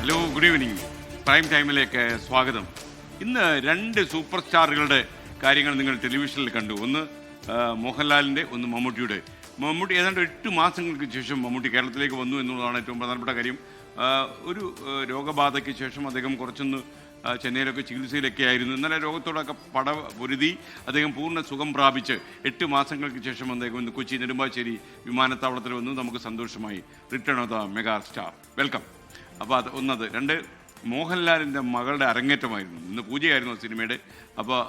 Hello, good evening. Prime ടൈമിലേക്ക് സ്വാഗതം. ഇന്ന് രണ്ട് സൂപ്പർ സ്റ്റാറുകളുടെ കാര്യങ്ങൾ നിങ്ങൾ ടെലിവിഷനിൽ കണ്ടു. ഒന്ന് മോഹൻലാലിൻ്റെ, ഒന്ന് മമ്മൂട്ടിയുടെ. മമ്മൂട്ടി ഏതാണ്ട് 8 മാസങ്ങൾക്ക് ശേഷം മമ്മൂട്ടി കേരളത്തിലേക്ക് വന്നു എന്നുള്ളതാണ് ഏറ്റവും പ്രധാനപ്പെട്ട കാര്യം. ഒരു രോഗബാധയ്ക്ക് ശേഷം അദ്ദേഹം കുറച്ചൊന്ന് ചെന്നൈയിലൊക്കെ ചികിത്സയിലൊക്കെ ആയിരുന്നു. ഇന്നലെ രോഗത്തോടൊക്കെ പൊരുതി അദ്ദേഹം പൂർണ്ണ സുഖം പ്രാപിച്ച് 8 മാസങ്ങൾക്ക് ശേഷം അദ്ദേഹം ഇന്ന് കൊച്ചി നെടുമ്പാശ്ശേരി വിമാനത്താവളത്തിൽ വന്നു. നമുക്ക് സന്തോഷമായി. Return of the mega star, welcome. അപ്പോൾ അത് ഒന്നത്. രണ്ട്, മോഹൻലാലിൻ്റെ മകളുടെ അരങ്ങേറ്റമായിരുന്നു ഇന്ന്. പൂജയായിരുന്നു സിനിമയുടെ. അപ്പോൾ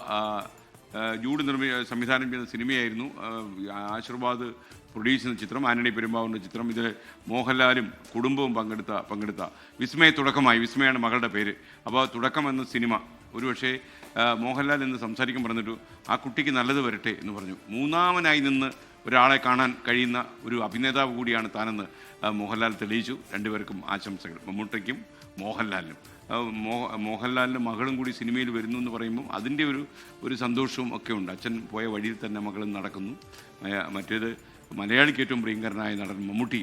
ജൂഡ് സംവിധാനം ചെയ്യുന്ന സിനിമയായിരുന്നു. ആശീർവാദ് പ്രൊഡ്യൂസ് ചെയ്യുന്ന ചിത്രം, ആന്റണി പെരുമ്പാവൂരിൻ്റെ ചിത്രം. ഇതിൽ മോഹൻലാലും കുടുംബവും പങ്കെടുത്ത വിസ്മയ തുടക്കമായി. വിസ്മയാണ് മകളുടെ പേര്. അപ്പോൾ തുടക്കം എന്ന സിനിമ ഒരുപക്ഷെ മോഹൻലാൽ എന്ന് സംസാരിക്കാൻ പറഞ്ഞിട്ടു ആ കുട്ടിക്ക് നല്ലത് വരട്ടെ എന്ന് പറഞ്ഞു. മൂന്നാമനായി നിന്ന് ഒരാളെ കാണാൻ കഴിയുന്ന ഒരു അഭിനേതാവ് കൂടിയാണ് താനെന്ന് മോഹൻലാൽ തെളിയിച്ചു. രണ്ടുപേർക്കും ആശംസകൾ, മമ്മൂട്ടിക്കും മോഹൻലാലിനും. മോഹൻലാലിൻ്റെ മകളും കൂടി സിനിമയിൽ വരുന്നു എന്ന് പറയുമ്പോൾ അതിൻ്റെ ഒരു സന്തോഷവും ഒക്കെ ഉണ്ട്. അച്ഛൻ പോയ വഴിയിൽ തന്നെ മകളും നടക്കുന്നു. മറ്റേത് മലയാളിക്ക് ഏറ്റവും പ്രിയങ്കരനായ നടൻ മമ്മൂട്ടി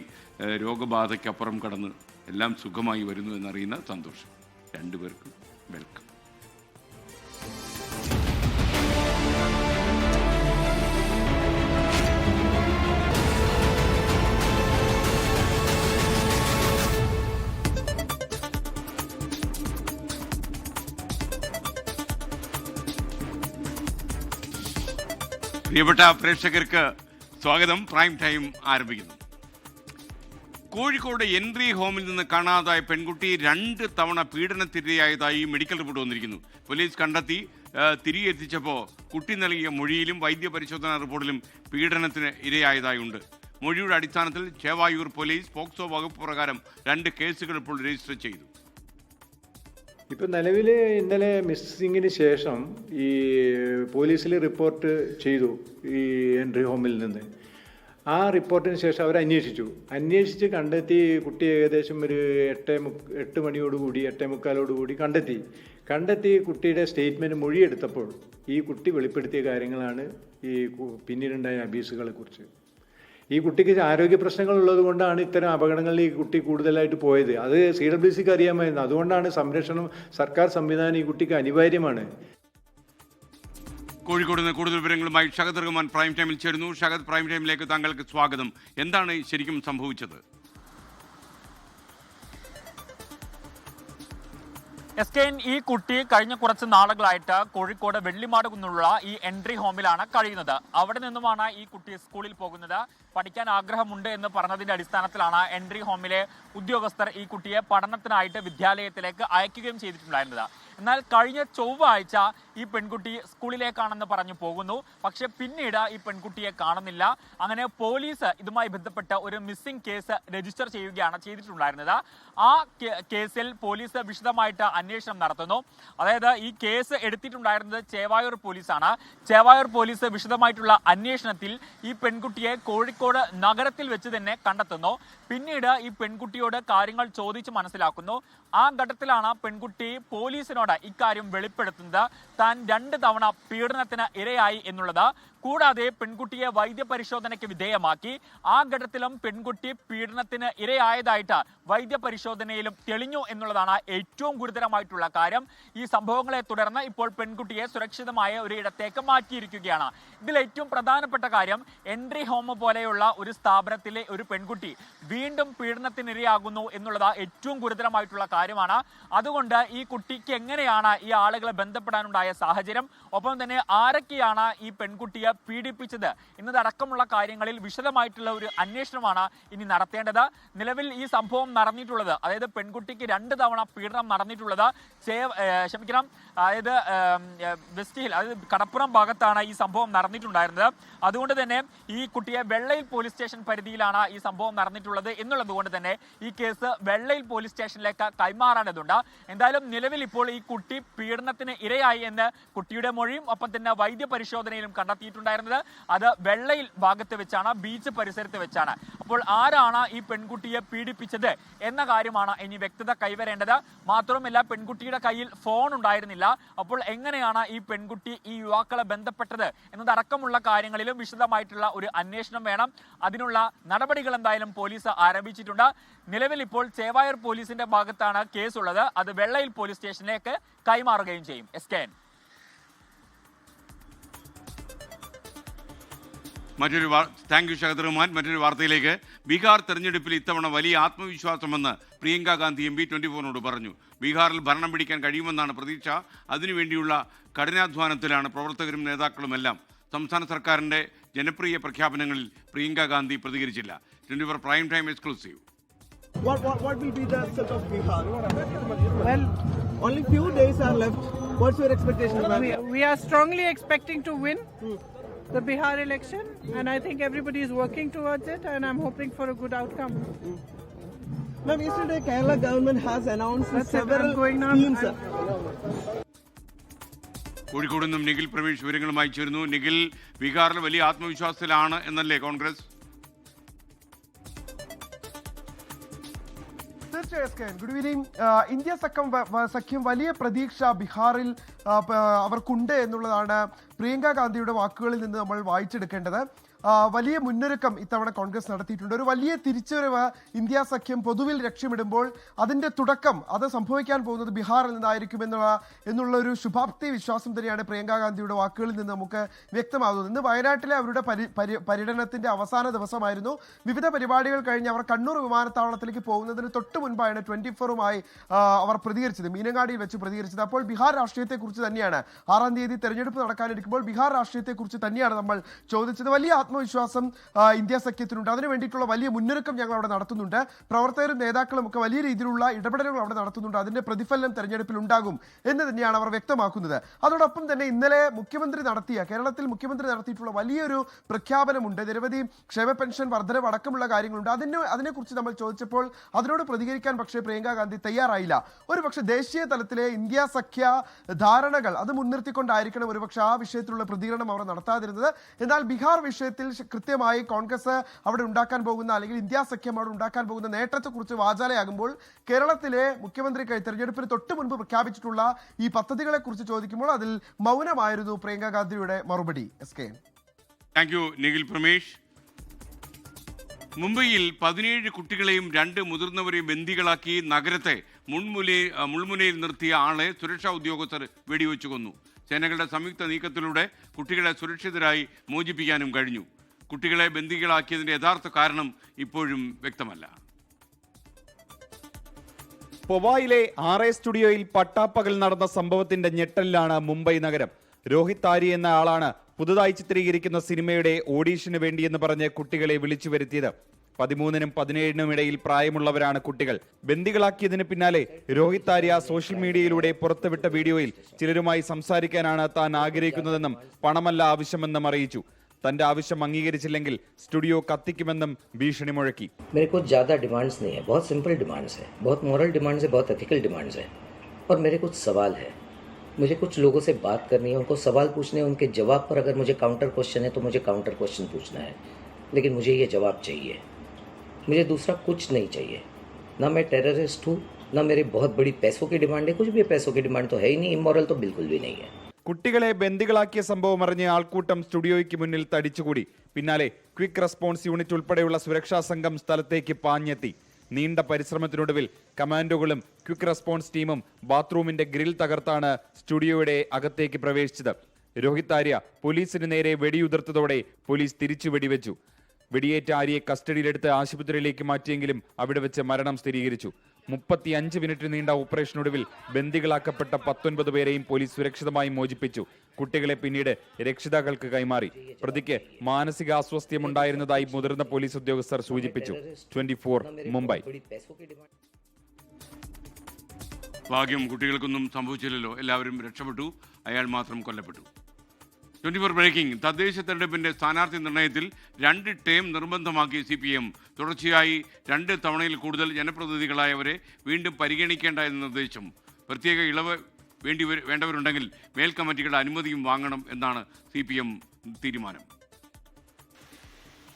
രോഗബാധയ്ക്കപ്പുറം കടന്ന് എല്ലാം സുഖമായി വരുന്നു എന്നറിയുന്ന സന്തോഷം. രണ്ടുപേർക്കും വെൽക്കം. പ്രിയപ്പെട്ട പ്രേക്ഷകർക്ക് സ്വാഗതം. പ്രൈം ടൈം ആരംഭിക്കുന്നു. കോഴിക്കോട് എൻട്രി ഹോമിൽ നിന്ന് കാണാതായ പെൺകുട്ടി 2 തവണ പീഡനത്തിരയായതായി മെഡിക്കൽ റിപ്പോർട്ട് വന്നിരിക്കുന്നു. പോലീസ് കണ്ടെത്തി. തിരികെ എത്തിച്ചപ്പോൾ കുട്ടി നൽകിയ മൊഴിയിലും വൈദ്യപരിശോധനാ റിപ്പോർട്ടിലും പീഡനത്തിന് ഇരയായതായുണ്ട്. മൊഴിയുടെ അടിസ്ഥാനത്തിൽ ചേവായൂർ പോലീസ് പോക്സോ വകുപ്പ് പ്രകാരം 2 കേസുകൾ ഇപ്പോൾ രജിസ്റ്റർ ചെയ്തു. ഇപ്പം നിലവിൽ ഇന്നലെ മിസ്സിങ്ങിന് ശേഷം ഈ പോലീസിൽ റിപ്പോർട്ട് ചെയ്തു ഈ എൻട്രി ഹോമിൽ നിന്ന്. ആ റിപ്പോർട്ടിന് ശേഷം അവർ അന്വേഷിച്ച് കണ്ടെത്തി കുട്ടി ഏകദേശം ഒരു 8 മണിയോടുകൂടി 8:45 കണ്ടെത്തി കുട്ടിയുടെ സ്റ്റേറ്റ്മെൻറ്റ് മൊഴിയെടുത്തപ്പോൾ ഈ കുട്ടി വെളിപ്പെടുത്തിയ കാര്യങ്ങളാണ് ഈ പിന്നീടുണ്ടായ അബ്യൂസുകളെ കുറിച്ച്. ഈ കുട്ടിക്ക് ആരോഗ്യ പ്രശ്നങ്ങൾ ഉള്ളത് കൊണ്ടാണ് ഇത്തരം അപകടങ്ങളിൽ ഈ കുട്ടി കൂടുതലായിട്ട് പോയത്. അത് CWCക്ക് അറിയാമായിരുന്നു. അതുകൊണ്ടാണ് സംരക്ഷണം, സർക്കാർ സംവിധാനം ഈ കുട്ടിക്ക് അനിവാര്യമാണ്. കോഴിക്കോട് നിന്ന് കൂടുതൽ വിവരങ്ങളുമായി ഷഹദ് റഹ്മാൻ പ്രൈം ടൈമിൽ ചേരുന്നു. ഷഹദ്, പ്രൈം ടൈമിലേക്ക് താങ്കൾക്ക് സ്വാഗതം. എന്താണ് ശരിക്കും സംഭവിച്ചത്? ഈ കുട്ടി കഴിഞ്ഞ കുറച്ച് നാളുകളായിട്ട് കോഴിക്കോട് വെള്ളിമാട് കുന്നുള്ള ഈ എൻട്രി ഹോമിലാണ് കഴിയുന്നത്. അവിടെ നിന്നുമാണ് ഈ കുട്ടി സ്കൂളിൽ പോകുന്നത്. പഠിക്കാൻ ആഗ്രഹമുണ്ട് എന്ന് പറഞ്ഞതിന്റെ അടിസ്ഥാനത്തിലാണ് എൻട്രി ഹോമിലെ ഉദ്യോഗസ്ഥർ ഈ കുട്ടിയെ പഠനത്തിനായിട്ട് വിദ്യാലയത്തിലേക്ക് അയക്കുകയും ചെയ്തിട്ടുണ്ടായിരുന്നത്. എന്നാൽ കഴിഞ്ഞ ചൊവ്വാഴ്ച ഈ പെൺകുട്ടി സ്കൂളിലേക്കാണെന്ന് പറഞ്ഞു പോകുന്നു. പക്ഷെ പിന്നീട് ഈ പെൺകുട്ടിയെ കാണുന്നില്ല. അങ്ങനെ പോലീസ് ഇതുമായി ബന്ധപ്പെട്ട് ഒരു മിസ്സിംഗ് കേസ് രജിസ്റ്റർ ചെയ്യുകയാണ് ചെയ്തിട്ടുണ്ടായിരുന്നത്. ആ കേസിൽ പോലീസ് വിശദമായിട്ട് അന്വേഷണം നടത്തുന്നു. അതായത് ഈ കേസ് എടുത്തിട്ടുണ്ടായിരുന്നത് ചേവായൂർ പോലീസാണ്. ചേവായൂർ പോലീസ് വിശദമായിട്ടുള്ള അന്വേഷണത്തിൽ ഈ പെൺകുട്ടിയെ കോഴിക്കോട് നഗരത്തിൽ വെച്ച് തന്നെ കണ്ടെത്തുന്നു. പിന്നീട് ഈ പെൺകുട്ടിയോട് കാര്യങ്ങൾ ചോദിച്ച് മനസ്സിലാക്കുന്നു. ആ ഘട്ടത്തിലാണ് പെൺകുട്ടി പോലീസിനോട് ഇക്കാര്യം വെളിപ്പെടുത്തുന്നത്. താൻ 2 തവണ പീഡനത്തിന് ഇരയായി എന്നുള്ളത്. കൂടാതെ പെൺകുട്ടിയെ വൈദ്യപരിശോധനയ്ക്ക് വിധേയമാക്കി. ആ ഘട്ടത്തിലും പെൺകുട്ടി പീഡനത്തിന് ഇരയായതായിട്ട് വൈദ്യപരിശോധനയിലും തെളിഞ്ഞു എന്നുള്ളതാണ് ഏറ്റവും ഗുരുതരമായിട്ടുള്ള കാര്യം. ഈ സംഭവങ്ങളെ തുടർന്ന് ഇപ്പോൾ പെൺകുട്ടിയെ സുരക്ഷിതമായ ഒരു ഇടത്തേക്ക് മാറ്റിയിരിക്കുകയാണ്. ഇതിൽ ഏറ്റവും പ്രധാനപ്പെട്ട കാര്യം, എൻട്രി ഹോം പോലെയുള്ള ഒരു സ്ഥാപനത്തിലെ ഒരു പെൺകുട്ടി വീണ്ടും പീഡനത്തിനിരയാകുന്നു എന്നുള്ളത് ഏറ്റവും ഗുരുതരമായിട്ടുള്ള കാര്യമാണ്. അതുകൊണ്ട് ഈ കുട്ടിക്ക് എങ്ങനെയാണ് ഈ ആളുകളെ ബന്ധപ്പെടാനുണ്ടായ സാഹചര്യം, ഒപ്പം തന്നെ ആരൊക്കെയാണ് ഈ പെൺകുട്ടിയെ പീഡിപ്പിച്ചത് എന്നതടക്കമുള്ള കാര്യങ്ങളിൽ വിശദമായിട്ടുള്ള ഒരു അന്വേഷണമാണ് ഇനി നടത്തേണ്ടത്. നിലവിൽ ഈ സംഭവം നടന്നിട്ടുള്ളത്, അതായത് പെൺകുട്ടിക്ക് 2 തവണ പീഡനം നടന്നിട്ടുള്ളത് അതായത് വെസ്റ്റ് ഹിൽ, അതായത് കടപ്പുറം ഭാഗത്താണ് ഈ സംഭവം നടന്നിട്ടുണ്ടായിരുന്നത്. അതുകൊണ്ട് തന്നെ ഈ കുട്ടിയെ വെള്ളയിൽ പോലീസ് സ്റ്റേഷൻ പരിധിയിലാണ് ഈ സംഭവം നടന്നിട്ടുള്ളത് എന്നുള്ളത് കൊണ്ട് തന്നെ ഈ കേസ് വെള്ളയിൽ പോലീസ് സ്റ്റേഷനിലേക്ക് കൈമാറേണ്ടതുണ്ട്. എന്തായാലും നിലവിൽ ഇപ്പോൾ ഈ കുട്ടി പീഡനത്തിന് ഇരയായി എന്ന് കുട്ടിയുടെ മൊഴിയും ഒപ്പം തന്നെ വൈദ്യപരിശോധനയിലും കണ്ടെത്തിയിട്ടുണ്ട്. നടന്നിട്ടുണ്ടായിരുന്നത് അത് വെള്ളയിൽ ഭാഗത്ത് വെച്ചാണ്, ബീച്ച് പരിസരത്ത് വെച്ചാണ്. അപ്പോൾ ആരാണ് ഈ പെൺകുട്ടിയെ പീഡിപ്പിച്ചത് എന്ന കാര്യമാണ് ഇനി വ്യക്തത കൈവരേണ്ടത്. മാത്രവുമല്ല, പെൺകുട്ടിയുടെ കയ്യിൽ ഫോൺ ഉണ്ടായിരുന്നില്ല. അപ്പോൾ എങ്ങനെയാണ് ഈ പെൺകുട്ടി ഈ യുവാക്കളെ ബന്ധപ്പെട്ടത് എന്നതടക്കമുള്ള കാര്യങ്ങളിലും വിശദമായിട്ടുള്ള ഒരു അന്വേഷണം വേണം. അതിനുള്ള നടപടികൾ എന്തായാലും പോലീസ് ആരംഭിച്ചിട്ടുണ്ട്. നിലവിൽ ഇപ്പോൾ ചേവായൂർ പോലീസിന്റെ ഭാഗത്താണ് കേസുള്ളത്. അത് വെള്ളയിൽ പോലീസ് സ്റ്റേഷനിലേക്ക് കൈമാറുകയും ചെയ്യും. SKN. Thank you Shahad Rahman. മറ്റൊരു വാർത്തയിലേക്ക്. ബീഹാർ തെരഞ്ഞെടുപ്പിൽ ഇത്തവണ വലിയ ആത്മവിശ്വാസമെന്ന് പ്രിയങ്ക ഗാന്ധി MP 24നോട് പറഞ്ഞു. ബീഹാറിൽ ഭരണം പിടിക്കാൻ കഴിയുമെന്നാണ് പ്രതീക്ഷ. അതിനുവേണ്ടിയുള്ള കഠിനാധ്വാനത്തിലാണ് പ്രവർത്തകരും നേതാക്കളുമെല്ലാം. സംസ്ഥാന സർക്കാരിന്റെ ജനപ്രിയ പ്രഖ്യാപനങ്ങളിൽ പ്രിയങ്ക ഗാന്ധി പ്രതികരിച്ചില്ല. 24 prime time exclusive. What will be the result of Bihar? Well, only few days are left. What's your expectation? We are strongly expecting to win the Bihar election, and I think everybody is working towards it, and I'm hoping for a good outcome. Ma'am, yesterday Kerala government has announced several schemes. Kozhikode നിന്നും നിഖിൽ പ്രവീഷ് വിവരങ്ങളുമായി ചേരുന്നു. നിഖിൽ, ബീഹാറിൽ വലിയ ആത്മവിശ്വാസത്തിലാണ് എന്നല്ലേ കോൺഗ്രസ്? തീർച്ചയായും good evening. India സഖ്യം വലിയ പ്രതീക്ഷ ബീഹാറിൽ അവർക്കുണ്ട് എന്നുള്ളതാണ് പ്രിയങ്ക ഗാന്ധിയുടെ വാക്കുകളിൽ നിന്ന് നമ്മൾ വായിച്ചെടുക്കേണ്ടത്. വലിയ മുന്നൊരുക്കം ഇത്തവണ കോൺഗ്രസ് നടത്തിയിട്ടുണ്ട്. ഒരു വലിയ തിരിച്ചുവരവ് ഇന്ത്യ സഖ്യം പൊതുവിൽ ലക്ഷ്യമിടുമ്പോൾ അതിന്റെ തുടക്കം അത് സംഭവിക്കാൻ പോകുന്നത് ബീഹാറിൽ നിന്നായിരിക്കും എന്നുള്ള ഒരു ശുഭാപ്തി വിശ്വാസം തന്നെയാണ് പ്രിയങ്ക ഗാന്ധിയുടെ വാക്കുകളിൽ നിന്ന് നമുക്ക് വ്യക്തമാകുന്നത്. ഇന്ന് വയനാട്ടിലെ അവരുടെ പര്യടനത്തിന്റെ അവസാന ദിവസമായിരുന്നു. വിവിധ പരിപാടികൾ കഴിഞ്ഞ് അവർ കണ്ണൂർ വിമാനത്താവളത്തിലേക്ക് പോകുന്നതിന് തൊട്ട് മുൻപാണ് 24മായി അവർ പ്രതികരിച്ചത്, മീനങ്ങാടിയിൽ വെച്ച് പ്രതികരിച്ചത്. അപ്പോൾ ബീഹാർ രാഷ്ട്രീയത്തെക്കുറിച്ച് തന്നെയാണ് 6-ാം തീയതി തെരഞ്ഞെടുപ്പ് നടക്കാനിരിക്കുമ്പോൾ ബീഹാർ രാഷ്ട്രീയത്തെക്കുറിച്ച് തന്നെയാണ് നമ്മൾ ചോദിച്ചത്. വലിയ ആത്മവിശ്വാസം ഇന്ത്യ സഖ്യത്തിനുണ്ട്. അതിനു വേണ്ടിയിട്ടുള്ള വലിയ മുന്നൊരുക്കം ഞങ്ങൾ അവിടെ നടത്തുന്നുണ്ട്. പ്രവർത്തകരും നേതാക്കളും ഒക്കെ വലിയ രീതിയിലുള്ള ഇടപെടലുകൾ അവിടെ നടത്തുന്നുണ്ട്. അതിന്റെ പ്രതിഫലനം തെരഞ്ഞെടുപ്പിൽ ഉണ്ടാകും എന്ന് തന്നെയാണ് അവർ വ്യക്തമാക്കുന്നത്. അതോടൊപ്പം തന്നെ ഇന്നലെ കേരളത്തിൽ മുഖ്യമന്ത്രി നടത്തിയിട്ടുള്ള വലിയൊരു പ്രഖ്യാപനമുണ്ട്. നിരവധി ക്ഷേമ പെൻഷൻ വർധനവ് അടക്കമുള്ള കാര്യങ്ങളുണ്ട്. അതിനെക്കുറിച്ച് നമ്മൾ ചോദിച്ചപ്പോൾ അതിനോട് പ്രതികരിക്കാൻ പക്ഷേ പ്രിയങ്ക ഗാന്ധി തയ്യാറായില്ല. ഒരുപക്ഷെ ദേശീയ തലത്തിലെ ഇന്ത്യ സഖ്യ ധാരണകൾ അത് മുൻനിർത്തിക്കൊണ്ടായിരിക്കണം ഒരുപക്ഷെ ആ വിഷയത്തിലുള്ള പ്രതികരണം അവർ നടത്താതിരുന്നത്. എന്നാൽ ബീഹാർ വിഷയത്തിൽ കൃത്യമായി കോൺഗ്രസ് അവിടെ ഉണ്ടാക്കാൻ പോകുന്ന അല്ലെങ്കിൽ ഇന്ത്യ സഖ്യം അവിടെ ഉണ്ടാക്കാൻ പോകുന്ന നേട്ടത്തെക്കുറിച്ച് വാചാലയാകുമ്പോൾ കേരളത്തിലെ മുഖ്യമന്ത്രി തെരഞ്ഞെടുപ്പിന് തൊട്ട് മുൻപ് പ്രഖ്യാപിച്ചിട്ടുള്ള ഈ പദ്ധതികളെ കുറിച്ച് ചോദിക്കുമ്പോൾ അതിൽ മൗനമായിരുന്നു പ്രിയങ്ക ഗാന്ധിയുടെ മറുപടി. SKN. Thank you Nikhil Pramesh. മുംബൈയിൽ 17 കുട്ടികളെയും 2 മുതിർന്നവരെയും ബന്ദികളാക്കി നഗരത്തെ മുൾമുനയിൽ നിർത്തിയ ആളെ സുരക്ഷാ ഉദ്യോഗസ്ഥർ വെടിവെച്ചു കൊന്നു. സേനകളുടെ സംയുക്ത നീക്കത്തിലൂടെ കുട്ടികളെ സുരക്ഷിതരായി മോചിപ്പിക്കാനും കഴിഞ്ഞു. കുട്ടികളെ ബന്ദികളാക്കിയതിന്റെ യഥാർത്ഥ കാരണം ഇപ്പോഴും വ്യക്തമല്ല. പൊവായിലെ RA സ്റ്റുഡിയോയിൽ പട്ടാപ്പകൽ നടന്ന സംഭവത്തിന്റെ ഞെട്ടലിലാണ് മുംബൈ നഗരം. രോഹിത് ആരി എന്ന ആളാണ് പുതുതായി ചിത്രീകരിക്കുന്ന സിനിമയുടെ ഓഡീഷന് വേണ്ടിയെന്ന് പറഞ്ഞ് കുട്ടികളെ വിളിച്ചു വരുത്തിയത്. 13നും 17നും ഇടയിൽ പ്രായമുള്ളവരാണ് കുട്ടികൾ. ബന്ദികളാക്കിയതിന് പിന്നാലെ രോഹിത് ആര്യ സോഷ്യൽ മീഡിയയിലൂടെ പുറത്തുവിട്ട വീഡിയോയിൽ ചിലരുമായി സംസാരിക്കാനാണ് താൻ ആഗ്രഹിക്കുന്നതെന്നും പണമല്ല ആവശ്യമെന്നും അറിയിച്ചു. തന്റെ ആവശ്യം അംഗീകരിച്ചില്ലെങ്കിൽ സ്റ്റുഡിയോ കത്തിക്കുമെന്നും ഭീഷണി മുഴക്കി. मेरे को ज़्यादा डिमांड्स नहीं है, बहुत सिंपल डिमांड्स है, बहुत मॉरल डिमांड्स है, बहुत एथिकल डिमांड्स है. और मेरे कुछ सवाल है, मुझे कुछ लोगों से बात करनी है, उनको सवाल पूछने हैं, उनके जवाब पर अगर मुझे काउंटर क्वेश्चन है तो मुझे काउंटर क्वेश्चन पूछना है. लेकिन मुझे ये जवाब चाहिए, मुझे दूसरा कुछ नहीं चाहिए. ना मैं टेररिस्ट हूँ, ना मेरी बहुत बड़ी पैसों की डिमांड है. कुछ भी पैसों की डिमांड तो है ही नहीं, इमोरल तो बिल्कुल भी नहीं है. കുട്ടികളെ ബന്ദികളാക്കിയ സംഭവം അറിഞ്ഞ ആൾക്കൂട്ടം സ്റ്റുഡിയോയ്ക്ക് മുന്നിൽ തടിച്ചുകൂടി. പിന്നാലെ ക്വിക്ക് റെസ്പോൺസ് യൂണിറ്റ് ഉൾപ്പെടെയുള്ള സുരക്ഷാ സംഘം സ്ഥലത്തേക്ക് പാഞ്ഞെത്തി. നീണ്ട പരിശ്രമത്തിനൊടുവിൽ കമാൻഡോകളും ക്വിക്ക് റെസ്പോൺസ് ടീമും ബാത്റൂമിന്റെ ഗ്രിൽ തകർത്താണ് സ്റ്റുഡിയോയുടെ അകത്തേക്ക് പ്രവേശിച്ചത്. രോഹിത് ആര്യ പോലീസിന് നേരെ വെടിയുതിർത്തതോടെ പോലീസ് തിരിച്ചു വെടിവെച്ചു. വെടിയേറ്റ ആര്യയെ കസ്റ്റഡിയിലെടുത്ത് ആശുപത്രിയിലേക്ക് മാറ്റിയെങ്കിലും അവിടെ വെച്ച് മരണം സ്ഥിരീകരിച്ചു. 35 മിനിറ്റ് നീണ്ട ഓപ്പറേഷനൊടുവിൽ ബന്ദികളാക്കപ്പെട്ട 19 പേരെയും പോലീസ് സുരക്ഷിതമായി മോചിപ്പിച്ചു. കുട്ടികളെ പിന്നീട് രക്ഷിതാക്കൾക്ക് കൈമാറി. പ്രതിക്ക് മാനസികാസ്വാസ്ഥ്യമുണ്ടായിരുന്നതായി മുതിർന്ന പോലീസ് ഉദ്യോഗസ്ഥർ സൂചിപ്പിച്ചു. 24 മുംബൈ. ഭാഗ്യം, കുട്ടികൾക്കൊന്നും സംഭവിച്ചില്ലല്ലോ. എല്ലാവരും രക്ഷപ്പെട്ടു, അയാൾ മാത്രം കൊല്ലപ്പെട്ടു. 24 ബ്രേക്കിംഗ്. തദ്ദേശ തെരഞ്ഞെടുപ്പിന്റെ സ്ഥാനാർത്ഥി നിർണയത്തിൽ 2 ടേം നിർബന്ധമാക്കി CPM. തുടർച്ചയായി 2 തവണയിൽ കൂടുതൽ ജനപ്രതിനിധികളായവരെ വീണ്ടും പരിഗണിക്കേണ്ട എന്ന നിർദ്ദേശം. പ്രത്യേക ഇളവ് വേണ്ടവരുണ്ടെങ്കിൽ മേൽ കമ്മിറ്റികളുടെ അനുമതിയും വാങ്ങണം എന്നാണ് CPM തീരുമാനം.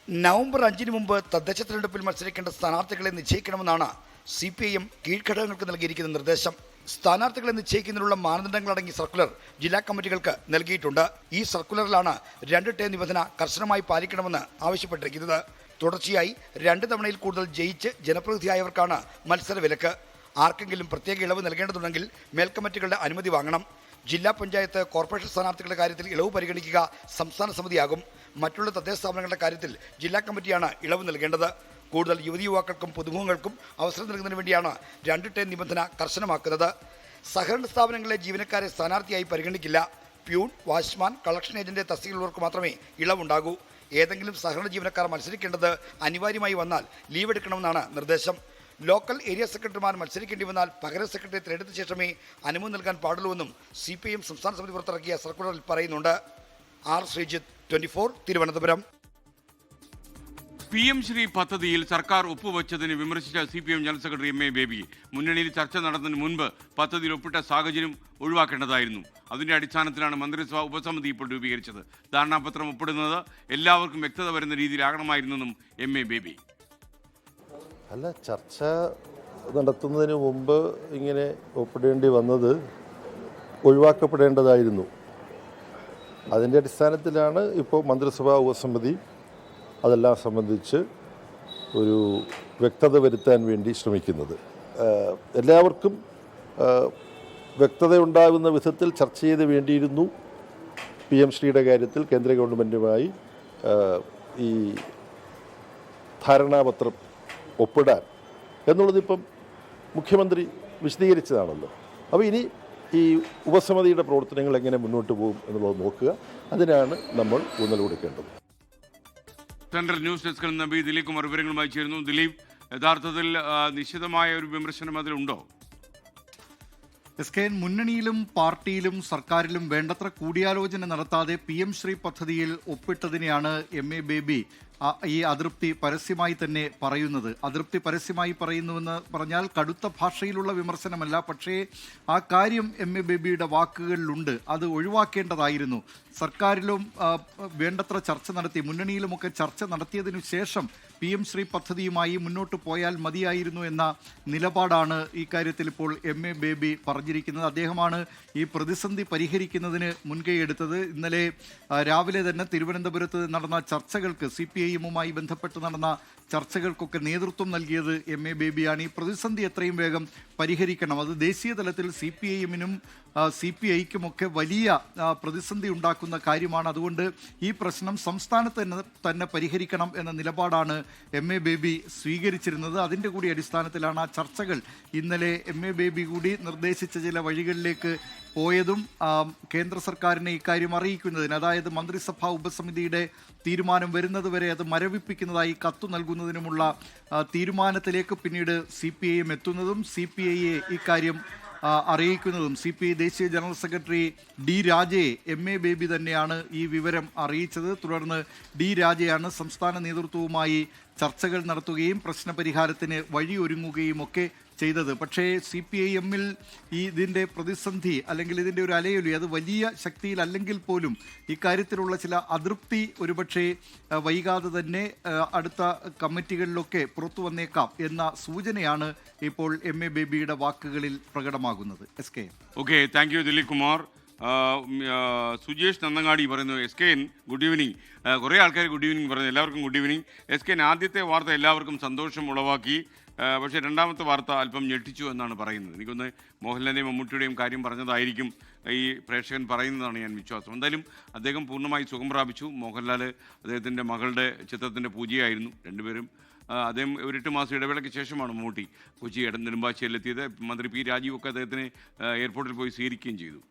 നവംബർ 5 മുമ്പ് തദ്ദേശ തെരഞ്ഞെടുപ്പിൽ മത്സരിക്കേണ്ട സ്ഥാനാർത്ഥികളെ നിശ്ചയിക്കണമെന്നാണ് CPIM കീഴ്ഘടകങ്ങൾക്ക് നൽകിയിരിക്കുന്ന നിർദ്ദേശം. സ്ഥാനാർത്ഥികളെ നിശ്ചയിക്കുന്നതിനുള്ള മാനദണ്ഡങ്ങളടങ്ങിയ സർക്കുലർ ജില്ലാ കമ്മിറ്റികൾക്ക് നൽകിയിട്ടുണ്ട്. ഈ സർക്കുലറിലാണ് 2 ടേം നിബന്ധന കർശനമായി പാലിക്കണമെന്ന് ആവശ്യപ്പെട്ടിരിക്കുന്നത്. തുടർച്ചയായി 2 തവണയിൽ കൂടുതൽ ജയിച്ച് ജനപ്രതിനിധിയായവർക്കാണ് മത്സര വിലക്ക്. ആർക്കെങ്കിലും പ്രത്യേക ഇളവ് നൽകേണ്ടതുണ്ടെങ്കിൽ മേൽക്കമ്മിറ്റികളുടെ അനുമതി വാങ്ങണം. ജില്ലാ പഞ്ചായത്ത് കോർപ്പറേഷൻ സ്ഥാനാർത്ഥികളുടെ കാര്യത്തിൽ ഇളവ് പരിഗണിക്കുക സംസ്ഥാന സമിതിയാകും. മറ്റുള്ള തദ്ദേശ സ്ഥാപനങ്ങളുടെ കാര്യത്തിൽ ജില്ലാ കമ്മിറ്റിയാണ് ഇളവ് നൽകേണ്ടത്. കൂടുതൽ യുവതിയുവാക്കൾക്കും പുതുമുഖങ്ങൾക്കും അവസരം നൽകുന്നതിന് വേണ്ടിയാണ് 2 ടേം നിബന്ധന കർശനമാക്കുന്നത്. സഹകരണ സ്ഥാപനങ്ങളിലെ ജീവനക്കാരെ സ്ഥാനാർത്ഥിയായി പരിഗണിക്കില്ല. പ്യൂൺ, വാച്ച്മാൻ, കളക്ഷൻ ഏജന്റ് തസ്തികയിലുള്ളവർക്ക് മാത്രമേ ഇളവുണ്ടാകൂ. ഏതെങ്കിലും സഹകരണ ജീവനക്കാർ മത്സരിക്കേണ്ടത് അനിവാര്യമായി വന്നാൽ ലീവ് എടുക്കണമെന്നാണ് നിർദ്ദേശം. ലോക്കൽ ഏരിയ സെക്രട്ടറിമാർ മത്സരിക്കേണ്ടി വന്നാൽ പകരം സെക്രട്ടറി തിരഞ്ഞെടുത്ത ശേഷമേ അനുമതി നൽകാൻ പാടുള്ളൂവെന്നും CPIM സംസ്ഥാന സമിതി പുറത്തിറക്കിയ സർക്കുലറിൽ പറയുന്നുണ്ട്. R. ശ്രീജിത്ത്, 24, തിരുവനന്തപുരം. PM ശ്രീ പദ്ധതിയിൽ സർക്കാർ ഒപ്പുവെച്ചതിന് വിമർശിച്ച CPM general secretary MA baby മുന്നണിയിൽ ചർച്ച നടന്നതിന് മുൻപ് പദ്ധതിയിൽ ഒപ്പിട്ട സാഹചര്യം ഒഴിവാക്കേണ്ടതായിരുന്നു. അതിന്റെ അടിസ്ഥാനത്തിലാണ് മന്ത്രിസഭാ ഉപസമിതി ഇപ്പോൾ രൂപീകരിച്ചത്. ധാരണാപത്രം ഒപ്പിടുന്നത് എല്ലാവർക്കും വ്യക്തത വരുന്ന രീതിയിലാകണമായിരുന്നെന്നും MA ബേബി. അല്ല, ചർച്ച നടത്തുന്നതിന് മുമ്പ് ഇങ്ങനെ ഒപ്പിടേണ്ടി വന്നത് ഒഴിവാക്കപ്പെടേണ്ടതായിരുന്നു. അതിൻ്റെ അടിസ്ഥാനത്തിലാണ് ഇപ്പോൾ മന്ത്രിസഭാ ഉപസമിതി അതെല്ലാം സംബന്ധിച്ച് ഒരു വ്യക്തത വരുത്താൻ വേണ്ടി ശ്രമിക്കുന്നത്. എല്ലാവർക്കും വ്യക്തതയുണ്ടാകുന്ന വിധത്തിൽ ചർച്ച ചെയ്ത് വേണ്ടിയിരുന്നു PM ശ്രീയുടെ കാര്യത്തിൽ കേന്ദ്ര ഗവൺമെൻറ്റുമായി ഈ ധാരണാപത്രം ഒപ്പിടാൻ എന്നുള്ളതിപ്പം മുഖ്യമന്ത്രി വിശദീകരിച്ചതാണല്ലോ. അപ്പോൾ ഇനി ഈ ഉപസമിതിയുടെ പ്രവർത്തനങ്ങൾ എങ്ങനെ മുന്നോട്ട് പോകും എന്നുള്ളത് നോക്കുക. അതിനാണ് നമ്മൾ ഊന്നൽ കൊടുക്കേണ്ടത്. സെൻട്രൽ ന്യൂസ് ഡെസ്കിൽ നിന്ന് B. ദിലീപ് കുമാർ വിവരങ്ങളുമായി ചേരുന്നു. ദിലീപ്, യഥാർത്ഥത്തിൽ നിശ്ചിതമായ ഒരു വിമർശനം അതിലുണ്ടോ? SKN മുന്നണിയിലും പാർട്ടിയിലും സർക്കാരിലും വേണ്ടത്ര കൂടിയാലോചന നടത്താതെ PM ശ്രീ പദ്ധതിയിൽ ഒപ്പിട്ടതിനെയാണ് MA ബേബി ഈ അതൃപ്തി പരസ്യമായി തന്നെ പറയുന്നത്. അതൃപ്തി പരസ്യമായി പറയുന്നുവെന്ന് പറഞ്ഞാൽ കടുത്ത ഭാഷയിലുള്ള വിമർശനമല്ല, പക്ഷേ ആ കാര്യം MA ബേബിയുടെ വാക്കുകളിലുണ്ട്. അത് ഒഴിവാക്കേണ്ടതായിരുന്നു. സർക്കാരിലും വേണ്ടത്ര ചർച്ച നടത്തി, മുന്നണിയിലുമൊക്കെ ചർച്ച നടത്തിയതിനു ശേഷം PM ശ്രീ പദ്ധതിയുമായി മുന്നോട്ട് പോയാൽ മതിയായിരുന്നു എന്ന നിലപാടാണ് ഈ കാര്യത്തിൽ ഇപ്പോൾ MA ബേബി പറഞ്ഞിരിക്കുന്നത്. അദ്ദേഹമാണ് ഈ പ്രതിസന്ധി പരിഹരിക്കുന്നതിന് മുൻകൈയെടുത്തത്. ഇന്നലെ രാവിലെ തന്നെ തിരുവനന്തപുരത്ത് നടന്ന ചർച്ചകൾക്ക്, CPIMുമായി ബന്ധപ്പെട്ട് നടന്ന ചർച്ചകൾക്കൊക്കെ നേതൃത്വം നൽകിയത് MA ബേബിയാണ്. ഈ പ്രതിസന്ധി എത്രയും വേഗം പരിഹരിക്കണം. അത് ദേശീയ തലത്തിൽ CPIMനും CPIക്കുമൊക്കെ വലിയ പ്രതിസന്ധി ഉണ്ടാക്കുന്ന കാര്യമാണ്. അതുകൊണ്ട് ഈ പ്രശ്നം സംസ്ഥാനത്ത് തന്നെ പരിഹരിക്കണം എന്ന നിലപാടാണ് MA ബേബി സ്വീകരിച്ചിരുന്നത്. അതിൻ്റെ കൂടി അടിസ്ഥാനത്തിലാണ് ആ ചർച്ചകൾ ഇന്നലെ MA ബേബി കൂടി നിർദ്ദേശിച്ച ചില വഴികളിലേക്ക് പോയതും കേന്ദ്ര സർക്കാരിനെ ഇക്കാര്യം അറിയിക്കുന്നതിന്, അതായത് മന്ത്രിസഭാ ഉപസമിതിയുടെ തീരുമാനം വരുന്നതുവരെ അത് മരവിപ്പിക്കുന്നതായി കത്തു നൽകുന്നതിനുമുള്ള തീരുമാനത്തിലേക്ക് പിന്നീട് CPIM എത്തുന്നതും CPIയെ ഇക്കാര്യം അറിയിക്കുന്നതും. CPI ദേശീയ general secretary D. രാജയെ MA baby തന്നെയാണ് ഈ വിവരം അറിയിച്ചത്. തുടർന്ന് D. രാജയാണ് സംസ്ഥാന നേതൃത്വവുമായി ചർച്ചകൾ നടത്തുകയും പ്രശ്നപരിഹാരത്തിന് വഴിയൊരുങ്ങുകയും ഒക്കെ ചെയ്തത്. പക്ഷേ CPIMൽ ഇതിൻ്റെ പ്രതിസന്ധി അല്ലെങ്കിൽ ഇതിൻ്റെ ഒരു അലയൊലി അത് വലിയ ശക്തിയിലല്ലെങ്കിൽ പോലും ഇക്കാര്യത്തിലുള്ള ചില അതൃപ്തി ഒരുപക്ഷെ വൈകാതെ തന്നെ അടുത്ത കമ്മിറ്റികളിലൊക്കെ പുറത്തു വന്നേക്കാം എന്ന സൂചനയാണ് ഇപ്പോൾ MA ബേബിയുടെ വാക്കുകളിൽ പ്രകടമാകുന്നത്. Okay, thank you Dilip Kumar. Sujesh Nannangadi പറയുന്നു, SKN ഗുഡ് ഈവനിങ്. കുറേ ആൾക്കാർ ഗുഡ് ഈവനിങ് പറഞ്ഞു. എല്ലാവർക്കും ഗുഡ് ഈവനിങ്. SKN ആദ്യത്തെ വാർത്ത എല്ലാവർക്കും സന്തോഷം ഉളവാക്കി. പക്ഷേ രണ്ടാമത്തെ വാർത്ത അല്പം ഞെട്ടിച്ചു എന്നാണ് പറയുന്നത്. എനിക്കൊന്ന് മോഹൻലാലിൻ്റെയും മമ്മൂട്ടിയുടെയും കാര്യം പറഞ്ഞതായിരിക്കും ഈ പ്രേക്ഷകൻ പറയുന്നതാണ് ഞാൻ വിശ്വാസം. എന്തായാലും അദ്ദേഹം പൂർണ്ണമായി സുഖം പ്രാപിച്ചു. മോഹൻലാൽ അദ്ദേഹത്തിൻ്റെ മകളുടെ ചിത്രത്തിൻ്റെ പൂജയായിരുന്നു. രണ്ടുപേരും അദ്ദേഹം ഒരു 8 മാസം ഇടവേളയ്ക്ക് ശേഷമാണ് മമ്മൂട്ടി കൊച്ചി നെടുമ്പാശ്ശേരിയിലെത്തിയത്. മന്ത്രി P. രാജീവൊക്കെ അദ്ദേഹത്തിന് എയർപോർട്ടിൽ പോയി സ്വീകരിക്കുകയും ചെയ്തു.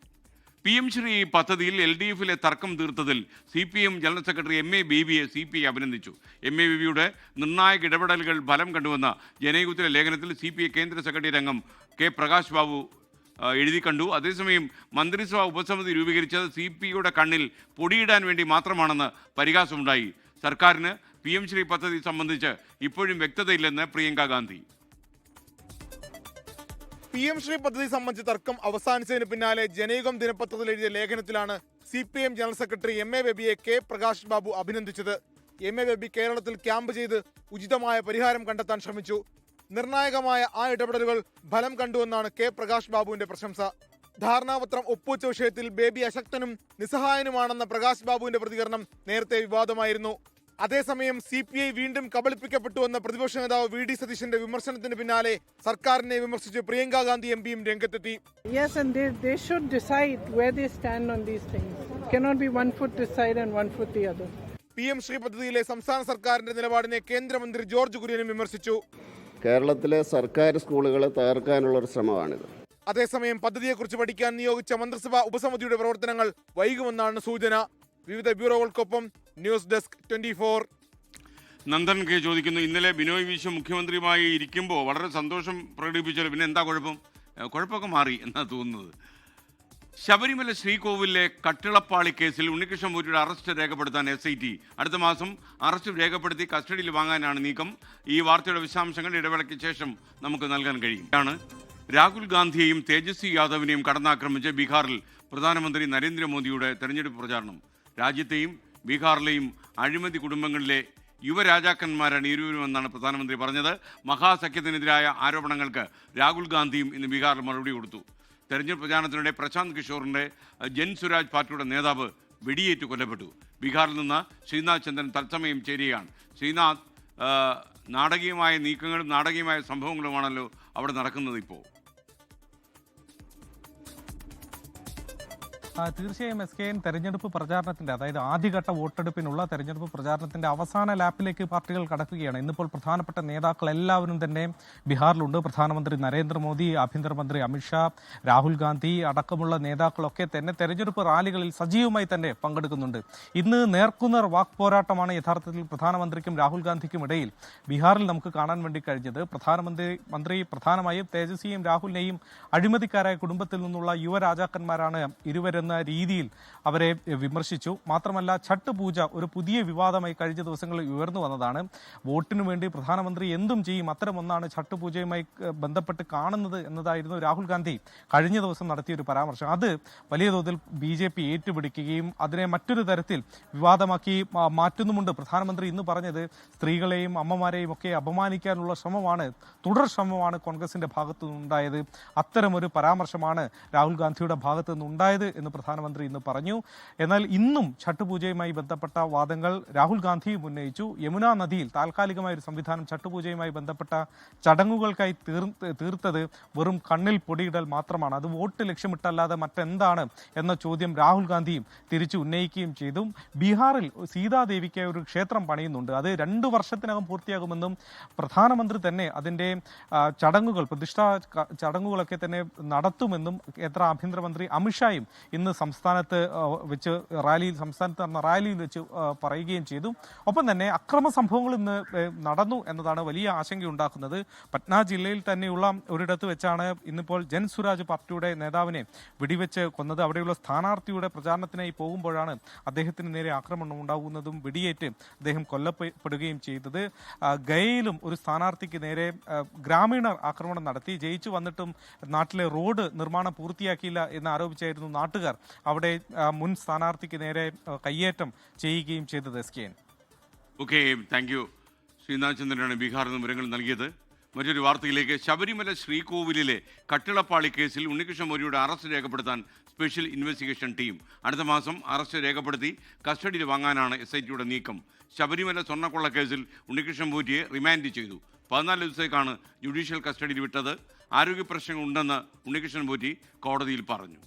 PM ശ്രീ പദ്ധതിയിൽ LDFിലെ തർക്കം തീർത്തതിൽ CPM general secretary MA ബേബിയെ CPI അഭിനന്ദിച്ചു. MA ബേബിയുടെ നിർണായക ഇടപെടലുകൾ ഫലം കണ്ടുവന്ന ജനയുഗത്തിലെ ലേഖനത്തിൽ CPI കേന്ദ്ര സെക്രട്ടറി അംഗം K. പ്രകാശ് ബാബു എഴുതി കണ്ടു. അതേസമയം മന്ത്രിസഭാ ഉപസമിതി രൂപീകരിച്ചത് CPIയുടെ കണ്ണിൽ പൊടിയിടാൻ വേണ്ടി മാത്രമാണെന്ന് പരിഹാസമുണ്ടായി. സർക്കാരിന് PM ശ്രീ പദ്ധതി സംബന്ധിച്ച് ഇപ്പോഴും വ്യക്തതയില്ലെന്ന് പ്രിയങ്ക ഗാന്ധി. PM ശ്രീ പദ്ധതി സംബന്ധിച്ച തർക്കം അവസാനിച്ചതിന് പിന്നാലെ ജനയുഗം ദിനപത്രത്തിൽ എഴുതിയ ലേഖനത്തിലാണ് CPM ജനറൽ സെക്രട്ടറി MA ബേബിയെ K പ്രകാശ് ബാബു അഭിനന്ദിച്ചത്. MA ബേബി കേരളത്തിൽ ക്യാമ്പ് ചെയ്ത് ഉചിതമായ പരിഹാരം കണ്ടെത്താൻ ശ്രമിച്ചു. നിർണായകമായ ആ ഇടപെടലുകൾ ഫലം കണ്ടുവെന്നാണ് K പ്രകാശ് ബാബുവിന്റെ പ്രശംസ. ധാരണാപത്രം ഒപ്പുവെച്ച വിഷയത്തിൽ ബേബി അശക്തനും നിസ്സഹായനുമാണെന്ന പ്രകാശ് ബാബുവിന്റെ പ്രതികരണം നേരത്തെ വിവാദമായിരുന്നു. അതേസമയം CPI വീണ്ടും കബളിപ്പിക്കപ്പെട്ടുവെന്ന പ്രതിപക്ഷ നേതാവ് VD സതീശന്റെ വിമർശനത്തിന് പിന്നാലെ സർക്കാരിനെ വിമർശിച്ച് പ്രിയങ്ക ഗാന്ധി MPയും രംഗത്തെത്തി. Yes, and they should decide where they stand on these things. It cannot be one foot this side and one foot the other. PM Shri പദ്ധതിയിലെ സംസ്ഥാന സർക്കാരിന്റെ നിലപാടിനെ കേന്ദ്രമന്ത്രി ജോർജ് കുര്യനും വിമർശിച്ചു. കേരളത്തിലെ സർക്കാർ സ്കൂളുകളെ തകർക്കാനുള്ള ഒരു ശ്രമമാണിത്. അതേസമയം പദ്ധതിയെക്കുറിച്ച് പഠിക്കാൻ നിയോഗിച്ച മന്ത്രിസഭാ ഉപസമിതിയുടെ പ്രവർത്തനങ്ങൾ വൈകുമെന്നാണ് സൂചന. വിവിധ ബ്യൂറോകൾക്കൊപ്പം ന്യൂസ് ഡെസ്ക് 24. നന്ദൻ കെ ചോദിക്കുന്നു, ഇന്നലെ ബിനോയ് വിശ്വം മുഖ്യമന്ത്രിയുമായി ഇരിക്കുമ്പോൾ വളരെ സന്തോഷം പ്രകടിപ്പിച്ചല്ലോ, പിന്നെ എന്താ കുഴപ്പം? കുഴപ്പമൊക്കെ മാറി എന്നാണ് തോന്നുന്നത്. ശബരിമല ശ്രീകോവിലെ കട്ടിളപ്പാളി കേസിൽ ഉണ്ണികൃഷ്ണൻ പോറ്റിയുടെ അറസ്റ്റ് രേഖപ്പെടുത്താൻ SIT അടുത്ത മാസം അറസ്റ്റ് രേഖപ്പെടുത്തി കസ്റ്റഡിയിൽ വാങ്ങാനാണ് നീക്കം. ഈ വാർത്തയുടെ വിശദാംശങ്ങൾ ഇടവേളയ്ക്ക് ശേഷം നമുക്ക് നൽകാൻ കഴിയും. രാഹുൽ ഗാന്ധിയെയും തേജസ്വി യാദവിനെയും കടന്നാക്രമിച്ച് ബീഹാറിൽ പ്രധാനമന്ത്രി നരേന്ദ്രമോദിയുടെ തെരഞ്ഞെടുപ്പ് പ്രചാരണം. രാജ്യത്തെയും ബീഹാറിലെയും അഴിമതി കുടുംബങ്ങളിലെ യുവരാജാക്കന്മാരാണ് ഇരുവരുമെന്നാണ് പ്രധാനമന്ത്രി പറഞ്ഞത്. മഹാസഖ്യത്തിനെതിരായ ആരോപണങ്ങൾക്ക് രാഹുൽ ഗാന്ധിയും ഇന്ന് ബീഹാറിൽ മറുപടി കൊടുത്തു. തെരഞ്ഞെടുപ്പ് പ്രചാരണത്തിനിടെ പ്രശാന്ത് കിഷോറിന്റെ ജൻ സ്വരാജ് പാർട്ടിയുടെ നേതാവ് വെടിയേറ്റ് കൊല്ലപ്പെട്ടു. ബീഹാറിൽ നിന്ന് ശ്രീനാഥ് ചന്ദ്രൻ തത്സമയം ചേരുകയാണ്. ശ്രീനാഥ്, നാടകീയമായ നീക്കങ്ങളും നാടകീയമായ സംഭവങ്ങളുമാണല്ലോ അവിടെ നടക്കുന്നത് ഇപ്പോൾ. തീർച്ചയായും SKN തെരഞ്ഞെടുപ്പ് പ്രചാരണത്തിന്റെ, അതായത് ആദ്യഘട്ട വോട്ടെടുപ്പിനുള്ള തെരഞ്ഞെടുപ്പ് പ്രചാരണത്തിന്റെ അവസാന ലാപ്പിലേക്ക് പാർട്ടികൾ കടക്കുകയാണ്. ഇന്നിപ്പോൾ പ്രധാനപ്പെട്ട നേതാക്കൾ എല്ലാവരും തന്നെ ബീഹാറിലുണ്ട്. പ്രധാനമന്ത്രി നരേന്ദ്രമോദി, ആഭ്യന്തരമന്ത്രി അമിത്ഷാ, രാഹുൽ ഗാന്ധി അടക്കമുള്ള നേതാക്കളൊക്കെ തന്നെ തെരഞ്ഞെടുപ്പ് റാലികളിൽ സജീവമായി തന്നെ പങ്കെടുക്കുന്നുണ്ട്. ഇന്ന് നേർക്കുനേർ വാക്ക് പോരാട്ടമാണ് യഥാർത്ഥത്തിൽ പ്രധാനമന്ത്രിക്കും രാഹുൽ ഗാന്ധിക്കും ഇടയിൽ ബീഹാറിൽ നമുക്ക് കാണാൻ വേണ്ടി കഴിഞ്ഞത്. പ്രധാനമന്ത്രി പ്രധാനമായും തേജസ്വിയും രാഹുലിനെയും അഴിമതിക്കാരായ കുടുംബത്തിൽ നിന്നുള്ള യുവരാജാക്കന്മാരാണ് ഇരുവരെന്ന രീതിയിൽ അവരെ വിമർശിച്ചു. മാത്രമല്ല, ഛട്ട് പൂജ ഒരു പുതിയ വിവാദമായി കഴിഞ്ഞ ദിവസങ്ങളിൽ ഉയർന്നു വന്നതാണ്. വോട്ടിനു വേണ്ടി പ്രധാനമന്ത്രി എന്തും ചെയ്യും, അത്തരമൊന്നാണ് ഛട്ട് പൂജയുമായി ബന്ധപ്പെട്ട് കാണുന്നത് എന്നതായിരുന്നു രാഹുൽ ഗാന്ധി കഴിഞ്ഞ ദിവസം നടത്തിയൊരു പരാമർശം. അത് വലിയ തോതിൽ BJP ഏറ്റുപിടിക്കുകയും അതിനെ മറ്റൊരു തരത്തിൽ വിവാദമാക്കി മാറ്റുന്നുമുണ്ട്. പ്രധാനമന്ത്രി ഇന്ന് പറഞ്ഞത് സ്ത്രീകളെയും അമ്മമാരെയും ഒക്കെ അപമാനിക്കാനുള്ള ശ്രമമാണ്, തുടർ ശ്രമമാണ് കോൺഗ്രസിന്റെ ഭാഗത്തു നിന്നുണ്ടായത്. അത്തരമൊരു പരാമർശമാണ് രാഹുൽ ഗാന്ധിയുടെ ഭാഗത്തു നിന്നുണ്ടായത് എന്ന് പ്രധാനമന്ത്രി ഇന്ന് പറഞ്ഞു. എന്നാൽ ഇന്നും ഛട്ട് പൂജയുമായി ബന്ധപ്പെട്ട വാദങ്ങൾ രാഹുൽ ഗാന്ധിയും ഉന്നയിച്ചു. യമുന നദിയിൽ താൽക്കാലികമായ ഒരു സംവിധാനം ഛട്ട് പൂജയുമായി ബന്ധപ്പെട്ട ചടങ്ങുകൾക്കായി തീർത്തത് വെറും കണ്ണിൽ പൊടിയിടൽ മാത്രമാണ്, അത് വോട്ട് ലക്ഷ്യമിട്ടല്ലാതെ മറ്റെന്താണ് എന്ന ചോദ്യം രാഹുൽ ഗാന്ധിയും തിരിച്ചു ഉന്നയിക്കുകയും ചെയ്തു. ബീഹാറിൽ സീതാദേവിക്ക് ഒരു ക്ഷേത്രം പണിയുന്നുണ്ട്, അത് 2 വർഷത്തിനകം പൂർത്തിയാകുമെന്നും പ്രധാനമന്ത്രി തന്നെ അതിൻ്റെ ചടങ്ങുകൾ, പ്രതിഷ്ഠാ ചടങ്ങുകളൊക്കെ തന്നെ നടത്തുമെന്നും കേന്ദ്ര ആഭ്യന്തരമന്ത്രി അമിത്ഷായും ഇന്ന് സംസ്ഥാനത്ത് നടന്ന റാലിയിൽ വെച്ച് പറയുകയും ചെയ്തു. ഒപ്പം തന്നെ അക്രമ സംഭവങ്ങൾ ഇന്ന് നടന്നു എന്നതാണ് വലിയ ആശങ്കയുണ്ടാക്കുന്നത്. പട്ന ജില്ലയിൽ തന്നെയുള്ള ഒരിടത്ത് വെച്ചാണ് ഇന്നിപ്പോൾ ജൻ സ്വരാജ് പാർട്ടിയുടെ നേതാവിനെ വെടിവെച്ച് കൊന്നത്. അവിടെയുള്ള സ്ഥാനാർത്ഥിയുടെ പ്രചാരണത്തിനായി പോകുമ്പോഴാണ് അദ്ദേഹത്തിന് നേരെ ആക്രമണം ഉണ്ടാകുന്നതും വെടിയേറ്റ് അദ്ദേഹം കൊല്ലപ്പെടുകയും ചെയ്തത്. ഗയയിലും ഒരു സ്ഥാനാർത്ഥിക്ക് നേരെ ഗ്രാമീണർ ആക്രമണം നടത്തി. ജയിച്ചു വന്നിട്ടും നാട്ടിലെ റോഡ് നിർമ്മാണം പൂർത്തിയാക്കിയില്ല എന്ന് ആരോപിച്ചായിരുന്നു നാട്ടുകാർ അവിടെ മുൻ സ്ഥാനാർത്ഥിക്ക് നേരെ കയ്യേറ്റം ചെയ്യുകയും ചെയ്തത്. Okay, thank you. ശ്രീനാഥ് ചന്ദ്രനാണ് ബീഹാറിൽ നിന്ന് വിവരങ്ങൾ നൽകിയത്. മറ്റൊരു വാർത്തയിലേക്ക്. ശബരിമല ശ്രീകോവിലിലെ കട്ടിളപ്പാളി കേസിൽ ഉണ്ണികൃഷ്ണൻ പോറ്റിയുടെ അറസ്റ്റ് രേഖപ്പെടുത്താൻ സ്പെഷ്യൽ ഇൻവെസ്റ്റിഗേഷൻ ടീം അടുത്ത മാസം അറസ്റ്റ് രേഖപ്പെടുത്തി കസ്റ്റഡിയിൽ വാങ്ങാനാണ് SITയുടെ നീക്കം. ശബരിമല സ്വർണ്ണക്കൊള്ള കേസിൽ ഉണ്ണികൃഷ്ണൻ പോറ്റിയെ റിമാൻഡ് ചെയ്തു. 14 ദിവസത്തേക്കാണ് ജുഡീഷ്യൽ കസ്റ്റഡിയിൽ വിട്ടത്. ആരോഗ്യ പ്രശ്നങ്ങളുണ്ടെന്ന് ഉണ്ണികൃഷ്ണൻ പോറ്റി കോടതിയിൽ പറഞ്ഞു.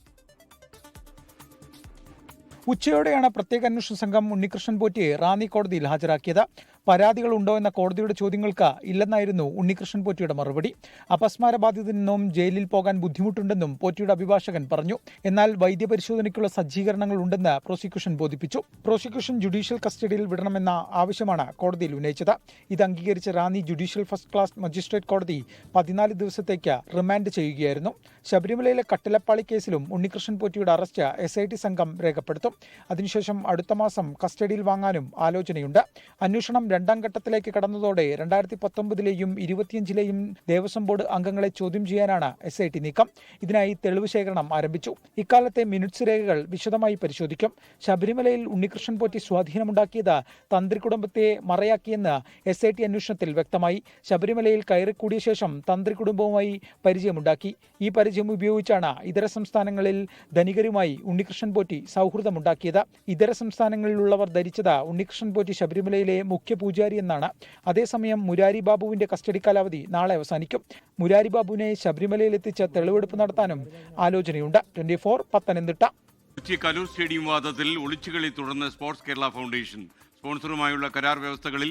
ഉച്ചയോടെയാണ് പ്രത്യേക അന്വേഷണ സംഘം ഉണ്ണികൃഷ്ണൻ പോറ്റിയെ റാന്നി കോടതിയിൽ ഹാജരാക്കിയത്. പരാതികളുണ്ടോ എന്ന കോടതിയുടെ ചോദ്യങ്ങൾക്ക് ഇല്ലെന്നായിരുന്നു ഉണ്ണികൃഷ്ണൻ പോറ്റിയുടെ മറുപടി. അപസ്മാരബാധിതനെന്നും ജയിലിൽ പോകാൻ ബുദ്ധിമുട്ടുണ്ടെന്നും പോറ്റിയുടെ അഭിഭാഷകൻ പറഞ്ഞു. എന്നാൽ വൈദ്യപരിശോധനയ്ക്കുള്ള സജ്ജീകരണങ്ങൾ ഉണ്ടെന്ന് പ്രോസിക്യൂഷൻ ബോധിപ്പിച്ചു. പ്രോസിക്യൂഷൻ ജുഡീഷ്യൽ കസ്റ്റഡിയിൽ വിടണമെന്ന ആവശ്യമാണ് കോടതിയിൽ ഉന്നയിച്ചത്. ഇത് അംഗീകരിച്ച Ranni judicial first class magistrate കോടതി 14 ദിവസത്തേക്ക് റിമാൻഡ് ചെയ്യുകയായിരുന്നു. ശബരിമലയിലെ കട്ടിളപ്പാളി കേസിലും ഉണ്ണികൃഷ്ണൻ പോറ്റിയുടെ അറസ്റ്റ് SIT സംഘം രേഖപ്പെടുത്തും. അതിനുശേഷം അടുത്ത മാസം കസ്റ്റഡിയിൽ വാങ്ങാനും ആലോചനയുണ്ട്. അന്വേഷണം രണ്ടാം ഘട്ടത്തിലേക്ക് കടന്നതോടെ 2019-ലെയും 2025-ലെയും ദേവസ്വം ബോർഡ് അംഗങ്ങളെ ചോദ്യം ചെയ്യാനാണ് SIT നീക്കം. ഇതിനായി തെളിവ് ശേഖരണം ആരംഭിച്ചു. ഇക്കാലത്തെ മിനിറ്റ്സ് രേഖകൾ വിശദമായി പരിശോധിക്കും. ശബരിമലയിൽ ഉണ്ണികൃഷ്ണൻ പോറ്റി സ്വാധീനമുണ്ടാക്കിയത് തന്ത്രി കുടുംബത്തെ മറയാക്കിയെന്ന് SIT അന്വേഷണത്തിൽ വ്യക്തമായി. ശബരിമലയിൽ കയറിക്കൂടിയ ശേഷം തന്ത്രി കുടുംബവുമായി പരിചയമുണ്ടാക്കി. ഈ പരിചയം ഉപയോഗിച്ചാണ് ഇതര സംസ്ഥാനങ്ങളിൽ ധനികരുമായി ഉണ്ണികൃഷ്ണൻ പോറ്റി സൗഹൃദമുണ്ടാക്കിയത്. ഇതര സംസ്ഥാനങ്ങളിലുള്ളവർ ധരിച്ചത് ഉണ്ണികൃഷ്ണൻ പോറ്റി ശബരിമലയിലെ മുഖ്യ പൂജാരി എന്നാണ്. അതേസമയം മുരാരി ബാബുവിന്റെ കസ്റ്റഡി കാലാവധി നാളെ അവസാനിക്കും. മുരാരി ബാബുവിനെ ശബരിമലയിലെത്തിച്ച് തെളിവെടുപ്പ് നടത്താനും ആലോചനയുണ്ട്. 24 പത്തനംതിട്ട. കൊച്ചി കലൂർ സ്റ്റേഡിയം വാദത്തിൽ ഒളിച്ചുകളി തുടർന്ന് സ്പോർട്സ് കേരള ഫൗണ്ടേഷൻ. സ്പോൺസറുമായുള്ള കരാർ വ്യവസ്ഥകളിൽ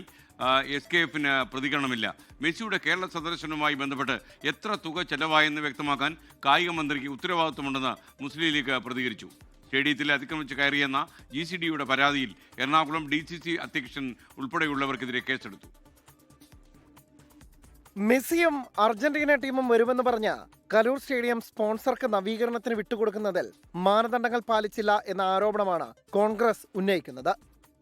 SKFന് പ്രതികരണമില്ല. മെസ്സിയുടെ കേരള സന്ദർശനവുമായി ബന്ധപ്പെട്ട് എത്ര തുക ചെലവായെന്ന് വ്യക്തമാക്കാൻ കായിക മന്ത്രിക്ക് ഉത്തരവാദിത്വമുണ്ടെന്ന് മുസ്ലിം ലീഗ് പ്രതികരിച്ചു. സ്റ്റേഡിയത്തിൽ അതിക്രമിച്ച് കയറിയെന്ന GCDയുടെ പരാതിയിൽ എറണാകുളം DCC അധ്യക്ഷൻ ഉൾപ്പെടെയുള്ളവർക്കെതിരെ കേസെടുത്തു. മെസ്സിയും അർജന്റീന ടീമും വരുമെന്ന് പറഞ്ഞ കലൂർ സ്റ്റേഡിയം സ്പോൺസർക്ക് നവീകരണത്തിന് വിട്ടുകൊടുക്കുന്നതിൽ മാനദണ്ഡങ്ങൾ പാലിച്ചില്ല എന്ന ആരോപണമാണ് കോൺഗ്രസ് ഉന്നയിക്കുന്നത്.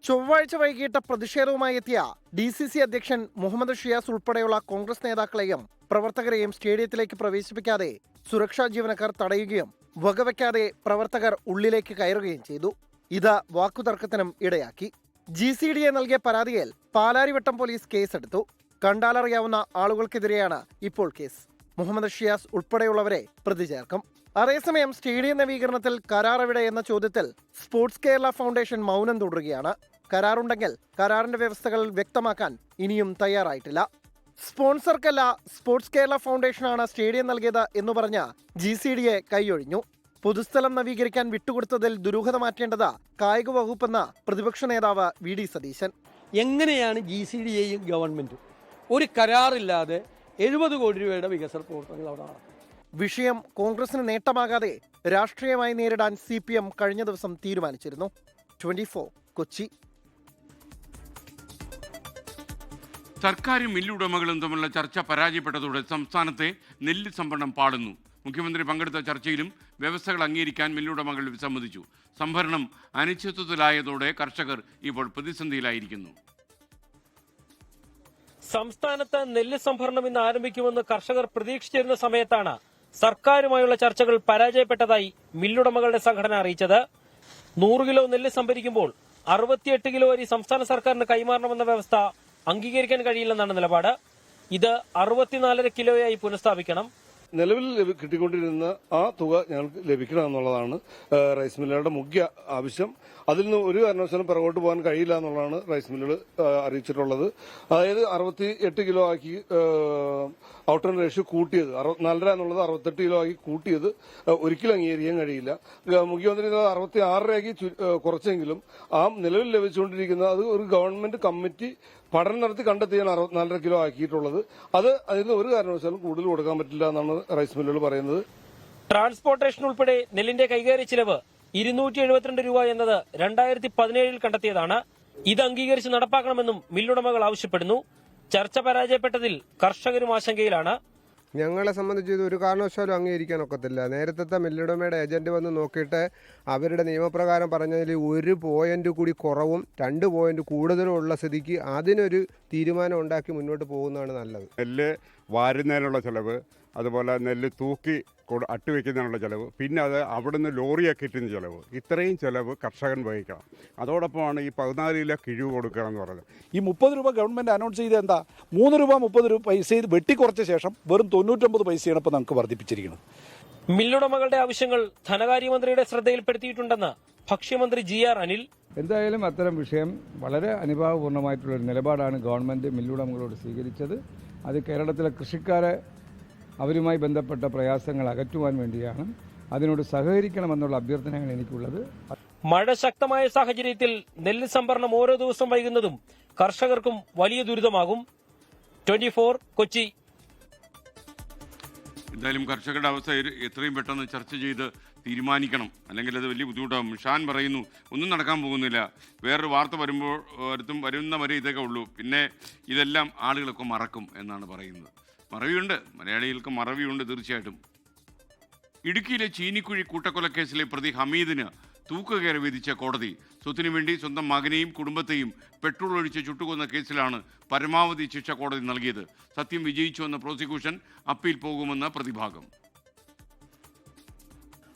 ചൊവ്വാഴ്ച വൈകിട്ട് പ്രതിഷേധവുമായി എത്തിയ DCC അധ്യക്ഷൻ മുഹമ്മദ് ഷിയാസ് ഉൾപ്പെടെയുള്ള കോൺഗ്രസ് നേതാക്കളെയും പ്രവർത്തകരെയും സ്റ്റേഡിയത്തിലേക്ക് പ്രവേശിപ്പിക്കാതെ സുരക്ഷാ ജീവനക്കാർ തടയുകയും വകവയ്ക്കാതെ പ്രവർത്തകർ ഉള്ളിലേക്ക് കയറുകയും ചെയ്തു. ഇത് വാക്കുതർക്കത്തിനും ഇടയാക്കി. GCDയെ നൽകിയ പരാതിയിൽ പാലാരിവട്ടം പോലീസ് കേസെടുത്തു. കണ്ടാലറിയാവുന്ന ആളുകൾക്കെതിരെയാണ് ഇപ്പോൾ കേസ്. മുഹമ്മദ് ഷിയാസ് ഉൾപ്പെടെയുള്ളവരെ പ്രതി ചേർക്കും. അതേസമയം സ്റ്റേഡിയം നവീകരണത്തിൽ കരാർ എവിടെ എന്ന ചോദ്യത്തിൽ സ്പോർട്സ് കേരള ഫൗണ്ടേഷൻ മൗനം തുടരുകയാണ്. കരാറുണ്ടെങ്കിൽ കരാറിന്റെ വ്യവസ്ഥകൾ വ്യക്തമാക്കാൻ ഇനിയും തയ്യാറായിട്ടില്ല. സ്പോൺസർക്കല്ല സ്പോർട്സ് കേരള ഫൗണ്ടേഷനാണ് സ്റ്റേഡിയം നൽകിയത് എന്ന് പറഞ്ഞ GCDയെ കൈയൊഴിഞ്ഞു. പൊതുസ്ഥലം നവീകരിക്കാൻ വിട്ടുകൊടുത്തതിൽ ദുരൂഹത മാറ്റേണ്ടത് കായിക വകുപ്പെന്ന പ്രതിപക്ഷ നേതാവ് VD സതീശൻ. എങ്ങനെയാണ് GCDയെയും ഗവൺമെന്റും ഒരു കരാറില്ലാതെ 70 കോടി രൂപയുടെ വികസന പ്രവർത്തനങ്ങൾ അവിടെ നടത്തും? വിഷയം കോൺഗ്രസിന് നേട്ടമാകാതെ രാഷ്ട്രീയമായി നേരിടാൻ CPM കഴിഞ്ഞ ദിവസം തീരുമാനിച്ചിരുന്നു. 24 കൊച്ചി. സർക്കാരും മില്ലുടമകളും തമ്മിലുള്ള ചർച്ച പരാജയപ്പെട്ടതോടെ സംസ്ഥാനത്തെ നെല്ല് സംഭരണം പാടുന്നു. മുഖ്യമന്ത്രി പങ്കെടുത്ത ചർച്ചയിലും വ്യവസ്ഥകൾ അംഗീകരിക്കാൻ മില്ലുടമകൾ വിസമ്മതിച്ചു. സംഭരണം അനിശ്ചിതത്വത്തിലായതോടെ കർഷകർ ഇപ്പോൾ പ്രതിസന്ധിയിലായിരിക്കുന്നു. സംസ്ഥാനത്ത് നെല്ല് സംഭരണം ഇന്ന് ആരംഭിക്കുമെന്ന് കർഷകർ പ്രതീക്ഷിച്ചിരുന്ന സമയത്താണ് സർക്കാരുമായുള്ള ചർച്ചകൾ പരാജയപ്പെട്ടതായി മില്ലുടമകളുടെ സംഘടന അറിയിച്ചത്. 100 കിലോ നെല്ല് സംഭരിക്കുമ്പോൾ 68 കിലോ അരി സംസ്ഥാന സർക്കാരിന് കൈമാറണമെന്ന വ്യവസ്ഥ അംഗീകരിക്കാൻ കഴിയില്ലെന്നാണ് നിലപാട്. ഇത് 64.5 കിലോയായി പുനഃസ്ഥാപിക്കണം. നിലവിൽ കിട്ടിക്കൊണ്ടിരുന്ന ആ തുക ഞങ്ങൾക്ക് ലഭിക്കണം എന്നുള്ളതാണ് റൈസ് മില്ലുകളുടെ മുഖ്യ ആവശ്യം. അതിൽ നിന്ന് ഒരു കാരണവശാലും പിറകോട്ട് പോകാൻ കഴിയില്ല എന്നുള്ളതാണ് റൈസ് മില്ലുകൾ അറിയിച്ചിട്ടുള്ളത്. അതായത് 68 കിലോ ആക്കി ഔട്ടർ റേഷ്യോ കൂട്ടിയത് 64 എന്നുള്ളത് 68 കിലോ ആക്കി കൂട്ടിയത് ഒരിക്കലും അംഗീകരിക്കാൻ കഴിയില്ല. മുഖ്യമന്ത്രി 66 ആക്കി കുറച്ചെങ്കിലും ആ നിലവിൽ ലഭിച്ചുകൊണ്ടിരിക്കുന്ന അത് ഒരു ഗവൺമെന്റ് കമ്മിറ്റി പഠനം നടത്തി കണ്ടെത്തിയാണ് 64 കിലോ ആക്കിയിട്ടുള്ളത്. അതിന് ഒരു കാരണവശാലും കൂടുതൽ കൊടുക്കാൻ പറ്റില്ല എന്നാണ് റൈസ് മില്ലുകൾ പറയുന്നത്. ട്രാൻസ്പോർട്ടേഷൻ ഉൾപ്പെടെ നെല്ലിന്റെ കൈകാര്യ ചിലവ് 272 രൂപ എന്നത് 2017 കണ്ടെത്തിയതാണ്. ഇത് അംഗീകരിച്ച് നടപ്പാക്കണമെന്നും മില്ലുടമകൾ ആവശ്യപ്പെടുന്നു. ചർച്ച പരാജയപ്പെട്ടതിൽ കർഷകരും ആശങ്കയിലാണ്. ഞങ്ങളെ സംബന്ധിച്ച് ഇത് ഒരു കാരണവശാലും അംഗീകരിക്കാൻ ഒക്കത്തില്ല. നേരത്തെ മില്ലുടമയുടെ ഏജന്റ് വന്ന് നോക്കിയിട്ട് അവരുടെ നിയമപ്രകാരം പറഞ്ഞതിൽ 1 പോയിന്റ് കൂടി കുറവും 2 പോയിന്റ് കൂടുതലും ഉള്ള സ്ഥിതിക്ക് അതിനൊരു തീരുമാനം ഉണ്ടാക്കി മുന്നോട്ട് പോകുന്നതാണ് നല്ലത്. നെല്ല് വാരുന്നതിനുള്ള ചെലവ്, അതുപോലെ നെല്ല് തൂക്കി അട്ടുവെക്കുന്നതിനുള്ള ചെലവ്, പിന്നെ അത് അവിടുന്ന് ലോറിയാക്കി ഇട്ടുന്ന ചെലവ്, ഇത്രയും ചെലവ് കർഷകൻ വഹിക്കണം. അതോടൊപ്പമാണ് ഈ 14 കിലോ കിഴിവ് കൊടുക്കുക എന്ന് പറയുന്നത്. ഈ 30 രൂപ ഗവൺമെൻറ് അനൗൺസ് ചെയ്ത് എന്താ 3 രൂപ 30 രൂപ പൈസ ഇത് വെട്ടിക്കുറച്ച ശേഷം വെറും 99 പൈസയാണ് ഇപ്പോൾ നമുക്ക് വർദ്ധിപ്പിച്ചിരിക്കുന്നത്. മില്ലുടമകളുടെ ആവശ്യങ്ങൾ ധനകാര്യമന്ത്രിയുടെ ശ്രദ്ധയിൽപ്പെടുത്തിയിട്ടുണ്ടെന്ന് ഭക്ഷ്യമന്ത്രി GR അനിൽ. എന്തായാലും അത്തരം വിഷയം വളരെ അനുഭാവപൂർണ്ണമായിട്ടുള്ളൊരു നിലപാടാണ് ഗവൺമെൻറ് മില്ലുടമകളോട് സ്വീകരിച്ചത്. അത് കേരളത്തിലെ കൃഷിക്കാരെ അവരുമായി ബന്ധപ്പെട്ട പ്രയാസങ്ങൾ അകറ്റുവാൻ വേണ്ടിയാണ്. അതിനോട് സഹകരിക്കണമെന്നുള്ള അഭ്യർത്ഥനയാണ് എനിക്കുള്ളത്. മഴ ശക്തമായ സാഹചര്യത്തിൽ നെല്ല് സംഭരണം ഓരോ ദിവസം വൈകുന്നതും കർഷകർക്കും വലിയ ദുരിതമാകും. 24 കൊച്ചി. എന്തായാലും കർഷകരുടെ അവസ്ഥ എത്രയും പെട്ടെന്ന് ചർച്ച ചെയ്ത് തീരുമാനിക്കണം, അല്ലെങ്കിൽ അത് വലിയ ബുദ്ധിമുട്ടാകും. ഷാൻ പറയുന്നു ഒന്നും നടക്കാൻ പോകുന്നില്ല. വേറൊരു വാർത്ത വരുന്നവരെ ഇതൊക്കെ ഉള്ളൂ, പിന്നെ ഇതെല്ലാം ആളുകളൊക്കെ മറക്കും എന്നാണ് പറയുന്നത്. മറവിയുണ്ട്, മലയാളികൾക്ക് മറവിയുണ്ട് തീർച്ചയായിട്ടും. ഇടുക്കിയിലെ ചീനിക്കുഴി കൂട്ടക്കൊലക്കേസിലെ പ്രതി ഹമീദിന് തൂക്കുകയർ വിധിച്ച കോടതി. സ്വത്തിനു വേണ്ടി സ്വന്തം മകനെയും കുടുംബത്തെയും പെട്രോൾ ഒഴിച്ച് ചുട്ടുകൊന്ന കേസിലാണ് പരമാവധി ശിക്ഷ കോടതി നൽകിയത്. സത്യം വിജയിച്ചുവെന്ന പ്രോസിക്യൂഷൻ അപ്പീൽ പോകുമെന്ന് പ്രതിഭാഗം.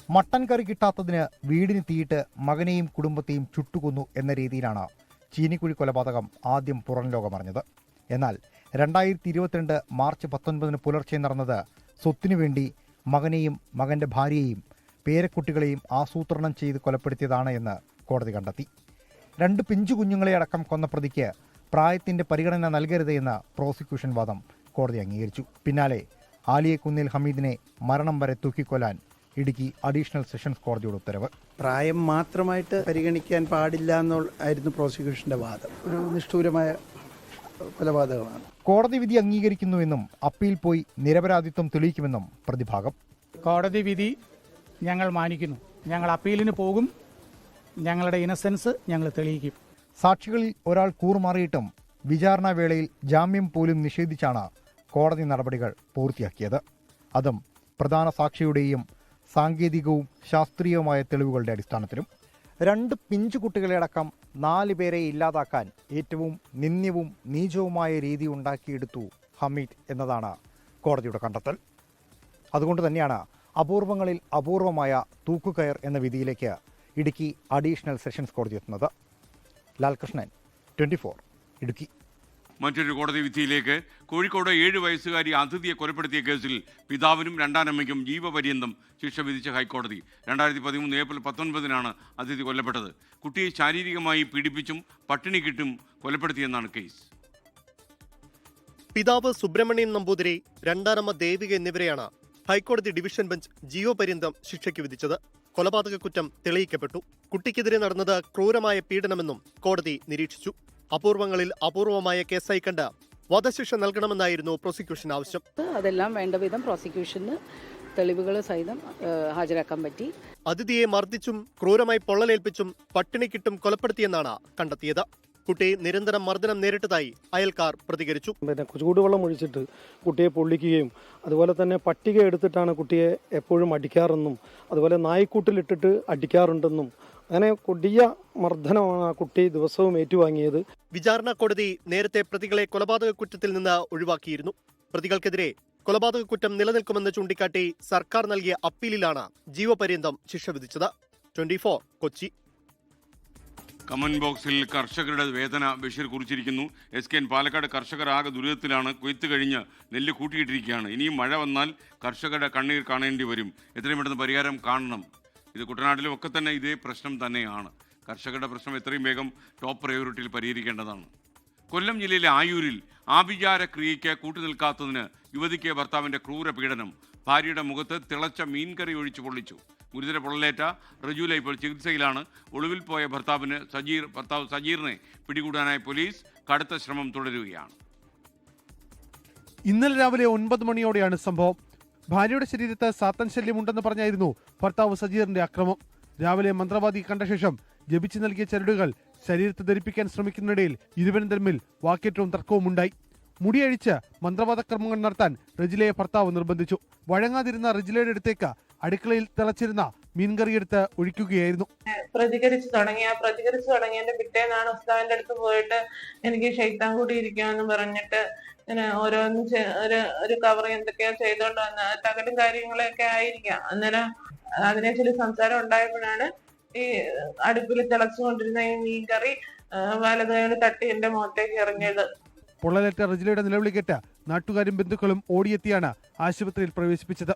മട്ടൻ കറി കിട്ടാത്തതിന് വീടിന് തീയിട്ട് മകനെയും കുടുംബത്തെയും ചുട്ടുകൊന്നു എന്ന രീതിയിലാണ് ചീനിക്കുഴി കൊലപാതകം ആദ്യം പുറം ലോകമറിഞ്ഞത്. എന്നാൽ 2022 മാർച്ച് 19 പുലർച്ചെ നടന്നത് സ്വത്തിനു വേണ്ടി മകനെയും മകന്റെ ഭാര്യയെയും പേരക്കുട്ടികളെയും ആസൂത്രണം ചെയ്ത് കൊലപ്പെടുത്തിയതാണ് എന്ന് കോടതി കണ്ടെത്തി. 2 പിഞ്ചു കുഞ്ഞുങ്ങളെ അടക്കം കൊന്ന പ്രതിക്ക് പ്രായത്തിന്റെ പരിഗണന നൽകരുത് എന്ന പ്രോസിക്യൂഷൻ വാദം കോടതി അംഗീകരിച്ചു. പിന്നാലെ ആലിയക്കുന്നിൽ ഹമീദിനെ മരണം വരെ തൂക്കിക്കൊല്ലാൻ ഇടുക്കി അഡീഷണൽ സെഷൻസ് കോടതിയുടെ ഉത്തരവ്. പ്രായം മാത്രമായിട്ട് പരിഗണിക്കാൻ പാടില്ല എന്നായിരുന്നു പ്രോസിക്യൂഷന്റെ വാദം. ഒരു നിഷ്ഠൂരമായ കൊലപാതകമാണ്. കോടതി വിധി അംഗീകരിക്കുന്നുവെന്നും അപ്പീൽ പോയി നിരപരാധിത്വം തെളിയിക്കുമെന്നും പ്രതിഭാഗം. കോടതി വിധി ഞങ്ങൾ മാനിക്കുന്നു. ഞങ്ങൾ അപ്പീലിന് പോകും. ഞങ്ങളുടെ ഇന്നസെൻസ് ഞങ്ങൾ തെളിയിക്കും. സാക്ഷികളിൽ ഒരാൾ കൂറുമാറിയിട്ടും വിചാരണ വേളയിൽ ജാമ്യം പോലും നിഷേധിച്ചാണ് കോടതി നടപടികൾ പൂർത്തിയാക്കിയത്. അതും പ്രധാന സാക്ഷിയുടെയും സാങ്കേതികവും ശാസ്ത്രീയവുമായ തെളിവുകളുടെ അടിസ്ഥാനത്തിലും. 2 പിഞ്ചുകുട്ടികളെ അടക്കം 4 പേരെ ഇല്ലാതാക്കാൻ ഏറ്റവും നിന്ദ്യവും നീചവുമായ രീതി ഉണ്ടാക്കിയെടുത്തു ഹമീദ് എന്നതാണ് കോടതിയുടെ കണ്ടെത്തൽ. അതുകൊണ്ട് തന്നെയാണ് അപൂർവങ്ങളിൽ അപൂർവമായ തൂക്കുകയർ എന്ന വിധിയിലേക്ക് ഇടുക്കി അഡീഷണൽ സെഷൻസ് കോടതി എത്തുന്നത്. ലാൽകൃഷ്ണൻ, 24, ഇടുക്കി. മറ്റൊരു കോടതി വിധിയിലേക്ക്. കോഴിക്കോട് 7 വയസ്സുകാരി അതിഥിയെ കൊലപ്പെടുത്തിയ കേസിൽ പിതാവിനും രണ്ടാനമ്മയ്ക്കും ജീവപര്യന്തം ശിക്ഷ വിധിച്ച ഹൈക്കോടതി. 2013 ഏപ്രിൽ 19 അതിഥി കൊല്ലപ്പെട്ടത്. കുട്ടിയെ ശാരീരികമായി പീഡിപ്പിച്ചും പട്ടിണിക്കിട്ടും കൊലപ്പെടുത്തിയെന്നാണ് കേസ്. പിതാവ് സുബ്രഹ്മണ്യൻ നമ്പൂതിരി, രണ്ടാനമ്മ ദേവിക എന്നിവരെയാണ് ഹൈക്കോടതി ഡിവിഷൻ ബെഞ്ച് ജീവപര്യന്തം ശിക്ഷയ്ക്ക് വിധിച്ചത്. കൊലപാതക കുറ്റം തെളിയിക്കപ്പെട്ടു. കുട്ടിക്കെതിരെ നടന്നത് ക്രൂരമായ പീഡനമെന്നും കോടതി നിരീക്ഷിച്ചു. അപൂർവങ്ങളിൽ അപൂർവമായ കേസായി കണ്ട് വധശിക്ഷ നൽകണമെന്നായിരുന്നു പ്രോസിക്യൂഷൻ ആവശ്യം. അതെല്ലാം വേണ്ട വിധം പ്രോസിക്യൂഷന് തെളിവുകൾ സഹിതം ഹാജരാക്കാൻ പറ്റി. അതിഥിയെ മർദ്ദിച്ചും ക്രൂരമായി പൊള്ളലേൽപ്പിച്ചും പട്ടിണിക്കിട്ടും കൊലപ്പെടുത്തിയെന്നാണ് കണ്ടെത്തിയത്. കുട്ടി നിരന്തരം മർദ്ദനം നേരിട്ടതായി അയൽക്കാർ പ്രതികരിച്ചു. ചൂടുവെള്ളം ഒഴിച്ചിട്ട് കുട്ടിയെ പൊള്ളിക്കുകയും അതുപോലെ തന്നെ പട്ടിക എടുത്തിട്ടാണ് കുട്ടിയെ എപ്പോഴും അടിക്കാറെന്നും അതുപോലെ നായ്ക്കൂട്ടിലിട്ടിട്ട് അടിക്കാറുണ്ടെന്നും അങ്ങനെ കൊടിയ മർദ്ദനമാണ് ആ കുട്ടി ദിവസവും ഏറ്റുവാങ്ങിയത്. വിചാരണ കോടതി നേരത്തെ പ്രതികളെ കൊലപാതക കുറ്റത്തിൽ നിന്ന് ഒഴിവാക്കിയിരുന്നു. പ്രതികൾക്കെതിരെ കൊലപാതക കുറ്റം നിലനിൽക്കുമെന്ന് ചൂണ്ടിക്കാട്ടി സർക്കാർ നൽകിയ അപ്പീലിലാണ് ജീവപര്യന്തം ശിക്ഷ വിധിച്ചത്. 24, കൊച്ചി. കമന്റ് ബോക്സിൽ കർഷകരുടെ വേദന ബഷീർ കുറിച്ചിരിക്കുന്നു. SKN പാലക്കാട് കർഷകർ ആകെ ദുരിതത്തിലാണ്. കൊയ്ത്ത് കഴിഞ്ഞ് നെല്ല് കൂട്ടിയിട്ടിരിക്കുകയാണ്. ഇനിയും മഴ വന്നാൽ കർഷകരുടെ കണ്ണീർ കാണേണ്ടി വരും. എത്രയും പെട്ടെന്ന് പരിഹാരം കാണണം. ഇത് കുട്ടനാട്ടിലും ഒക്കെ തന്നെ ഇതേ പ്രശ്നം തന്നെയാണ്. കർഷകരുടെ പ്രശ്നം എത്രയും വേഗം ടോപ്പ് പ്രയോറിറ്റിയിൽ പരിഹരിക്കേണ്ടതാണ്. കൊല്ലം ജില്ലയിലെ ആയൂരിൽ ആഭിചാര ക്രിയയ്ക്ക് കൂട്ടുനിൽക്കാത്തതിന് യുവതിക്ക് ഭർത്താവിന്റെ ക്രൂര പീഡനം. ഭാര്യയുടെ മുഖത്ത് തിളച്ച മീൻകറി ഒഴിച്ചു പൊള്ളിച്ചു. ഗുരുതര പൊള്ളലേറ്റ റജൂല ഇപ്പോൾ ചികിത്സയിലാണ്. ഒളിവിൽ പോയ ഭർത്താവ് സജീറിനെ പിടികൂടാനായി പോലീസ് കടുത്ത ശ്രമം തുടരുകയാണ്. ഇന്നലെ രാവിലെ 9 മണിയോടെയാണ് സംഭവം. ഭാര്യയുടെ ശരീരത്ത് സാത്തൻ ശല്യമുണ്ടെന്ന് പറഞ്ഞായിരുന്നു ഭർത്താവ് സജീറിന്റെ അക്രമം. രാവിലെ മന്ത്രവാദി കണ്ട ശേഷം ജപിച്ചു നൽകിയ ചരടുകൾ ശരീരത്തെ ധരിപ്പിക്കാൻ ശ്രമിക്കുന്നതിനിടയിൽ ഇരുവരും തമ്മിൽ വാക്കേറ്റവും തർക്കവും ഉണ്ടായി. മുടിയഴിച്ച് മന്ത്രവാദക്രമങ്ങൾ നടത്താൻ റജിലയെ ഭർത്താവ് നിർബന്ധിച്ചു. വഴങ്ങാതിരുന്ന റജിലയുടെ അടുത്തേക്ക് അടുക്കളയിൽ തിളച്ചിരുന്ന മീൻകറിയെടുത്ത് ഒഴിക്കുകയായിരുന്നു. പ്രതികരിച്ചു തുടങ്ങിയതിന്റെ പിറ്റേന്നാണ് ഉസ്താദിന്റെ അടുത്ത് പോയിട്ട് എനിക്ക് ഷെയ്ത്താൻ കൂടി ഇരിക്കാമെന്ന് പറഞ്ഞിട്ട് ഓരോന്നും ഒരു കവർ എന്തൊക്കെയോ ചെയ്തോണ്ട് വന്ന തകലും കാര്യങ്ങളൊക്കെ ആയിരിക്കാം. അന്നേരം അതിനെ ചൊല്ലി സംസാരം ഉണ്ടായപ്പോഴാണ് ഈ അടുപ്പിൽ തിളച്ചുകൊണ്ടിരുന്ന ഈ മീൻകറി വലതുകൊണ്ട് തട്ടി എന്റെ മുഖത്തേക്ക് എറിഞ്ഞത്. പൊള്ളലേറ്റ റജിലയുടെ നിലവിളി കേട്ട് നാട്ടുകാരും ബന്ധുക്കളും ഓടിയെത്തിയാണ് ആശുപത്രിയിൽ പ്രവേശിപ്പിച്ചത്.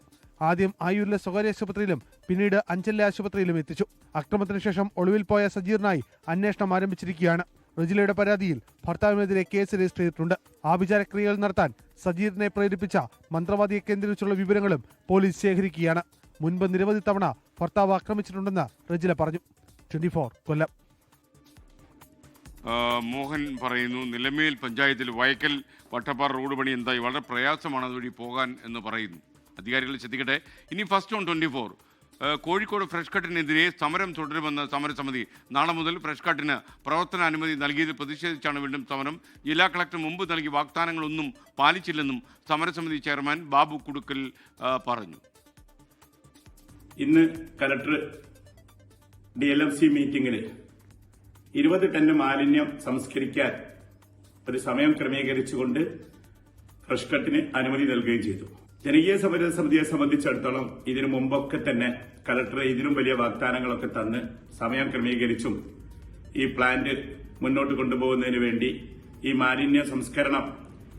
ആദ്യം ആയൂരിലെ സ്വകാര്യ ആശുപത്രിയിലും പിന്നീട് അഞ്ചലിലെ ആശുപത്രിയിലും എത്തിച്ചു. അക്രമത്തിന് ശേഷം ഒളിവിൽ പോയ സജീറിനായി അന്വേഷണം ആരംഭിച്ചിരിക്കുകയാണ്. റജിലയുടെ പരാതിയിൽ ഭർത്താവിനെതിരെ കേസ് രജിസ്റ്റർ ചെയ്തിട്ടുണ്ട്. ആഭിചാരക്രിയകൾ നടത്താൻ സജീറിനെ പ്രേരിപ്പിച്ച മന്ത്രവാദിയെ കേന്ദ്രീകരിച്ചുള്ള വിവരങ്ങളും പോലീസ് ശേഖരിക്കുകയാണ്. മുൻപ് നിരവധി തവണ ഭർത്താവ് ആക്രമിച്ചിട്ടുണ്ടെന്ന് റജില പറഞ്ഞു. 24, കൊല്ലം. മോഹൻ പറയുന്നു, നിലമേൽ പഞ്ചായത്തിൽ വയക്കൽ വട്ടപ്പാറ റോഡ് പണി എന്തായി? വളരെ പ്രയാസമാണ് അതുവഴി പോകാൻ എന്ന് പറയുന്നു. അധികാരികൾ ശ്രദ്ധിക്കട്ടെ. ഇനി ഫസ്റ്റ് ഓൺ 24. കോഴിക്കോട് ഫ്രഷ് കട്ടിനെതിരെ സമരം തുടരുമെന്ന് സമരസമിതി. നാളെ മുതൽ ഫ്രഷ് കട്ടിന് പ്രവർത്തനാനുമതി നൽകിയതിൽ പ്രതിഷേധിച്ചാണ് വീണ്ടും സമരം. ജില്ലാ കളക്ടർ മുമ്പ് നൽകിയ വാഗ്ദാനങ്ങളൊന്നും പാലിച്ചില്ലെന്നും സമരസമിതി ചെയർമാൻ ബാബു കുടുക്കൽ പറഞ്ഞു. ഇന്ന് കലക്ടർ DLFC മീറ്റിംഗിൽ 20 ടൺ മാലിന്യം സംസ്കരിക്കാൻ ഒരു സമയം ക്രമീകരിച്ചുകൊണ്ട് ഫ്രഷ് കട്ടിന് അനുമതി നൽകുകയും ചെയ്തു. ജനകീയ സമര സമിതിയെ സംബന്ധിച്ചിടത്തോളം ഇതിനു മുമ്പൊക്കെ തന്നെ കലക്ടർ ഇതിലും വലിയ വാഗ്ദാനങ്ങളൊക്കെ തന്ന് സമയം ക്രമീകരിച്ചും ഈ പ്ലാന്റ് മുന്നോട്ട് കൊണ്ടുപോകുന്നതിന് വേണ്ടി ഈ മാലിന്യ സംസ്കരണം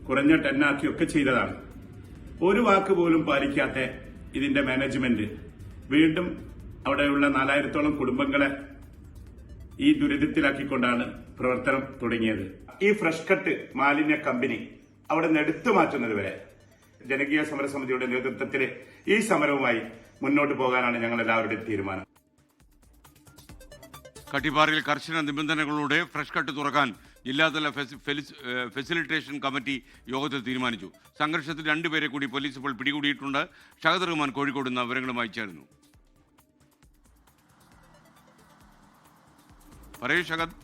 കുറഞ്ഞ ടണ്ണാക്കിയൊക്കെ ചെയ്തതാണ്. ഒരു വാക്ക് പോലും പാലിക്കാത്ത ഇതിന്റെ മാനേജ്മെന്റ് വീണ്ടും അവിടെയുള്ള 4000-ഓളം കുടുംബങ്ങളെ ഈ ദുരിതത്തിലാക്കിക്കൊണ്ടാണ് പ്രവർത്തനം തുടങ്ങിയത്. ഈ ഫ്രഷ് കട്ട് മാലിന്യ കമ്പനി അവിടെ നിന്ന് എടുത്തു മാറ്റുന്നതുവരെ ജനകീയ സമരസമിതിയുടെ നേതൃത്വത്തിൽ ഈ സമരവുമായി മുന്നോട്ട് പോകാനാണ് ഞങ്ങൾ എല്ലാവരുടെയും തീരുമാനം. കട്ടിപ്പാറയിൽ കർശന നിബന്ധനകളോടെ ഫ്രഷ് കട്ട് തുറക്കാൻ ജില്ലാതല ഫെസിലിറ്റേഷൻ കമ്മിറ്റി യോഗത്തിൽ തീരുമാനിച്ചു. സംഘർഷത്തിൽ 2 പേരെ കൂടി പോലീസ് ഇപ്പോൾ പിടികൂടിയിട്ടുണ്ട്. ഷഹദ് റഹ്മാൻ കോഴിക്കോട് നിന്ന് വിവരങ്ങളുമായി ചേർന്നു. പറയൂ ഷഹദ്.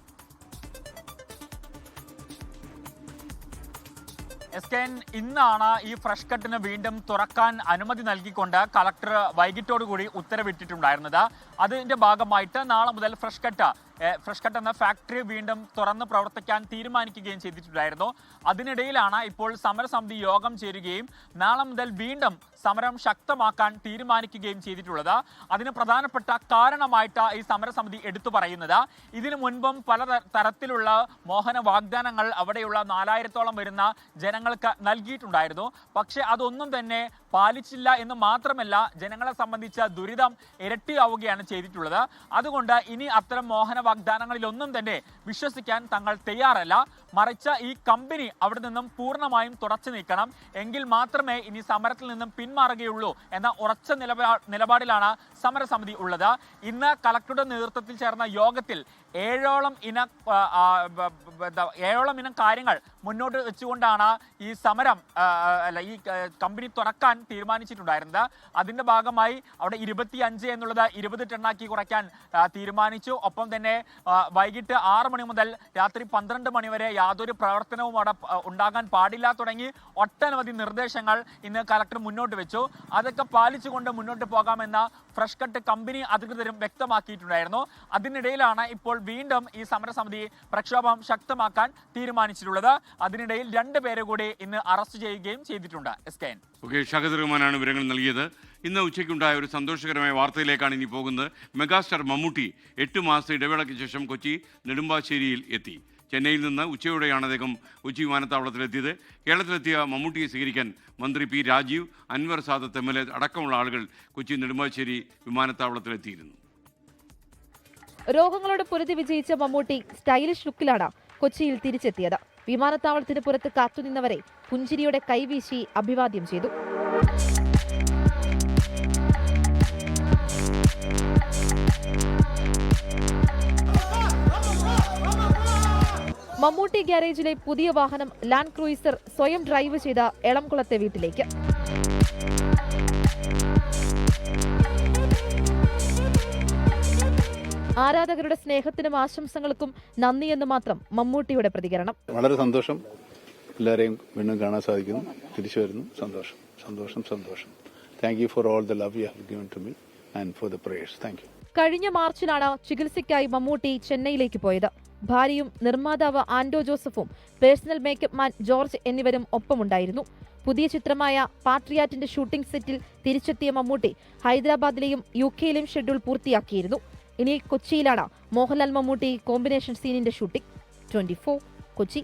ഇന്നാണ് ഈ ഫ്രഷ് കട്ടിന് വീണ്ടും തുറക്കാൻ അനുമതി നൽകിക്കൊണ്ട് കളക്ടർ വൈകിട്ടോടുകൂടി ഉത്തരവിട്ടിട്ടുണ്ടായിരുന്നത്. അതിന്റെ ഭാഗമായിട്ട് നാളെ മുതൽ ഫ്രഷ് കട്ട് എന്ന ഫാക്ടറി വീണ്ടും തുറന്ന് പ്രവർത്തിക്കാൻ തീരുമാനിക്കുകയും ചെയ്തിട്ടുണ്ടായിരുന്നു. അതിനിടയിലാണ് ഇപ്പോൾ സമരസമിതി യോഗം ചേരുകയും നാളെ മുതൽ വീണ്ടും സമരം ശക്തമാക്കാൻ തീരുമാനിക്കുകയും ചെയ്തിട്ടുള്ളത്. അതിന് പ്രധാനപ്പെട്ട കാരണമായിട്ട് ഈ സമരസമിതി എടുത്തു പറയുന്നത്, ഇതിനു മുൻപും പല തരത്തിലുള്ള മോഹന വാഗ്ദാനങ്ങൾ അവിടെയുള്ള 4000-ഓളം വരുന്ന ജനങ്ങൾക്ക് നൽകിയിട്ടുണ്ടായിരുന്നു. പക്ഷെ അതൊന്നും തന്നെ പാലിച്ചില്ല എന്ന് മാത്രമല്ല, ജനങ്ങളെ സംബന്ധിച്ച ദുരിതം ഇരട്ടിയാവുകയാണ് ചെയ്തിട്ടുള്ളത്. അതുകൊണ്ട് ഇനി അത്തരം മോഹന വാഗ്ദാനങ്ങളിലൊന്നും തന്നെ വിശ്വസിക്കാൻ തങ്ങൾ തയ്യാറല്ല. മറിച്ച് ഈ കമ്പനി അവിടെ നിന്നും പൂർണ്ണമായും തുടച്ചു നീക്കണം, എങ്കിൽ മാത്രമേ ഇനി സമരത്തിൽ നിന്നും പിന്മാറുകയുള്ളൂ എന്ന ഉറച്ച നിലപാടിലാണ് സമരസമിതി ഉള്ളത്. ഇന്ന് കളക്ടറുടെ നേതൃത്വത്തിൽ ചേർന്ന യോഗത്തിൽ 7ഓളം ഇനം കാര്യങ്ങൾ മുന്നോട്ട് വെച്ചുകൊണ്ടാണ് ഈ സമരം ഈ കമ്പനി തുറക്കാൻ തീരുമാനിച്ചിട്ടുണ്ടായിരുന്നത്. അതിന്റെ ഭാഗമായി അവിടെ 25 എന്നുള്ളത് 20 ടണ്ണാക്കി കുറയ്ക്കാൻ തീരുമാനിച്ചു. ഒപ്പം തന്നെ വൈകിട്ട് 6 മണി മുതൽ രാത്രി 12 മണി വരെ യാതൊരു പ്രവർത്തനവും അവിടെ ഉണ്ടാകാൻ പാടില്ല തുടങ്ങി ഒട്ടനവധി നിർദ്ദേശങ്ങൾ ഇന്ന് കളക്ടർ മുന്നോട്ട് വെച്ചു. അതൊക്കെ പാലിച്ചുകൊണ്ട് മുന്നോട്ട് പോകാമെന്ന ഫ്രഷ് കട്ട് കമ്പനി അധികൃതരും വ്യക്തമാക്കിയിട്ടുണ്ടായിരുന്നു. അതിനിടയിലാണ് ഇപ്പോൾ വീണ്ടും ഈ സമരസമിതി പ്രക്ഷോഭം ശക്തമാക്കാൻ തീരുമാനിച്ചിട്ടുള്ളത്. അതിനിടയിൽ 2 പേരെ കൂടി ഇന്ന് അറസ്റ്റ് ചെയ്യുകയും ചെയ്തിട്ടുണ്ട്. ഷഹദ് റഹ്മാനാണ് വിവരങ്ങൾ നൽകിയത്. ഇന്ന് ഉച്ചയ്ക്കുണ്ടായ ഒരു സന്തോഷകരമായ വാർത്തയിലേക്കാണ് ഇനി പോകുന്നത്. മെഗാസ്റ്റാർ മമ്മൂട്ടി 8 മാസ ഇടവേളയ്ക്ക് ശേഷം കൊച്ചി നെടുമ്പാശ്ശേരിയിൽ എത്തി. ചെന്നൈയിൽ നിന്ന് ഉച്ചയോടെയാണ് അദ്ദേഹം കൊച്ചി വിമാനത്താവളത്തിലെത്തിയത്. കേരളത്തിലെത്തിയ മമ്മൂട്ടിയെ സ്വീകരിക്കാൻ മന്ത്രി പി രാജീവ്, അൻവർ സാദത്ത് MLA അടക്കമുള്ള ആളുകൾ കൊച്ചി നെടുമ്പാശ്ശേരി വിമാനത്താവളത്തിലെത്തിയിരുന്നു. രോഗങ്ങളോട് പൊരുതി വിജയിച്ച മമ്മൂട്ടി സ്റ്റൈലിഷ് ലുക്കിലാണ് കൊച്ചിയിൽ തിരിച്ചെത്തിയത്. വിമാനത്താവളത്തിന് പുറത്ത് കാത്തുനിന്നവരെ പുഞ്ചിരിയോടെ കൈവീശി അഭിവാദ്യം ചെയ്തു. മമ്മൂട്ടി ഗ്യാരേജിലെ പുതിയ വാഹനം ലാൻഡ് ക്രൂയിസർ സ്വയം ഡ്രൈവ് ചെയ്ത എളംകുളത്തെ വീട്ടിലേക്ക്. ആരാധകരുടെ സ്നേഹത്തിനും ആശംസകൾക്കും നന്ദിയെന്ന് മാത്രം മമ്മൂട്ടിയുടെ പ്രതികരണം. വളരെ സന്തോഷം, എല്ലാവരെയും വീണ്ടും കാണാൻ സാധിക്കുന്നു, തിരിച്ചു വരുന്നു. സന്തോഷം സന്തോഷം സന്തോഷം. Thank you for all the love you have given to me and for the prayers. Thank you. കഴിഞ്ഞ മാർച്ചിലാണ് ചികിത്സയ്ക്കായി മമ്മൂട്ടി ചെന്നൈയിലേക്ക് പോയത്. ഭാര്യയും നിർമ്മാതാവ് ആൻഡോ ജോസഫും പേഴ്സണൽ മേക്കപ്പ് മാൻ ജോർജ് എന്നിവരും ഒപ്പമുണ്ടായിരുന്നു. പുതിയ ചിത്രമായ പാട്രിയാറ്റിന്റെ ഷൂട്ടിംഗ് സെറ്റിൽ തിരിച്ചെത്തിയ മമ്മൂട്ടി ഹൈദരാബാദിലെയും UK യിലെയും ഷെഡ്യൂൾ പൂർത്തിയാക്കിയിരുന്നു. ഇനി കൊച്ചിയിലാണ് മോഹൻലാൽ മമ്മൂട്ടി കോമ്പിനേഷൻ സീനിന്റെ ഷൂട്ടിംഗ്. 24 കൊച്ചി.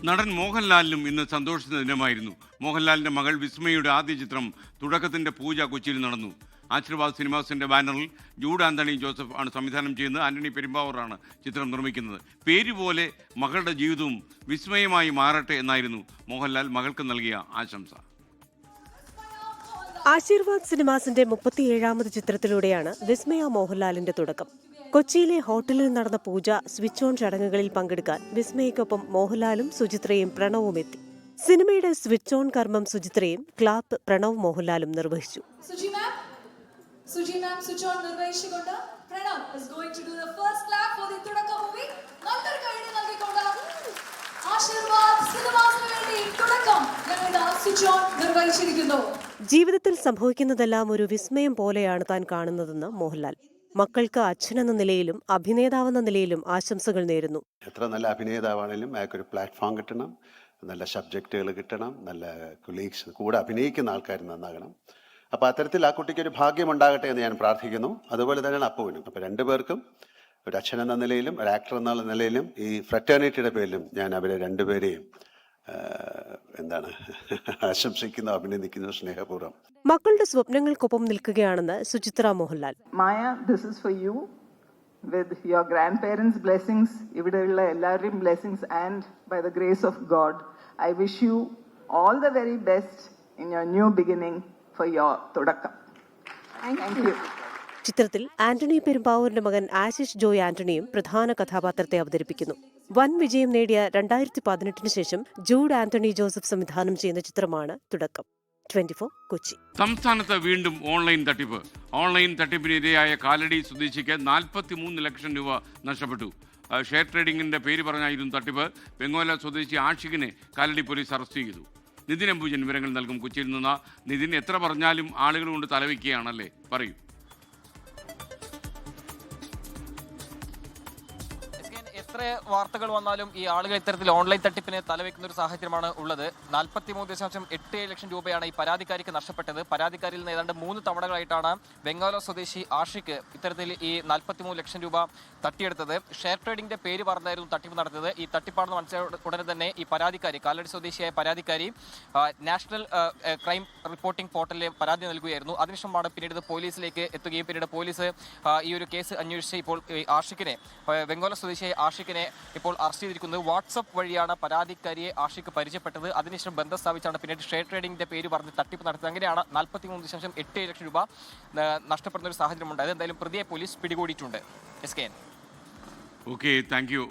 നടൻ മോഹൻലാലിനും ഇന്ന് സന്തോഷ ദിനമായിരുന്നു. മോഹൻലാലിന്റെ മകൾ വിസ്മയുടെ ആദ്യ ചിത്രം തുടക്കത്തിന്റെ പൂജ കൊച്ചിയിൽ നടന്നു. ആശീർവാദ് സിനിമാസിന്റെ ബാനറിൽ ജൂഡ് ആന്റണി ജോസഫ് ആണ് സംവിധാനം ചെയ്യുന്നത്. ആന്റണി പെരുമ്പാവൂറാണ് ചിത്രം നിർമ്മിക്കുന്നത്. പേരുപോലെ മകളുടെ ജീവിതവും വിസ്മയമായി മാറട്ടെ എന്നായിരുന്നു മോഹൻലാൽ മകൾക്ക് നൽകിയ ആശംസ. ആശീർവാദ് സിനിമാസിന്റെ 37ാമത് ചിത്രത്തിലൂടെയാണ് വിസ്മയ മോഹൻലാലിന്റെ തുടക്കം. കൊച്ചിയിലെ ഹോട്ടലിൽ നടന്ന പൂജ സ്വിച്ച് ഓൺ ചടങ്ങുകളിൽ പങ്കെടുക്കാൻ വിസ്മയക്കൊപ്പം മോഹൻലാലും സുചിത്രയും പ്രണവും എത്തി. സിനിമയുടെ സ്വിച്ച് ഓൺ കർമ്മം സുചിത്രയും ക്ലാപ്പ് പ്രണവ് മോഹൻലാലും നിർവഹിച്ചു. ജീവിതത്തിൽ സംഭവിക്കുന്നതെല്ലാം ഒരു വിസ്മയം പോലെയാണ് താൻ കാണുന്നതെന്ന് മോഹൻലാൽ. മക്കൾക്ക് അച്ഛനെന്ന നിലയിലും അഭിനേതാവെന്ന നിലയിലും ആശംസകൾ നേരുന്നു. എത്ര നല്ല അഭിനേതാവാണെങ്കിലും അയാൾക്കൊരു പ്ലാറ്റ്ഫോം കിട്ടണം, നല്ല സബ്ജക്റ്റുകൾ കിട്ടണം, നല്ല കൊളീഗ്സ് കൂടെ അഭിനയിക്കുന്ന ആൾക്കാർ നന്നാകണം. അപ്പോൾ അത്തരത്തിൽ ആ കുട്ടിക്ക് ഒരു ഭാഗ്യമുണ്ടാകട്ടെ എന്ന് ഞാൻ പ്രാർത്ഥിക്കുന്നു. അതുപോലെ തന്നെയാണ് അപ്പുവിനും. അപ്പോൾ രണ്ടുപേർക്കും ഒരു അച്ഛൻ എന്ന നിലയിലും ഒരു ആക്ടർ എന്ന നിലയിലും ഈ ഫ്രറ്റേണിറ്റിയുടെ പേരിലും ഞാൻ അവരെ രണ്ടുപേരെയും ആശംസിക്കുന്നു, അഭിനന്ദിക്കുന്നു സ്നേഹപൂർവ്വം. മക്കളുടെ സ്വപ്നങ്ങൾക്കൊപ്പം നിൽക്കുകയാണെന്ന് Suchitra Mohanlal. Maya, this is for you with your grand parents blessings, ഇവിടെയുള്ള എല്ലാവരുടെയും blessings and by the grace of God I wish you all the very best in your new beginning for your തുടക്കം. Thank you. ചിത്രത്തിൽ ആന്റണി പെരുമ്പാവൂരിന്റെ മകൻ ആശിഷ് ജോയ് ആന്റണിയും പ്രധാന കഥാപാത്രത്തെ അവതരിപ്പിക്കുന്നു. വൻ വിജയം നേടിയ 2018 ശേഷം ജൂഡ് ആന്റണി ജോസഫ് സംവിധാനം ചെയ്യുന്ന ചിത്രമാണ് തുടക്കം. 24 കൊച്ചി. സംസ്ഥാനത്ത് വീണ്ടും ഓൺലൈൻ തട്ടിപ്പ്. ഓൺലൈൻ തട്ടിപ്പിനിരയായ കാലടി സ്വദേശിക്ക് 43 ലക്ഷം രൂപ നഷ്ടപ്പെട്ടു. ഷെയർ ട്രേഡിംഗിന്റെ പേര് പറഞ്ഞായിരുന്നു തട്ടിപ്പ്. വെങ്ങോല സ്വദേശി ആഷിഖിനെ കാലടി പോലീസ് അറസ്റ്റ് ചെയ്തു. നിതിൻ അംബുജൻ വിവരങ്ങൾ നൽകും. കൊച്ചിയിൽ നിന്ന് നിതിൻ, എത്ര പറഞ്ഞാലും ആളുകൾ കൊണ്ട് തലവെക്കുകയാണല്ലേ, പറയൂ. എത്ര വാർത്തകൾ വന്നാലും ഈ ആളുകൾ ഇത്തരത്തിൽ ഓൺലൈൻ തട്ടിപ്പിന് തലവെക്കുന്ന ഒരു സാഹചര്യമാണ് ഉള്ളത്. 43.87 ലക്ഷം രൂപയാണ് ഈ പരാതിക്കാരിക്ക് നഷ്ടപ്പെട്ടത്. പരാതിക്കാരിൽ നിന്ന് ഏതാണ്ട് 3 തവണകളായിട്ടാണ് വെങ്ങാല സ്വദേശി ആഷിക്ക് ഇത്തരത്തിൽ ഈ 43 ലക്ഷം രൂപ തട്ടിയെടുത്തത്. ഷെയർ ട്രേഡിംഗിന്റെ പേര് പറഞ്ഞായിരുന്നു തട്ടിപ്പ് നടത്തിയത്. ഈ തട്ടിപ്പാണെന്ന് മനസ്സിലായ ഉടനെ തന്നെ ഈ പരാതിക്കാരി, കാലടി സ്വദേശിയായ പരാതിക്കാരി നാഷണൽ ക്രൈം റിപ്പോർട്ടിംഗ് പോർട്ടലിൽ പരാതി നൽകുകയായിരുന്നു. അതിനുശേഷമാണ് പിന്നീട് ഇത് പോലീസിലേക്ക് എത്തുകയും പിന്നീട് പോലീസ് ഈ ഒരു കേസ് അന്വേഷിച്ച് ഇപ്പോൾ ആഷിക്കിനെ, വെങ്ങോല സ്വദേശിയായ ആഷിക്കിനെ ഇപ്പോൾ അറസ്റ്റ് ചെയ്തിരിക്കുന്നത്. വാട്സപ്പ് വഴിയാണ് പരാതിക്കാരിയെ ആഷിക്ക് പരിചയപ്പെട്ടത്. അതിനുശേഷം ബന്ധം സ്ഥാപിച്ചാണ് പിന്നീട് ഷെയർ ട്രേഡിംഗിന്റെ പേര് പറഞ്ഞ് തട്ടിപ്പ് നടത്തിയത്. അങ്ങനെയാണ് 43.87 ലക്ഷം രൂപ നഷ്ടപ്പെടുന്ന ഒരു സാഹചര്യം ഉണ്ടായത്. എന്തായാലും പ്രതിയെ പോലീസ് പിടികൂടിയിട്ടുണ്ട്. SKN. Okay, thank you.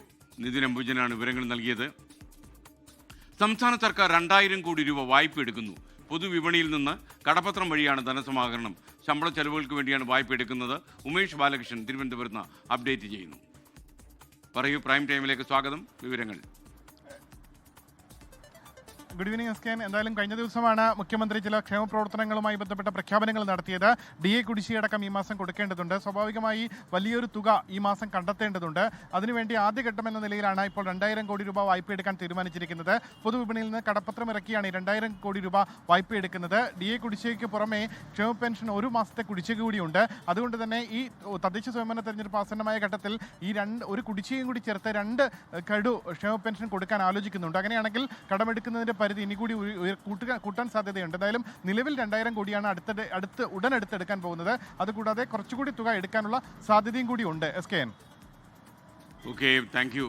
Nithin അംബുജനാണ് വിവരങ്ങൾ നൽകിയത്. സംസ്ഥാന സർക്കാർ 2000 കോടി രൂപ വായ്പ എടുക്കുന്നു. പൊതുവിപണിയിൽ നിന്ന് കടപ്പത്രം വഴിയാണ് ധനസമാഹരണം. ശമ്പള ചെലവുകൾക്ക് വേണ്ടിയാണ് വായ്പ എടുക്കുന്നത്. ഉമേഷ് ബാലകൃഷ്ണൻ തിരുവനന്തപുരത്ത് നിന്ന് അപ്ഡേറ്റ് ചെയ്യുന്നു. പറയൂ, പ്രൈം ടൈമിലേക്ക് സ്വാഗതം. വിവരങ്ങൾ. Good evening SKN. എന്തായാലും കഴിഞ്ഞ ദിവസമാണ് മുഖ്യമന്ത്രി ചില ക്ഷേമ പ്രവർത്തനങ്ങളുമായി ബന്ധപ്പെട്ട പ്രഖ്യാപനങ്ങൾ നടത്തിയത്. DA കുടിശ്ശികയടക്കം ഈ മാസം കൊടുക്കേണ്ടതുണ്ട്. സ്വാഭാവികമായി വലിയൊരു തുക ഈ മാസം കണ്ടെത്തേണ്ടതുണ്ട്. അതിനുവേണ്ടി ആദ്യഘട്ടം എന്ന നിലയിലാണ് ഇപ്പോൾ 2000 കോടി രൂപ വായ്പ എടുക്കാൻ തീരുമാനിച്ചിരിക്കുന്നത്. പൊതുവിപണിയിൽ നിന്ന് കടപ്പത്രം ഇറക്കിയാണ് ഈ 2000 കോടി രൂപ വായ്പ എടുക്കുന്നത്. DA കുടിശ്ശികയ്ക്ക് പുറമെ ക്ഷേമ പെൻഷൻ 1 മാസത്തെ കുടിശ്ശിക കൂടിയുണ്ട്. അതുകൊണ്ട് തന്നെ ഈ തദ്ദേശ സ്വയംഭരണ തെരഞ്ഞെടുപ്പ് ആസന്നമായ ഘട്ടത്തിൽ ഈ ഒരു കുടിശ്ശികയും കൂടി ചേർത്ത് 2 ഗഡു ക്ഷേമ പെൻഷൻ കൊടുക്കാൻ ആലോചിക്കുന്നുണ്ട്. അങ്ങനെയാണെങ്കിൽ കടമെടുക്കുന്നതിന്റെ പരിധി ഇനി കൂടി കൂട്ടാൻ സാധ്യതയുണ്ട്. എന്തായാലും നിലവിൽ 2000 കോടിയാണ് ഉടൻ എടുക്കാൻ പോകുന്നത്. അതുകൂടാതെ കുറച്ചുകൂടി തുക എടുക്കാനുള്ള സാധ്യതയും കൂടി ഉണ്ട്. SKN. Okay, thank U.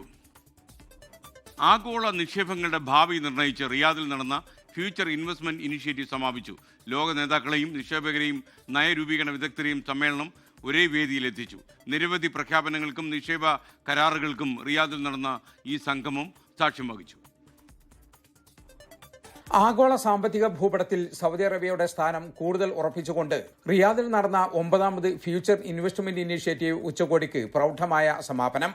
ആഗോള നിക്ഷേപങ്ങളുടെ ഭാവി നിർണ്ണയിച്ച് റിയാദിൽ നടന്ന ഫ്യൂച്ചർ ഇൻവെസ്റ്റ്മെന്റ് ഇനിഷ്യേറ്റീവ് സമാപിച്ചു. ലോക നേതാക്കളെയും നിക്ഷേപകരെയും നയരൂപീകരണ വിദഗ്ധരെയും സമ്മേളനം ഒരേ വേദിയിലെത്തിച്ചു. നിരവധി പ്രഖ്യാപനങ്ങൾക്കും നിക്ഷേപ കരാറുകൾക്കും റിയാദിൽ നടന്ന ഈ സംഗമം സാക്ഷ്യം വഹിച്ചു. ആഗോള സാമ്പത്തിക ഭൂപടത്തിൽ സൗദി അറേബ്യയുടെ സ്ഥാനം കൂടുതൽ ഉറപ്പിച്ചുകൊണ്ട് റിയാദിൽ നടന്ന 9ാമത് ഫ്യൂച്ചർ ഇൻവെസ്റ്റ്മെന്റ് ഇനീഷ്യേറ്റീവ് ഉച്ചകോടിക്ക് പ്രൗഢമായ സമാപനം.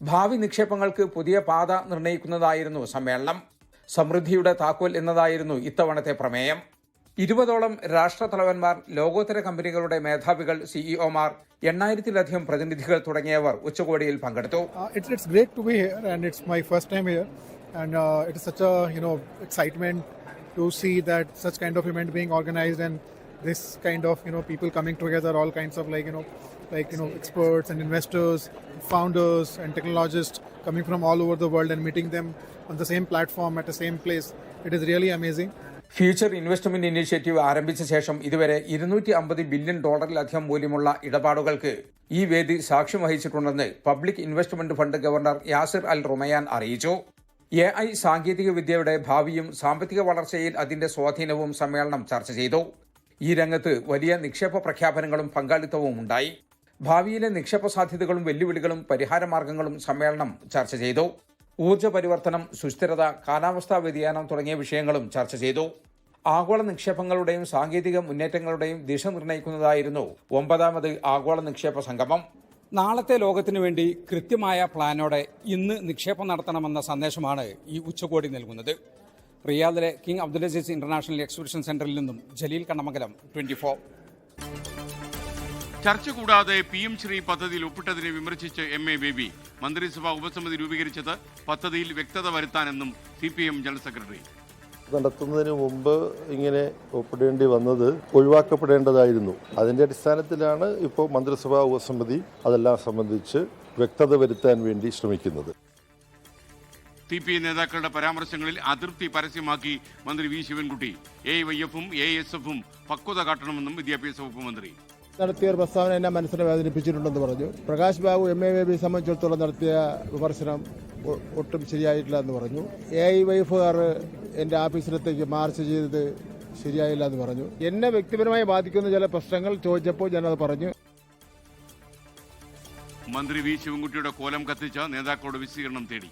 ഭാവി നിക്ഷേപങ്ങൾക്ക് പുതിയ പാത നിർണ്ണയിക്കുന്നതായിരുന്നു സമ്മേളനം. സമൃദ്ധിയുടെ താക്കോൽ എന്നതായിരുന്നു ഇത്തവണത്തെ പ്രമേയം. 20ഓളം രാഷ്ട്രതലവന്മാർ, ലോകോത്തര കമ്പനികളുടെ മേധാവികൾ, സിഇഒമാർ, 8000-ലധികം പ്രതിനിധികൾ തുടങ്ങിയവർ ഉച്ചകോടിയിൽ പങ്കെടുത്തു. It's great to be here and it's my first time here and it is such a excitement to see that such kind of event being organized and this kind of people coming together, all kinds of experts and investors, founders and technologists coming from all over the world and meeting them on the same platform at the same place. It is really amazing. Future investment initiative ആരംഭിച്ച ശേഷം ഇതുവരെ $250 billion മൂല്യമുള്ള ഇടപാടുകൾക്ക് ഈ വേദി സാക്ഷ്യം വഹിച്ചിട്ടുണ്ടെന്ന് public investment fund governor Yasir Al Rumayyan അറിയിച്ചു. AI സാങ്കേതിക വിദ്യയുടെ ഭാവിയും സാമ്പത്തിക വളർച്ചയിൽ അതിന്റെ സ്വാധീനവും സമ്മേളനം ചർച്ച ചെയ്തു. ഈ രംഗത്ത് വലിയ നിക്ഷേപ പ്രഖ്യാപനങ്ങളും പങ്കാളിത്തവും ഉണ്ടായി. ഭാവിയിലെ നിക്ഷേപ സാധ്യതകളും വെല്ലുവിളികളും പരിഹാരമാർഗങ്ങളും സമ്മേളനം ചർച്ച ചെയ്തു. ഊർജ്ജ പരിവർത്തനം, സുസ്ഥിരത, കാലാവസ്ഥാ വ്യതിയാനം തുടങ്ങിയ വിഷയങ്ങളും ചർച്ച ചെയ്തു. ആഗോള നിക്ഷേപങ്ങളുടെയും സാങ്കേതിക മുന്നേറ്റങ്ങളുടെയും ദിശ നിർണ്ണയിക്കുന്നതായിരുന്നു 9ാമത് ആഗോള നിക്ഷേപ സംഗമം. നാളത്തെ ലോകത്തിനു വേണ്ടി കൃത്യമായ പ്ലാനോടെ ഇന്ന് നിക്ഷേപം നടത്തണമെന്ന സന്ദേശമാണ് ഈ ഉച്ചകോടി നൽകുന്നത്. റിയാദിലെ കിങ് അബ്ദുലസീസ് ഇന്റർനാഷണൽ എക്സിബിഷൻ സെന്ററിൽ നിന്നും ജലീൽ കണ്ണമംഗലം, 24. ചർച്ച കൂടാതെ PM ശ്രീ പദ്ധതിയിൽ ഒപ്പിട്ടതിനെ വിമർശിച്ച് MA ബേബി. മന്ത്രിസഭാ ഉപസമിതി രൂപീകരിച്ചത് പദ്ധതിയിൽ വ്യക്തത വരുത്താനെന്നും CPM ജനറൽ സെക്രട്ടറി. നടത്തുന്നതിന് മുമ്പ് ഇങ്ങനെ ഒപ്പിടേണ്ടി വന്നത് ഒഴിവാക്കപ്പെടേണ്ടതായിരുന്നു. അതിൻ്റെ അടിസ്ഥാനത്തിലാണ് ഇപ്പോൾ മന്ത്രിസഭാ ഉപസമിതി അതെല്ലാം സംബന്ധിച്ച് വ്യക്തത വരുത്താൻ വേണ്ടി ശ്രമിക്കുന്നത്. CPI നേതാക്കളുടെ പരാമർശങ്ങളിൽ അതൃപ്തി പരസ്യമാക്കി മന്ത്രി V ശിവൻകുട്ടി. AIYF-ഉം ASF-ഉം പക്വത കാട്ടണമെന്നും വിദ്യാഭ്യാസ വകുപ്പ് മന്ത്രി. നടത്തിയ ഒരു പ്രസ്താവന എന്നെ മനസ്സിനെ വേദനിപ്പിച്ചിട്ടുണ്ടെന്ന് പറഞ്ഞു. പ്രകാശ് ബാബു MA ബേബി സംബന്ധിച്ചിടത്തോളം നടത്തിയ വിമർശനം ഒട്ടും ശരിയായിട്ടില്ല എന്ന് പറഞ്ഞു. AIYF-കാർ എൻ്റെ ഓഫീസിലത്തേക്ക് മാർച്ച് ചെയ്തത് ശരിയായില്ല എന്ന് പറഞ്ഞു. എന്നെ വ്യക്തിപരമായി ബാധിക്കുന്ന ചില പ്രശ്നങ്ങൾ ചോദിച്ചപ്പോൾ ഞാനത് പറഞ്ഞു. മന്ത്രി V ശിവൻകുട്ടിയുടെ കോലം കത്തിച്ച നേതാക്കളോട് വിശദീകരണം തേടി.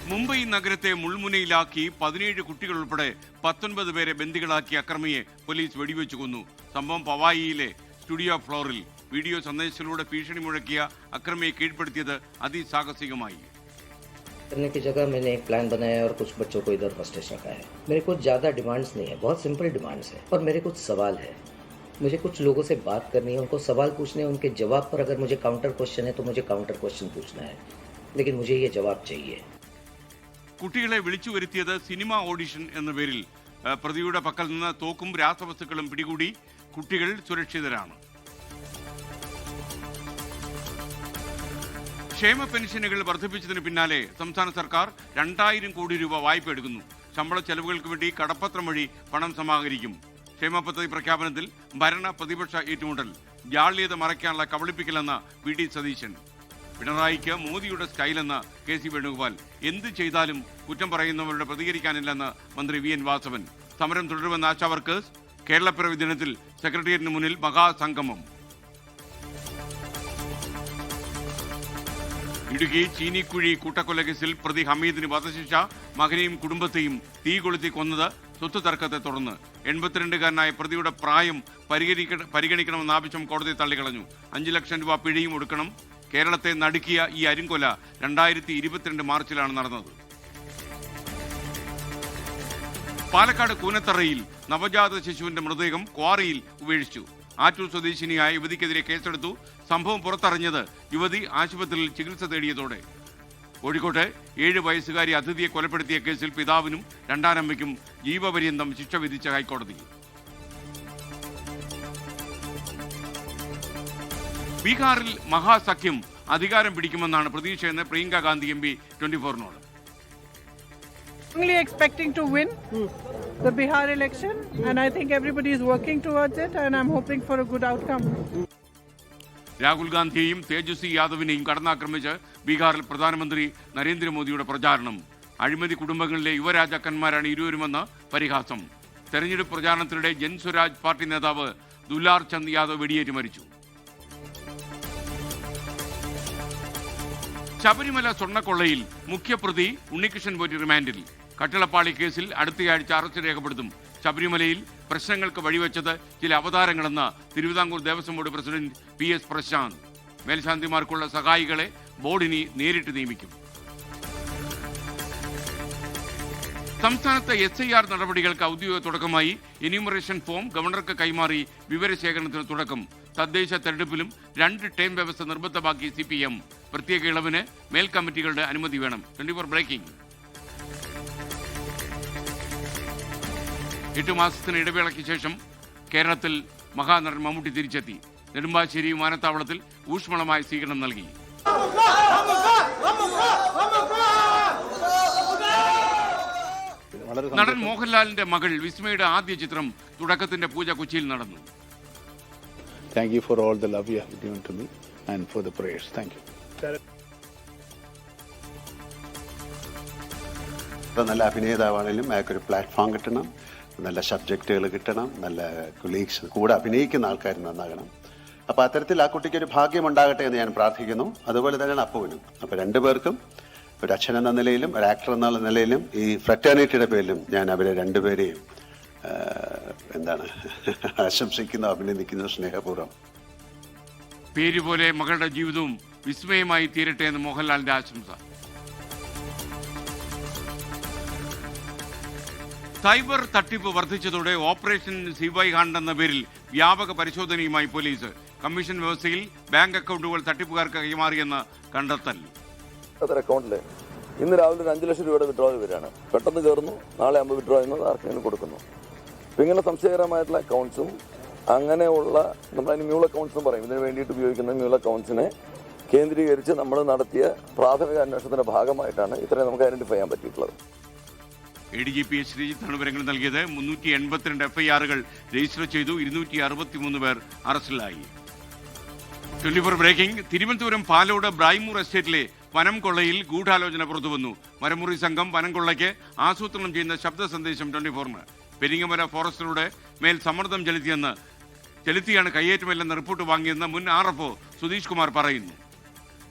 മുംബൈ നഗരത്തെ മുൾമുനയിലാക്കി 17 കുട്ടികൾ ഉൾപ്പെടെ 19 പേരെ ബന്ദികളാക്കി അക്രമിയെ പോലീസ് വെടിവെച്ചു കൊന്നു. സംഭവം പവായിയിലെ സ്റ്റുഡിയോ ഫ്ലോറിൽ. വീഡിയോ സന്ദേശത്തിലൂടെ ഭീഷണി മുഴക്കിയ അക്രമിയെ കീഴ്പ്പെടുത്തിയത് അതിസാഹസികമായി. करने की जगह मैंने एक प्लान बनाया और कुछ बच्चों को इधर हॉस्टेज रखा है. मेरे कुछ ज़्यादा डिमांड्स नहीं है, बहुत सिंपल डिमांड्स है और मेरे कुछ सवाल है. मुझे कुछ लोगों से बात करनी है, उनको सवाल पूछने हैं, उनके जवाब पर अगर मुझे काउंटर क्वेश्चन है तो मुझे काउंटर क्वेश्चन पूछना है, लेकिन मुझे ये जवाब चाहिए. കുട്ടികളെ വിളിച്ചു വരുത്തിയത് സിനിമ ഓഡിഷൻ എന്ന പേരിൽ. പ്രതിയുടെ പക്കൽ നിന്ന് തോക്കും രാസവസ്തുക്കളും പിടികൂടി. കുട്ടികൾ സുരക്ഷിതരാണ്. ക്ഷേമ പെൻഷനുകൾ വർദ്ധിപ്പിച്ചതിന് പിന്നാലെ സംസ്ഥാന സർക്കാർ 2000 കോടി രൂപ വായ്പ എടുക്കുന്നു. ശമ്പള ചെലവുകൾക്ക് വേണ്ടി കടപ്പത്രം വഴി പണം സമാഹരിക്കും. ക്ഷേമ പദ്ധതി പ്രഖ്യാപനത്തിൽ ഭരണ പ്രതിപക്ഷ ഏറ്റുമുട്ടൽ. ജാള്യത മറയ്ക്കാനുള്ള കബളിപ്പിക്കലെന്ന VD സതീശൻ. പിണറായിക്ക് മോദിയുടെ സ്റ്റൈലെന്ന് KC വേണുഗോപാൽ. എന്ത് ചെയ്താലും കുറ്റം പറയുന്നവരുടെ പ്രതികരിക്കാനില്ലെന്ന് മന്ത്രി VN വാസവൻ. സമരം തുടരുമെന്ന ആശാ വർക്കേഴ്സ്. കേരളപ്പിറവി ദിനത്തിൽ സെക്രട്ടേറിയറ്റിന് മുന്നിൽ മഹാസംഗമം. ഇടുക്കി ചീനിക്കുഴി കൂട്ടക്കൊലക്കേസിൽ പ്രതി ഹമീദിന് വധശിക്ഷ. മകനെയും കുടുംബത്തെയും തീ കൊളുത്തി കൊന്നത് സ്വത്ത് തർക്കത്തെ തുടർന്ന്. 82-കാരനായ പ്രതിയുടെ പ്രായം പരിഗണിക്കണമെന്ന ആവശ്യം കോടതി തള്ളിക്കളഞ്ഞു. 5 ലക്ഷം രൂപ പിഴയും ഒടുക്കണം. കേരളത്തെ നടുക്കിയ ഈ അരിങ്കൊല 2022 മാർച്ചിലാണ് നടന്നത്. പാലക്കാട് കൂനത്തറയിൽ നവജാത ശിശുവിന്റെ മൃതദേഹം ക്വാറിയിൽ ഉപേക്ഷിച്ചു. ആറ്റൂർ സ്വദേശിനിയായ യുവതിക്കെതിരെ കേസെടുത്തു. സംഭവം പുറത്തറിഞ്ഞത് യുവതി ആശുപത്രിയിൽ ചികിത്സ തേടിയതോടെ. കോഴിക്കോട്ട് 7 വയസ്സുകാരി അതിഥിയെ കൊലപ്പെടുത്തിയ കേസിൽ പിതാവിനും രണ്ടാനമ്മയ്ക്കും ജീവപര്യന്തം ശിക്ഷ വിധിച്ച ഹൈക്കോടതി. ബീഹാറിൽ മഹാസഖ്യം അധികാരം പിടിക്കുമെന്നാണ് പ്രതീക്ഷയെന്ന് Priyanka Gandhi MP 24-നോട്. Only expecting to win the Bihar election, and I think everybody is working towards it, and I'm hoping for a good outcome. Rahul ഗാന്ധിയെയും Tejashwi യാദവിനെയും കടന്നാക്രമിച്ച് ബീഹാറിൽ പ്രധാനമന്ത്രി നരേന്ദ്രമോദിയുടെ പ്രചാരണം. അഴിമതി കുടുംബങ്ങളിലെ യുവരാജാക്കന്മാരാണ് ഇരുവരുമെന്ന് പരിഹാസം. തെരഞ്ഞെടുപ്പ് പ്രചാരണത്തിനിടെ ജൻസ്വരാജ് പാർട്ടി നേതാവ് ദുലാർ ചന്ദ് യാദവ് വെടിയേറ്റ് മരിച്ചു. ശബരിമല സ്വർണ്ണക്കൊള്ളയിൽ മുഖ്യപ്രതി ഉണ്ണികൃഷ്ണൻ പോറ്റി റിമാൻഡിൽ. കട്ടിളപ്പാളി കേസിൽ അടുത്തയാഴ്ച അറസ്റ്റ് രേഖപ്പെടുത്തും. ശബരിമലയിൽ പ്രശ്നങ്ങൾക്ക് വഴിവെച്ചത് ചില അവതാരങ്ങളെന്ന് Thiruvithamkoor Devaswom board president PS Prashanth. മേൽശാന്തിമാർക്കുള്ള സഹായികളെ ബോർഡിനി നേരിട്ട് നിയമിക്കും. സംസ്ഥാനത്ത് SIR നടപടികൾക്ക് ഔദ്യോഗിക തുടക്കമായി. എന്യൂമറേഷൻ ഫോം ഗവർണർക്ക് കൈമാറി വിവരശേഖരണത്തിന് തുടക്കം. തദ്ദേശ തെരഞ്ഞെടുപ്പിലും 2 ടേം വ്യവസ്ഥ നിർബന്ധമാക്കി CPM. പ്രത്യേക ഇളവിന് മേൽക്കമ്മിറ്റികളുടെ അനുമതി വേണം. 24 ബ്രേക്കിംഗ്. 8 മാസത്തിന് ഇടവേളയ്ക്ക് ശേഷം കേരളത്തിൽ മഹാനടൻ മമ്മൂട്ടി തിരിച്ചെത്തി. നെടുമ്പാശ്ശേരി വിമാനത്താവളത്തിൽ ഊഷ്മളമായ സ്വീകരണം നൽകി. നടൻ മോഹൻലാലിന്റെ മകൾ വിസ്മയുടെ ആദ്യ ചിത്രം തുടക്കത്തിന്റെ പൂജ കൊച്ചിയിൽ നടന്നു. Thank you for all the love you have given to me and for the prayers. Thank you. നല്ല അഭിനേതാവാണെങ്കിലും അയാൾക്കൊരു പ്ലാറ്റ്ഫോം കിട്ടണം, നല്ല സബ്ജക്റ്റുകൾ കിട്ടണം, നല്ല കൊളീഗ്സ് കൂടെ അഭിനയിക്കുന്ന ആൾക്കാർ നന്നാകണം. അപ്പോൾ അത്തരത്തിൽ ആ കുട്ടിക്ക് ഒരു ഭാഗ്യം ഉണ്ടാകട്ടെ എന്ന് ഞാൻ പ്രാർത്ഥിക്കുന്നു. അതുപോലെ തന്നെയാണ് അപ്പുവിനും. അപ്പോൾ രണ്ടുപേർക്കും ഒരു അച്ഛൻ എന്ന നിലയിലും ഒരു ആക്ടർ എന്നുള്ള നിലയിലും ഈ ഫ്രറ്റേണിറ്റിയുടെ പേരിലും ഞാൻ അവരെ രണ്ടുപേരെയും ആശംസിക്കുന്നു, അഭിനന്ദിക്കുന്നു സ്നേഹപൂർവ്വം. പേരുപോലെ മകളുടെ ജീവിതവും വിസ്മയമായി തീരട്ടെ എന്ന് മോഹൻലാലിന്റെ ആശംസ. സൈബർ തട്ടിപ്പ് വർദ്ധിച്ചതോടെ ഓപ്പറേഷൻ സിവൈ ഹണ്ട് എന്ന പേരിൽ വ്യാപക പരിശോധനയുമായി പോലീസ്. കമ്മീഷൻ വ്യവസ്ഥയിൽ ബാങ്ക് അക്കൗണ്ടുകൾ തട്ടിപ്പുകാർക്ക് കൈമാറിയെന്ന് കണ്ടെത്തൽ. അക്കൗണ്ടില് ഇന്ന് രാവിലെ ഒരു 5 ലക്ഷം രൂപയുടെ വിഡ്രോവൽ വരികയാണ്. പെട്ടെന്ന് കയറുന്നു, നാളെ ആകുമ്പോൾ വിഡ്രോ ചെയ്യുന്നത് ആർക്കെങ്കിലും കൊടുക്കുന്നു. അപ്പം ഇങ്ങനെ സംശയകരമായിട്ടുള്ള അക്കൗണ്ട്സും അങ്ങനെയുള്ള നമ്മളതിന് മ്യൂൾ അക്കൗണ്ട്സ് എന്ന് പറയും. ഇതിന് വേണ്ടിയിട്ട് ഉപയോഗിക്കുന്ന മ്യൂൾ അക്കൗണ്ട്സിനെ കേന്ദ്രീകരിച്ച് നമ്മൾ നടത്തിയ പ്രാഥമിക അന്വേഷണത്തിന്റെ ഭാഗമായിട്ടാണ് ഇത്രയും നമുക്ക് ഐഡന്റിഫൈ ചെയ്യാൻ പറ്റിയിട്ടുള്ളത്. ADGP ശ്രീജിത്താണ് വിവരങ്ങൾ നൽകിയത്. 382 FIR-കൾ രജിസ്റ്റർ ചെയ്തു. 263 പേർ അറസ്റ്റിലായി. 24 ബ്രേക്കിംഗ്. തിരുവനന്തപുരം പാലോട് ബ്രൈമൂർ എസ്റ്റേറ്റിലെ വനം കൊള്ളയിൽ ഗൂഢാലോചന പുറത്തുവന്നു. മരമുറി സംഘം വനം കൊള്ളയ്ക്ക് ആസൂത്രണം ചെയ്യുന്ന ശബ്ദ സന്ദേശം 24-ന്. പെരിങ്ങമല ഫോറസ്റ്ററുടെ മേൽ സമ്മർദ്ദം ചെലുത്തിയാണ് കയ്യേറ്റമില്ലെന്ന റിപ്പോർട്ട് വാങ്ങിയെന്ന് മുൻ RFO സുധീഷ് കുമാർ പറയുന്നു.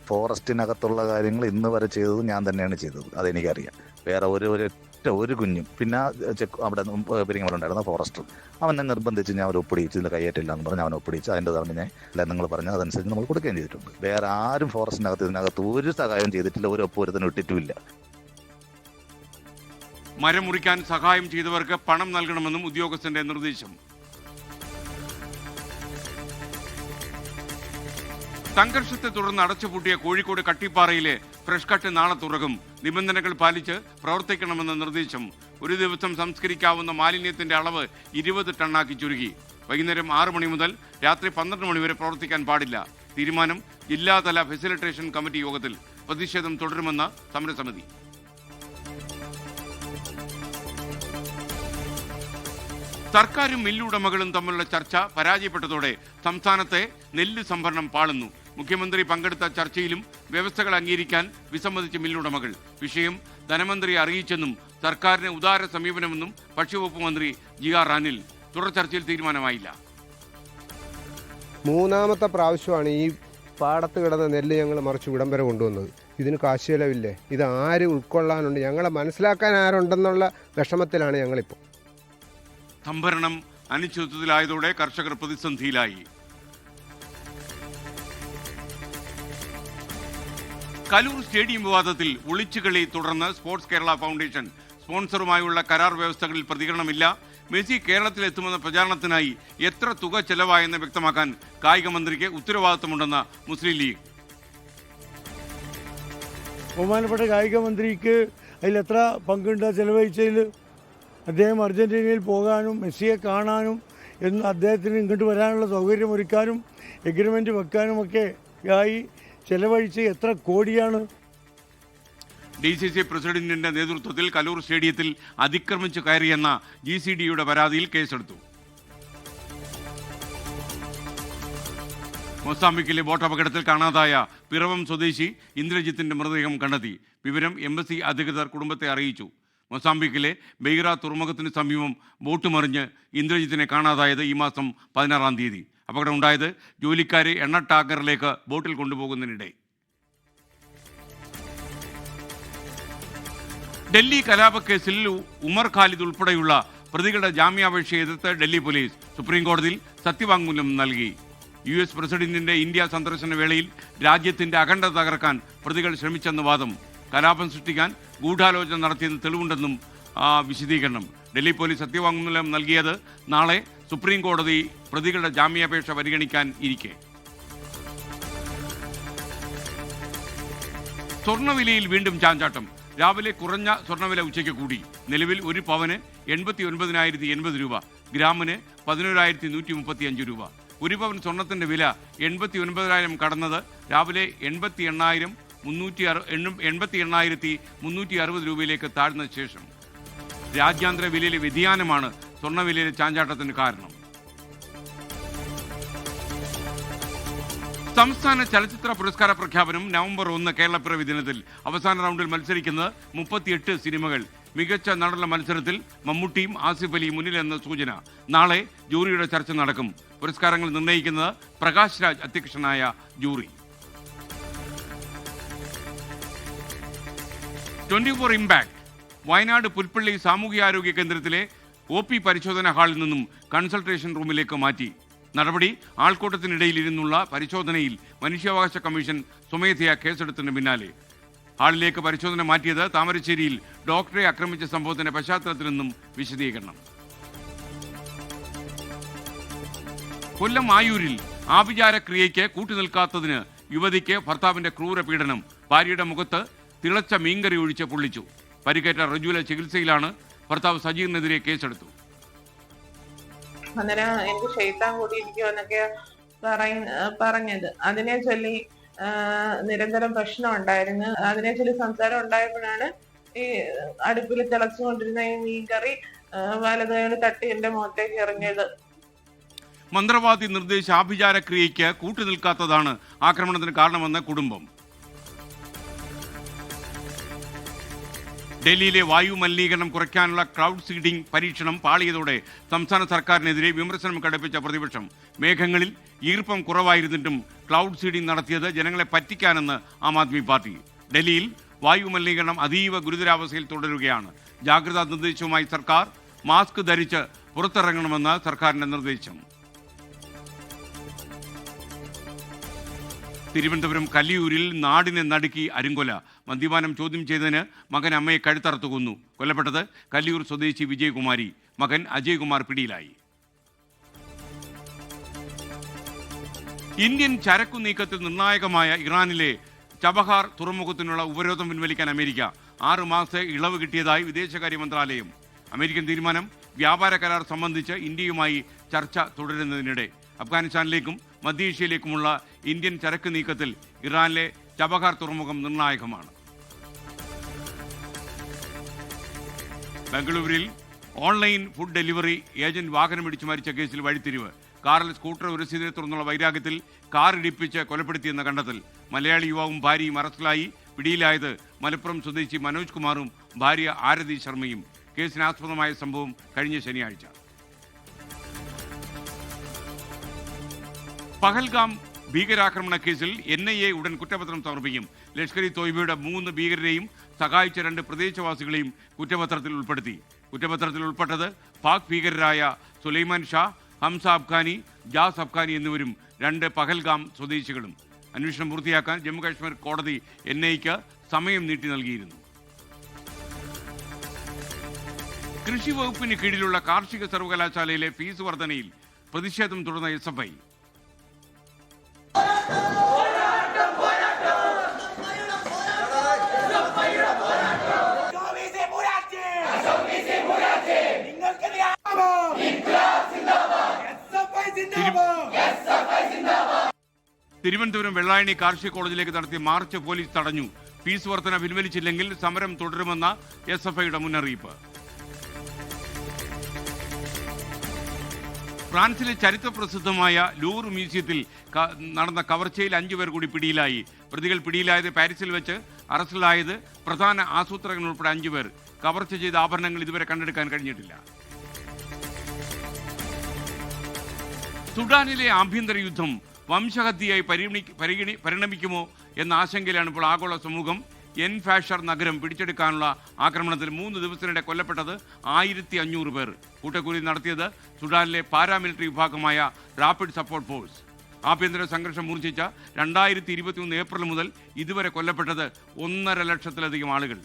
ഫോറസ്റ്റിനകത്തുള്ള കാര്യങ്ങൾ ഇന്ന് വരെ ചെയ്തത് ഞാൻ തന്നെയാണ് ചെയ്തത്, അതെനിക്കറിയാം. വേറെ ഒരു കുഞ്ഞും പിന്നെ അവിടെ പെരിങ്ങമല ഉണ്ടായിരുന്ന ഫോറസ്റ്റർ അവനെ നിർബന്ധിച്ച് ഞാൻ ഒരു ഒപ്പിടിച്ചു, ഇതിൽ കയ്യേറ്റില്ല എന്ന് പറഞ്ഞ് അവനെ ഒപ്പിടിച്ച് അതിൻ്റെ തന്നെ അല്ല നിങ്ങൾ പറഞ്ഞാൽ അതനുസരിച്ച് നമ്മൾ കൊടുക്കുകയും ചെയ്തിട്ടുണ്ട്. വേറെ ആരും ഫോറസ്റ്റിനകത്ത് ഇതിനകത്ത് ഒരു സഹായം ചെയ്തിട്ടില്ല, ഒരു ഒപ്പ് ഒരുത്തനും ഇട്ടിട്ടുമില്ല. മരം മുറിക്കാൻ സഹായം ചെയ്തവർക്ക് പണം നൽകണമെന്നും ഉദ്യോഗസ്ഥന്റെ നിർദ്ദേശം. സംഘർഷത്തെ തുടർന്ന് അടച്ചുപൂട്ടിയ കോഴിക്കോട് കട്ടിപ്പാറയിലെ ഫ്രഷ് കട്ട് നാളെ തുറക്കും. നിബന്ധനകൾ പാലിച്ച് പ്രവർത്തിക്കണമെന്ന നിർദ്ദേശം. ഒരു ദിവസം സംസ്കരിക്കാവുന്ന മാലിന്യത്തിന്റെ അളവ് 20 ടണ്ണാക്കി ചുരുക്കി. വൈകുന്നേരം 6 മണി മുതൽ രാത്രി 12 മണി വരെ പ്രവർത്തിക്കാൻ പാടില്ല. തീരുമാനം ജില്ലാതല ഫെസിലിറ്റേഷൻ കമ്മിറ്റി യോഗത്തിൽ. പ്രതിഷേധം തുടരുമെന്ന് സമരസമിതി. സർക്കാരും മില്ലുടമകളും തമ്മിലുള്ള ചർച്ച പരാജയപ്പെട്ടതോടെ സംസ്ഥാനത്തെ നെല്ല് സംഭരണം പാളുന്നു. മുഖ്യമന്ത്രി പങ്കെടുത്ത ചർച്ചയിലും വ്യവസ്ഥകൾ അംഗീകരിക്കാൻ വിസമ്മതിച്ച മില്ലുടമകൾ. വിഷയം ധനമന്ത്രിയെ അറിയിച്ചെന്നും സർക്കാരിന് ഉദാര സമീപനമെന്നും ഭക്ഷ്യവകുപ്പ് മന്ത്രി GR അനിൽ. തുടർ ചർച്ചയിൽ തീരുമാനമായില്ല. 3ാമത്തെ പ്രാവശ്യമാണ് ഈ പാടത്ത് കിടന്ന നെല്ല് ഞങ്ങൾ മറിച്ച് ഇവിടം വരെ കൊണ്ടുവന്നത്. ഇതിന് കാശ് ചെലവില്ലേ? ഇത് ആര് ഉൾക്കൊള്ളാനുണ്ട്? ഞങ്ങളെ മനസ്സിലാക്കാൻ ആരുണ്ടെന്നുള്ള വിഷമത്തിലാണ് ഞങ്ങളിപ്പോൾ. സംഭരണം അനിശ്ചിതത്വത്തിലായതോടെ കർഷകർ പ്രതിസന്ധിയിലായി. കലൂർ സ്റ്റേഡിയം വിവാദത്തിൽ ഒളിച്ചുകളി തുടർന്ന് സ്പോർട്സ് കേരള ഫൗണ്ടേഷൻ. സ്പോൺസറുമായുള്ള കരാർ വ്യവസ്ഥകളിൽ പ്രതികരണമില്ല. മെസ്സി കേരളത്തിലെത്തുമെന്ന പ്രചാരണത്തിനായി എത്ര തുക ചെലവായെന്ന് വ്യക്തമാക്കാൻ കായിക മന്ത്രിക്ക് ഉത്തരവാദിത്തമുണ്ടെന്ന് മുസ്ലിം ലീഗ്. ബഹുമാനപ്പെട്ട കായിക മന്ത്രിക്ക് അതിൽ എത്ര പങ്കുണ്ട് ചെലവഴിച്ചതിൽ? അദ്ദേഹം അർജന്റീനയിൽ പോകാനും മെസ്സിയെ കാണാനും അദ്ദേഹത്തിന് ഇങ്ങോട്ട് വരാനുള്ള സൗകര്യമൊരുക്കാനും എഗ്രിമെൻ്റ് വെക്കാനുമൊക്കെ ആയി ചെലവഴിച്ച് എത്ര കോടിയാണ്? DCC പ്രസിഡന്റിന്റെ നേതൃത്വത്തിൽ കലൂർ സ്റ്റേഡിയത്തിൽ അതിക്രമിച്ചു കയറിയെന്ന GCDയുടെ പരാതിയിൽ കേസെടുത്തു. മൊസാംബിക്കിലെ ബോട്ട് അപകടത്തിൽ കാണാതായ പിറവം സ്വദേശി ഇന്ദ്രജിത്തിന്റെ മൃതദേഹം കണ്ടെത്തി. വിവരം എംബസി അധികൃതർ കുടുംബത്തെ അറിയിച്ചു. മൊസാംബിക്കിലെ ബെയ്റ തുറമുഖത്തിന് സമീപം ബോട്ട് മറിഞ്ഞ് ഇന്ദ്രജിത്തിനെ കാണാതായത് ഈ മാസം 16-ാം തീയതി. അപകടമുണ്ടായത് ജോലിക്കാരെ എണ്ണ ടാങ്കറിലേക്ക് ബോട്ടിൽ കൊണ്ടുപോകുന്നതിനിടെ. ഡൽഹി കലാപക്കേസിൽ ഉമർ ഖാലിദ് ഉൾപ്പെടെയുള്ള പ്രതികളുടെ ജാമ്യാപേക്ഷയെ എതിർത്ത് ഡൽഹി പോലീസ് സുപ്രീം കോടതിയിൽ സത്യവാങ്മൂലം നൽകി. US പ്രസിഡന്റിന്റെ ഇന്ത്യ സന്ദർശന വേളയിൽ രാജ്യത്തിന്റെ അഖണ്ഡത തകർക്കാൻ പ്രതികൾ ശ്രമിച്ചെന്ന വാദം. കലാപം സൃഷ്ടിക്കാൻ ഗൂഢാലോചന നടത്തിയെന്ന് തെളിവുണ്ടെന്നും വിശദീകരണം. ഡൽഹി പോലീസ് സത്യവാങ്മൂലം നൽകിയത് നാളെ സുപ്രീം കോടതി പ്രതികളുടെ ജാമ്യാപേക്ഷ പരിഗണിക്കാൻ ഇരിക്കെ. സ്വർണ്ണവിലയിൽ വീണ്ടും ചാഞ്ചാട്ടം. രാവിലെ കുറഞ്ഞ സ്വർണ്ണവില ഉച്ചയ്ക്ക് കൂടി. നിലവിൽ ഒരു പവന് 89,080 രൂപ, ഗ്രാമിന് 11,135 രൂപ. ഒരു പവൻ സ്വർണത്തിന്റെ വില 89,000 കടന്നത് രാവിലെ 88,360 രൂപയിലേക്ക് താഴ്ന്ന ശേഷം. രാജ്യാന്തര വിലയിലെ വ്യതിയാനമാണ് സ്വർണ്ണവിലയിലെ ചാഞ്ചാട്ടത്തിന് കാരണം. സംസ്ഥാന ചലച്ചിത്ര പുരസ്കാര പ്രഖ്യാപനം നവംബർ 1 കേരളപ്പിറവി ദിനത്തിൽ. അവസാന റൗണ്ടിൽ മത്സരിക്കുന്നത് 38 സിനിമകൾ. മികച്ച നടനുള്ള മത്സരത്തിൽ മമ്മൂട്ടിയും ആസിഫ് അലിയും മുന്നിലെന്ന സൂചന. നാളെ ജൂറിയുടെ ചർച്ച നടക്കും. പുരസ്കാരങ്ങൾ നിർണ്ണയിക്കുന്നത് പ്രകാശ് രാജ് അധ്യക്ഷനായ ജൂറി. 24 ഇമ്പാക്ട്. വയനാട് പുൽപ്പള്ളി സാമൂഹ്യാരോഗ്യ കേന്ദ്രത്തിലെ OP പരിശോധനാ ഹാളിൽ നിന്നും കൺസൾട്ടേഷൻ റൂമിലേക്ക് മാറ്റി. നടപടി ആൾക്കൂട്ടത്തിനിടയിൽ ഇരുന്നുള്ള പരിശോധനയിൽ മനുഷ്യാവകാശ കമ്മീഷൻ സ്വമേധയാ കേസെടുത്തതിന് പിന്നാലെ. ഹാളിലേക്ക് പരിശോധന മാറ്റിയത് താമരശ്ശേരിയിൽ ഡോക്ടറെ ആക്രമിച്ച സംഭവത്തിന്റെ പശ്ചാത്തലത്തിൽ നിന്നും വിശദീകരണം. കൊല്ലം ആയൂരിൽ ആഭിചാരക്രിയയ്ക്ക് കൂട്ടുനിൽക്കാത്തതിന് യുവതിക്ക് ഭർത്താവിന്റെ ക്രൂര പീഡനം. ഭാര്യയുടെ മുഖത്ത് തിളച്ച മീൻകറി ഒഴിച്ച് പൊള്ളിച്ചു. പരിക്കേറ്റ റജുല ചികിത്സയിലാണ്. ഭർത്താവ് സജീറിനെതിരെ കേസെടുത്തു. അന്നേരം എനിക്ക് ക്ഷയിത്താൻ കൂടിയിരിക്കുമോ എന്നൊക്കെ പറഞ്ഞത്. അതിനെ ചൊല്ലി നിരന്തരം പ്രശ്നം ഉണ്ടായിരുന്നു. അതിനെ ചൊല്ലി സംസാരം ഉണ്ടായപ്പോഴാണ് ഈ അടുപ്പിൽ തിളച്ചുകൊണ്ടിരുന്ന ഈ മീൻകറി വലതുകൈ തട്ടി എന്റെ മുഖത്തേക്ക് എറിഞ്ഞത്. മന്ത്രവാദി നിർദ്ദേശിച്ച ആഭിചാരക്രിയയ്ക്ക് കൂട്ടുനിൽക്കാത്തതാണ് ആക്രമണത്തിന് കാരണമെന്ന് കുടുംബം. ഡൽഹിയിലെ വായു മലിനീകരണം കുറയ്ക്കാനുള്ള ക്രൗഡ് സീഡിംഗ് പരീക്ഷണം പാളിയതോടെ സംസ്ഥാന സർക്കാരിനെതിരെ വിമർശനം ഘടിപ്പിച്ച പ്രതിപക്ഷം. മേഘങ്ങളിൽ ഈർപ്പം കുറവായിരുന്നിട്ടും ക്ലൗഡ് സീഡിംഗ് നടത്തിയത് ജനങ്ങളെ പറ്റിക്കാനെന്ന് ആം ആദ്മി പാർട്ടി. ഡൽഹിയിൽ വായു മലിനീകരണം അതീവ ഗുരുതരാവസ്ഥയിൽ തുടരുകയാണ്. ജാഗ്രതാ നിർദ്ദേശവുമായി സർക്കാർ. മാസ്ക് ധരിച്ച് പുറത്തിറങ്ങണമെന്ന് സർക്കാരിന്റെ നിർദ്ദേശം. തിരുവനന്തപുരം കല്ലിയൂരിൽ നാടിനെ നടുക്കി അരുങ്കൊല. മദ്യപാനം ചോദ്യം ചെയ്തതിന് മകൻ അമ്മയെ കഴുത്തറുത്തു കൊന്നു. കൊല്ലപ്പെട്ടത് കല്ലിയൂർ സ്വദേശി വിജയകുമാരി. മകൻ അജയ്കുമാർ പിടിയിലായി. ഇന്ത്യൻ ചരക്കു നീക്കത്തിൽ നിർണായകമായ ഇറാനിലെ ചബഹാർ തുറമുഖത്തിനുള്ള ഉപരോധം പിൻവലിക്കാൻ അമേരിക്ക. 6 മാസത്തെ ഇളവ് കിട്ടിയതായി വിദേശകാര്യ മന്ത്രാലയം. അമേരിക്കൻ തീരുമാനം വ്യാപാര കരാർ സംബന്ധിച്ച് ഇന്ത്യയുമായി ചർച്ച തുടരുന്നതിനിടെ അഫ്ഗാനിസ്ഥാനിലേക്കും മധ്യേഷ്യയിലേക്കുമുള്ള ഇന്ത്യൻ ചരക്ക് നീക്കത്തിൽ ഇറാനിലെ ചബഹാർ തുറമുഖം നിർണായകമാണ്. ബംഗളൂരുവിൽ ഓൺലൈൻ ഫുഡ് ഡെലിവറി ഏജന്റ് വാഹനം ഇടിച്ചു മരിച്ച കേസിൽ വഴിത്തിരിവ്. കാറിൽ സ്കൂട്ടർ ഉരസിയതിനെ തുടർന്നുള്ള വൈരാഗ്യത്തിൽ കാർ ഇടിപ്പിച്ച് കൊലപ്പെടുത്തിയെന്ന കണ്ടെത്തൽ. മലയാളി യുവാവും ഭാര്യയും അറസ്റ്റിലായി. പിടിയിലായത് മലപ്പുറം സ്വദേശി മനോജ് കുമാറും ഭാര്യ ആരതി ശർമ്മയും. കേസിനാസ്പദമായ സംഭവം കഴിഞ്ഞ ശനിയാഴ്ച. പഹൽഗാം ഭീകരാക്രമണ കേസിൽ NIA ഉടൻ കുറ്റപത്രം സമർപ്പിക്കും. ലഷ്കർ ഇ തോയ്ബയുടെ 3 ഭീകരരെയും സഹായിച്ച 2 പ്രദേശവാസികളെയും കുറ്റപത്രത്തിൽ ഉൾപ്പെടുത്തി. കുറ്റപത്രത്തിൽ ഉൾപ്പെട്ടത് പാക് ഭീകരരായ സുലൈമാൻ ഷാ, ഹംസ അഫ്ഗാനി, ജാസ് അഫ്ഗാനി എന്നിവരും 2 പഹൽഗാം സ്വദേശികളും. അന്വേഷണം പൂർത്തിയാക്കാൻ ജമ്മുകാശ്മീർ കോടതി NIAക്ക് സമയം നീട്ടി നൽകിയിരുന്നു. കൃഷി വകുപ്പിന് കീഴിലുള്ള കാർഷിക സർവകലാശാലയിലെ ഫീസ് വർധനയിൽ പ്രതിഷേധം തുടർന്ന SFI. തിരുവനന്തപുരം വെള്ളായണി കാർഷിക കോളേജിലേക്ക് നടത്തിയ മാർച്ച് പോലീസ് തടഞ്ഞു. ഫീസ് വർധന പിൻവലിച്ചില്ലെങ്കിൽ സമരം തുടരുമെന്ന SFIയുടെ മുന്നറിയിപ്പ്. ഫ്രാൻസിലെ ചരിത്രപ്രസിദ്ധമായ ലൂർ മ്യൂസിയത്തിൽ നടന്ന കവർച്ചയിൽ 5 പേർ കൂടി പിടിയിലായി. പ്രതികൾ പിടിയിലായത് പാരീസിൽ വെച്ച്. അറസ്റ്റിലായത് പ്രധാന ആസൂത്രകൻ ഉൾപ്പെടെ 5 പേർ. കവർച്ച ചെയ്ത ആഭരണങ്ങൾ ഇതുവരെ കണ്ടെടുക്കാൻ കഴിഞ്ഞിട്ടില്ല. സുഡാനിലെ ആഭ്യന്തര യുദ്ധം വംശഹത്യയായി പരിണമിക്കുമോ എന്ന ആശങ്കയിലാണ് ഇപ്പോൾ ആഗോള സമൂഹം. എൻ ഫാഷർ നഗരം പിടിച്ചെടുക്കാനുള്ള ആക്രമണത്തിൽ 3 ദിവസത്തിനിടെ കൊല്ലപ്പെട്ടത് 1500 പേർ. കൂട്ടക്കുരുതി നടത്തിയത് സുഡാനിലെ പാരാമിലിറ്ററി വിഭാഗമായ റാപ്പിഡ് സപ്പോർട്ട് ഫോഴ്സ്. ആഭ്യന്തര സംഘർഷം മൂർച്ഛിച്ച 2021 ഏപ്രിൽ മുതൽ ഇതുവരെ കൊല്ലപ്പെട്ടത് 1.5 ലക്ഷത്തിലധികം ആളുകൾ.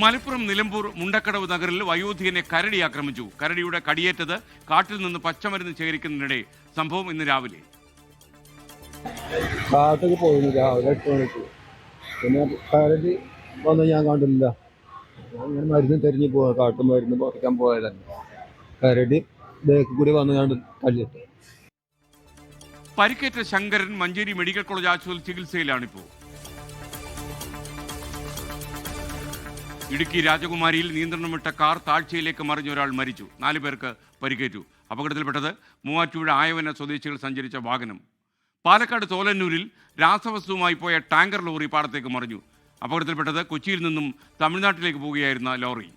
മലപ്പുറം നിലമ്പൂർ മുണ്ടക്കടവ് നഗറിൽ വയോധികനെ കരടി ആക്രമിച്ചു. കരടിയുടെ കടിയേറ്റത് കാട്ടിൽ നിന്ന് പച്ചമരുന്ന് ശേഖരിക്കുന്നതിനിടെ. സംഭവം ഇന്ന് രാവിലെ. കാട്ടിൽ പോയിരുന്നു രാവിലെ 8 മണിക്ക്. പിന്നെ കരടി വന്ന് ഞാൻ കണ്ടില്ല. ഞാൻ മരുന്ന് തെരഞ്ഞു പോയ കാട്ടുമരുന്ന് പറിക്കാൻ പോയതന്നെ. കരടി ബേക്ക് കൂടി വന്ന് കണ്ട് തള്ളിയിട്ട്. പരിക്കേറ്റ ശങ്കരൻ മഞ്ചേരി മെഡിക്കൽ കോളേജ് ആശുപത്രി ചികിത്സയിലാണിപ്പോൾ. ഇടുക്കി രാജകുമാരിയിൽ നിയന്ത്രണം വിട്ട കാർ താഴ്ചയിലേക്ക് മറിഞ്ഞ ഒരാൾ മരിച്ചു. 4 പേർക്ക് പരിക്കേറ്റു. അപകടത്തിൽപ്പെട്ടത് മൂവാറ്റുപുഴ ആയവന സ്വദേശികൾ സഞ്ചരിച്ച വാഹനം. പാലക്കാട് തോലന്നൂരിൽ രാസവസ്തുവുമായി പോയ ടാങ്കർ ലോറി പാടത്തേക്ക് മറിഞ്ഞു. അപകടത്തിൽപ്പെട്ടത് കൊച്ചിയിൽ നിന്നും തമിഴ്നാട്ടിലേക്ക് പോവുകയായിരുന്ന ലോറി.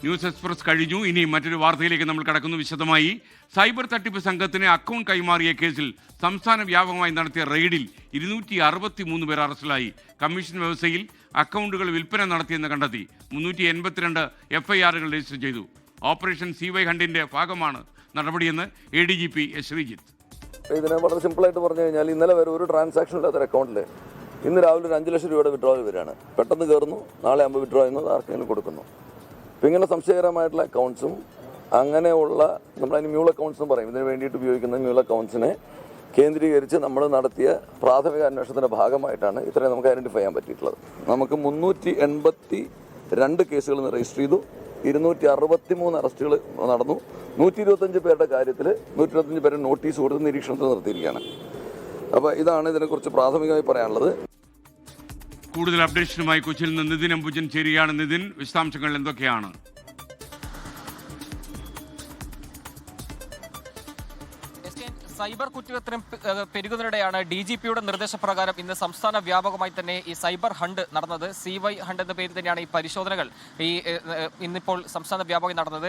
ന്യൂസ് എക്സ്പ്രസ് കഴിഞ്ഞു. ഇനി മറ്റൊരു വാർത്തയിലേക്ക് നമ്മൾ കടക്കുന്നു. വിശദമായി സൈബർ തട്ടിപ്പ് സംഘത്തിന് അക്കൗണ്ട് കൈമാറിയ കേസിൽ സംസ്ഥാന വ്യാപകമായി നടത്തിയ റെയ്ഡിൽ 263 പേർ അറസ്റ്റിലായി. കമ്മീഷൻ വ്യവസ്ഥയിൽ അക്കൗണ്ടുകൾ വിൽപ്പന നടത്തിയെന്ന് കണ്ടെത്തി. 382 FIRകൾ രജിസ്റ്റർ ചെയ്തു. ഓപ്പറേഷൻ CY ഹണ്ടിൻ്റെ ഭാഗമാണ് നടപടിയെന്ന് ADGP ശ്രീജിത്ത്. ഇതിനെ വളരെ സിമ്പിളായിട്ട് പറഞ്ഞു കഴിഞ്ഞാൽ ഇന്നലെ വരെ ഒരു ട്രാൻസാക്ഷൻ ഇല്ലാത്തൊരു അക്കൗണ്ടിൽ ഇന്ന് രാവിലെ ഒരു 5 ലക്ഷം രൂപയുടെ വിഡ്രോവൽ വരികയാണ്. പെട്ടെന്ന് കയറുന്നു, നാളെ ആകുമ്പോൾ വിഡ്രോ ചെയ്യുന്നത് ആർക്കെങ്കിലും കൊടുക്കുന്നു. അപ്പോൾ ഇങ്ങനെ സംശയകരമായിട്ടുള്ള അക്കൗണ്ട്സും അങ്ങനെയുള്ള നമ്മളതിന് മ്യൂൾ അക്കൗണ്ട്സ് എന്ന് പറയും, ഇതിന് വേണ്ടിയിട്ട് ഉപയോഗിക്കുന്ന മ്യൂൾ അക്കൗണ്ട്സിനെ കേന്ദ്രീകരിച്ച് നമ്മൾ നടത്തിയ പ്രാഥമിക അന്വേഷണത്തിൻ്റെ ഭാഗമായിട്ടാണ് ഇത്രയും നമുക്ക് ഐഡൻറ്റിഫൈ ചെയ്യാൻ പറ്റിയിട്ടുള്ളത്. നമുക്ക് 382 കേസുകൾ രജിസ്റ്റർ ചെയ്തു, 263 അറസ്റ്റുകൾ നടന്നു. 125 പേരുടെ കാര്യത്തിൽ 125 പേരെ നോട്ടീസ് കൊടുത്ത് നിരീക്ഷണത്തിൽ നിർത്തിയിരിക്കുകയാണ്. അപ്പോൾ ഇതാണ് ഇതിനെക്കുറിച്ച് പ്രാഥമികമായി പറയാനുള്ളത്. കൂടുതൽ അപ്ഡേഷനുമായി കൊച്ചിയിൽ നിന്ന് നിതിൻ അംബുജൻ ചേരുകയാണ്. നിതിൻ, വിശദാംശങ്ങൾ എന്തൊക്കെയാണ്? സൈബർ കുറ്റകൃത്യം പെരുകുന്നതിനിടെയാണ് DGPയുടെ നിർദ്ദേശപ്രകാരം ഇന്ന് സംസ്ഥാന വ്യാപകമായി തന്നെ ഈ സൈബർ ഹണ്ട് നടന്നത്. CY ഹണ്ട് എന്ന പേരിൽ തന്നെയാണ് ഈ പരിശോധനകൾ ഇന്നിപ്പോൾ സംസ്ഥാന വ്യാപകമായി നടന്നത്.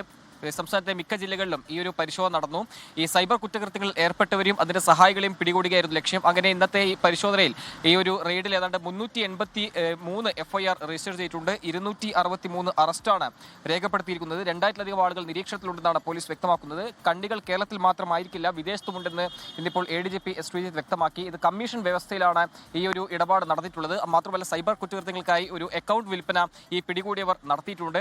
സംസ്ഥാനത്തെ മിക്ക ജില്ലകളിലും ഈ ഒരു പരിശോധന നടന്നു. ഈ സൈബർ കുറ്റകൃത്യങ്ങളിൽ ഏർപ്പെട്ടവരെയും അതിന്റെ സഹായികളെയും പിടികൂടുകയായിരുന്നു ലക്ഷ്യം. അങ്ങനെ ഇന്നത്തെ ഈ പരിശോധനയിൽ ഈ ഒരു റെയ്ഡിൽ ഏതാണ്ട് 383 FIR രജിസ്റ്റർ ചെയ്തിട്ടുണ്ട്. 263 അറസ്റ്റാണ് രേഖപ്പെടുത്തിയിരിക്കുന്നത്. 2000-ലധികം ആളുകൾ നിരീക്ഷണത്തിലുണ്ടെന്നാണ് പോലീസ് വ്യക്തമാക്കുന്നത്. കണ്ണികൾ കേരളത്തിൽ മാത്രമായിരിക്കില്ല, വിദേശത്തുമുണ്ടെന്ന് ഇന്നിപ്പോൾ ADGP ശ്രീജിത്ത് വ്യക്തമാക്കി. ഇത് കമ്മീഷൻ വ്യവസ്ഥയിലാണ് ഈ ഒരു ഇടപാട് നടന്നിട്ടുള്ളത്. മാത്രമല്ല സൈബർ കുറ്റകൃത്യങ്ങൾക്കായി ഒരു അക്കൗണ്ട് വിൽപ്പന ഈ പിടികൂടിയവർ നടത്തിയിട്ടുണ്ട്.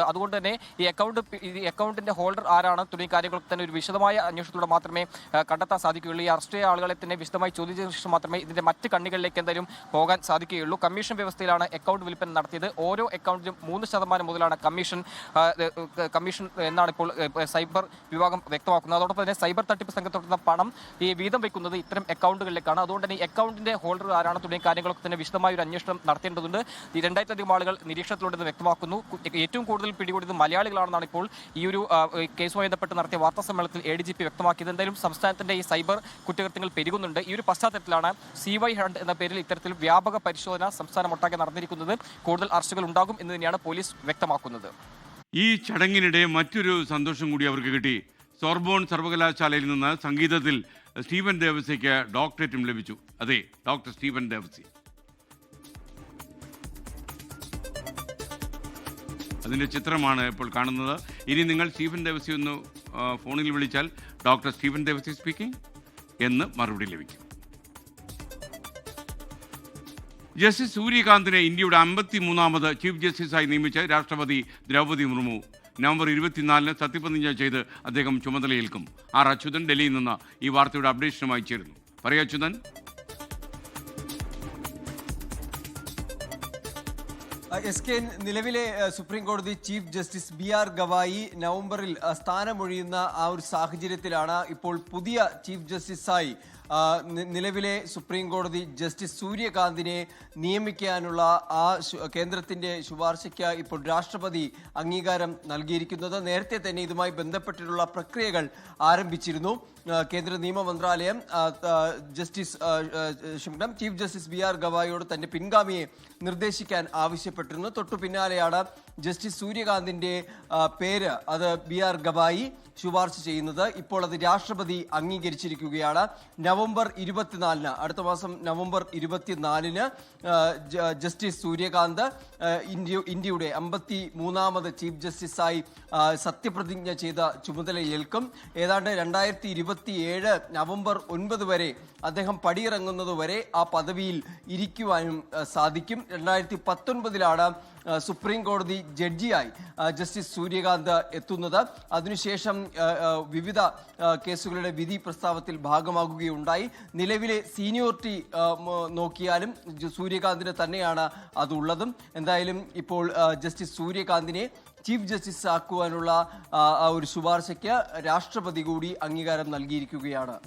അതുകൊണ്ട് തന്നെ ഈ അക്കൗണ്ടിന്റെ ഹോൾഡർ ആരാണ് തുടങ്ങിയ കാര്യങ്ങൾക്ക് തന്നെ ഒരു വിശദമായ അന്വേഷണത്തിലൂടെ മാത്രമേ കണ്ടെത്താൻ സാധിക്കുകയുള്ളൂ. ഈ അറസ്റ്റ് ചെയ്ത ആളുകളെ തന്നെ വിശദമായി ചോദ്യം ചെയ്ത ശേഷം മാത്രമേ ഇതിന്റെ മറ്റ് കണ്ണികളിലേക്ക് എന്തായാലും പോകാൻ സാധിക്കുകയുള്ളൂ. കമ്മീഷൻ വ്യവസ്ഥയിലാണ് അക്കൗണ്ട് വിൽപ്പന നടത്തിയത്. ഓരോ അക്കൗണ്ടിലും 3% മുതലാണ് കമ്മീഷൻ എന്നാണ് ഇപ്പോൾ സൈബർ വിഭാഗം വ്യക്തമാക്കുന്നത്. അതോടൊപ്പം തന്നെ സൈബർ തട്ടിപ്പ് സംഘത്തോടുന്ന പണം ഈ വീതം വയ്ക്കുന്നത് ഇത്തരം അക്കൗണ്ടുകളിലേക്കാണ്. അതുകൊണ്ട് തന്നെ ഈ അക്കൗണ്ടിന്റെ ഹോൾഡർ ആരാണ് തുടങ്ങിയ കാര്യങ്ങളൊക്കെ തന്നെ വിശദമായ ഒരു അന്വേഷണം നടത്തേണ്ടതുണ്ട്. ഈ 2000-ലധികം ആളുകൾ നിരീക്ഷണത്തിലുണ്ടെന്ന് വ്യക്തമാക്കുന്നു. ഏറ്റവും കൂടുതൽ പിടികൂടിയത് മലയാളികളാണെന്നാണ് ഇപ്പോൾ ഈ ഒരു കേസുമായി ബന്ധപ്പെട്ട് നടത്തിയ വാർത്താ സമ്മേളനത്തിൽ ADGP വ്യക്തമാക്കിയത്. എന്തായാലും സംസ്ഥാനത്തിന്റെ ഈ സൈബർ കുറ്റകൃത്യങ്ങൾ പെരുകുന്നുണ്ട്. ഈ ഒരു പശ്ചാത്തലത്തിലാണ് CY ഹണ്ട് എന്ന പേരിൽ ഇത്തരത്തിൽ വ്യാപക പരിശോധന സംസ്ഥാനമൊട്ടാകെ നടന്നിരിക്കുന്നത്. കൂടുതൽ അറസ്റ്റുകൾ ഉണ്ടാകും എന്ന് തന്നെയാണ് പോലീസ് വ്യക്തമാക്കുന്നത്. ഈ ചടങ്ങിനിടെ മറ്റൊരു സന്തോഷം കൂടി അവർക്ക് കിട്ടി. സോർബോൺ സർവകലാശാലയിൽ നിന്ന് സംഗീതത്തിൽ സ്റ്റീവൻ ദേവസിക്ക് ഡോക്ടറേറ്റും ലഭിച്ചു. അതെ, ഡോക്ടർ സ്റ്റീവൻ ദേവസി. അതിൻ്റെ ചിത്രമാണ് ഇപ്പോൾ കാണുന്നത്. ഇനി നിങ്ങൾ സ്റ്റീഫൻ ദേവസി ഒന്ന് ഫോണിൽ വിളിച്ചാൽ ഡോക്ടർ സ്റ്റീഫൻ ദേവസി സ്പീക്കിംഗ് എന്ന് മറുപടി ലഭിക്കും. ജസ്റ്റിസ് സൂര്യകാന്തിനെ ഇന്ത്യയുടെ 53ാമത് ചീഫ് ജസ്റ്റിസായി നിയമിച്ച് രാഷ്ട്രപതി ദ്രൗപദി മുർമു. നവംബർ 24-ന് സത്യപ്രതിജ്ഞ ചെയ്ത് അദ്ദേഹം ചുമതലയേൽക്കും. ആർ അച്യുതൻ ഡൽഹിയിൽ നിന്ന് ഈ വാർത്തയുടെ അപ്ഡേഷനുമായി ചേരുന്നു. പറയൂ അച്യുതൻ. നിലവിലെ സുപ്രീം കോടതി ചീഫ് ജസ്റ്റിസ് BR ഗവായി നവംബറിൽ സ്ഥാനമൊഴിയുന്ന ആ ഒരു സാഹചര്യത്തിലാണ് ഇപ്പോൾ പുതിയ ചീഫ് ജസ്റ്റിസായി നിലവിലെ സുപ്രീം കോടതി ജസ്റ്റിസ് സൂര്യകാന്തിനെ നിയമിക്കാനുള്ള ആ കേന്ദ്രത്തിന്റെ ശുപാർശയ്ക്ക് ഇപ്പോൾ രാഷ്ട്രപതി അംഗീകാരം നൽകിയിരിക്കുന്നത്. നേരത്തെ തന്നെ ഇതുമായി ബന്ധപ്പെട്ടിട്ടുള്ള പ്രക്രിയകൾ ആരംഭിച്ചിരുന്നു. കേന്ദ്ര നിയമ മന്ത്രാലയം ചീഫ് ജസ്റ്റിസ് BR ഗവായിയോട് തന്റെ പിൻഗാമിയെ നിർദ്ദേശിക്കാൻ ആവശ്യപ്പെട്ടിരുന്നു. തൊട്ടു പിന്നാലെയാണ് ജസ്റ്റിസ് സൂര്യകാന്തിന്റെ പേര് അത് BR ഗവായി ശുപാർശ ചെയ്യുന്നത്. ഇപ്പോൾ അത് രാഷ്ട്രപതി അംഗീകരിച്ചിരിക്കുകയാണ്. നവംബർ 24-ന് അടുത്ത മാസം നവംബർ 24-ന് ജസ്റ്റിസ് സൂര്യകാന്ത് ഇന്ത്യയുടെ 53ാമത് ചീഫ് ജസ്റ്റിസായി സത്യപ്രതിജ്ഞ ചെയ്ത ചുമതലയേൽക്കും. ഏതാണ്ട് 2027 നവംബർ 9 വരെ അദ്ദേഹം പടിയിറങ്ങുന്നതുവരെ ആ പദവിയിൽ ഇരിക്കുവാനും സാധിക്കും. 2019-ലാണ് സുപ്രീം കോടതി ജഡ്ജിയായി ജസ്റ്റിസ് സൂര്യകാന്ത് എത്തുന്നത്. അതിനുശേഷം വിവിധ കേസുകളുടെ വിധി പ്രസ്താവത്തിൽ ഭാഗമാകുകയുണ്ടായി. നിലവിലെ സീനിയോറിറ്റി നോക്കിയാലും സൂര്യകാന്തിന് തന്നെയാണ് അതുള്ളതും. എന്തായാലും ഇപ്പോൾ ജസ്റ്റിസ് സൂര്യകാന്തിനെ ചീഫ് ജസ്റ്റിസ് ആക്കുവാനുള്ള ഒരു ശുപാർശയ്ക്ക് രാഷ്ട്രപതി കൂടി അംഗീകാരം നൽകിയിരിക്കുകയാണ്.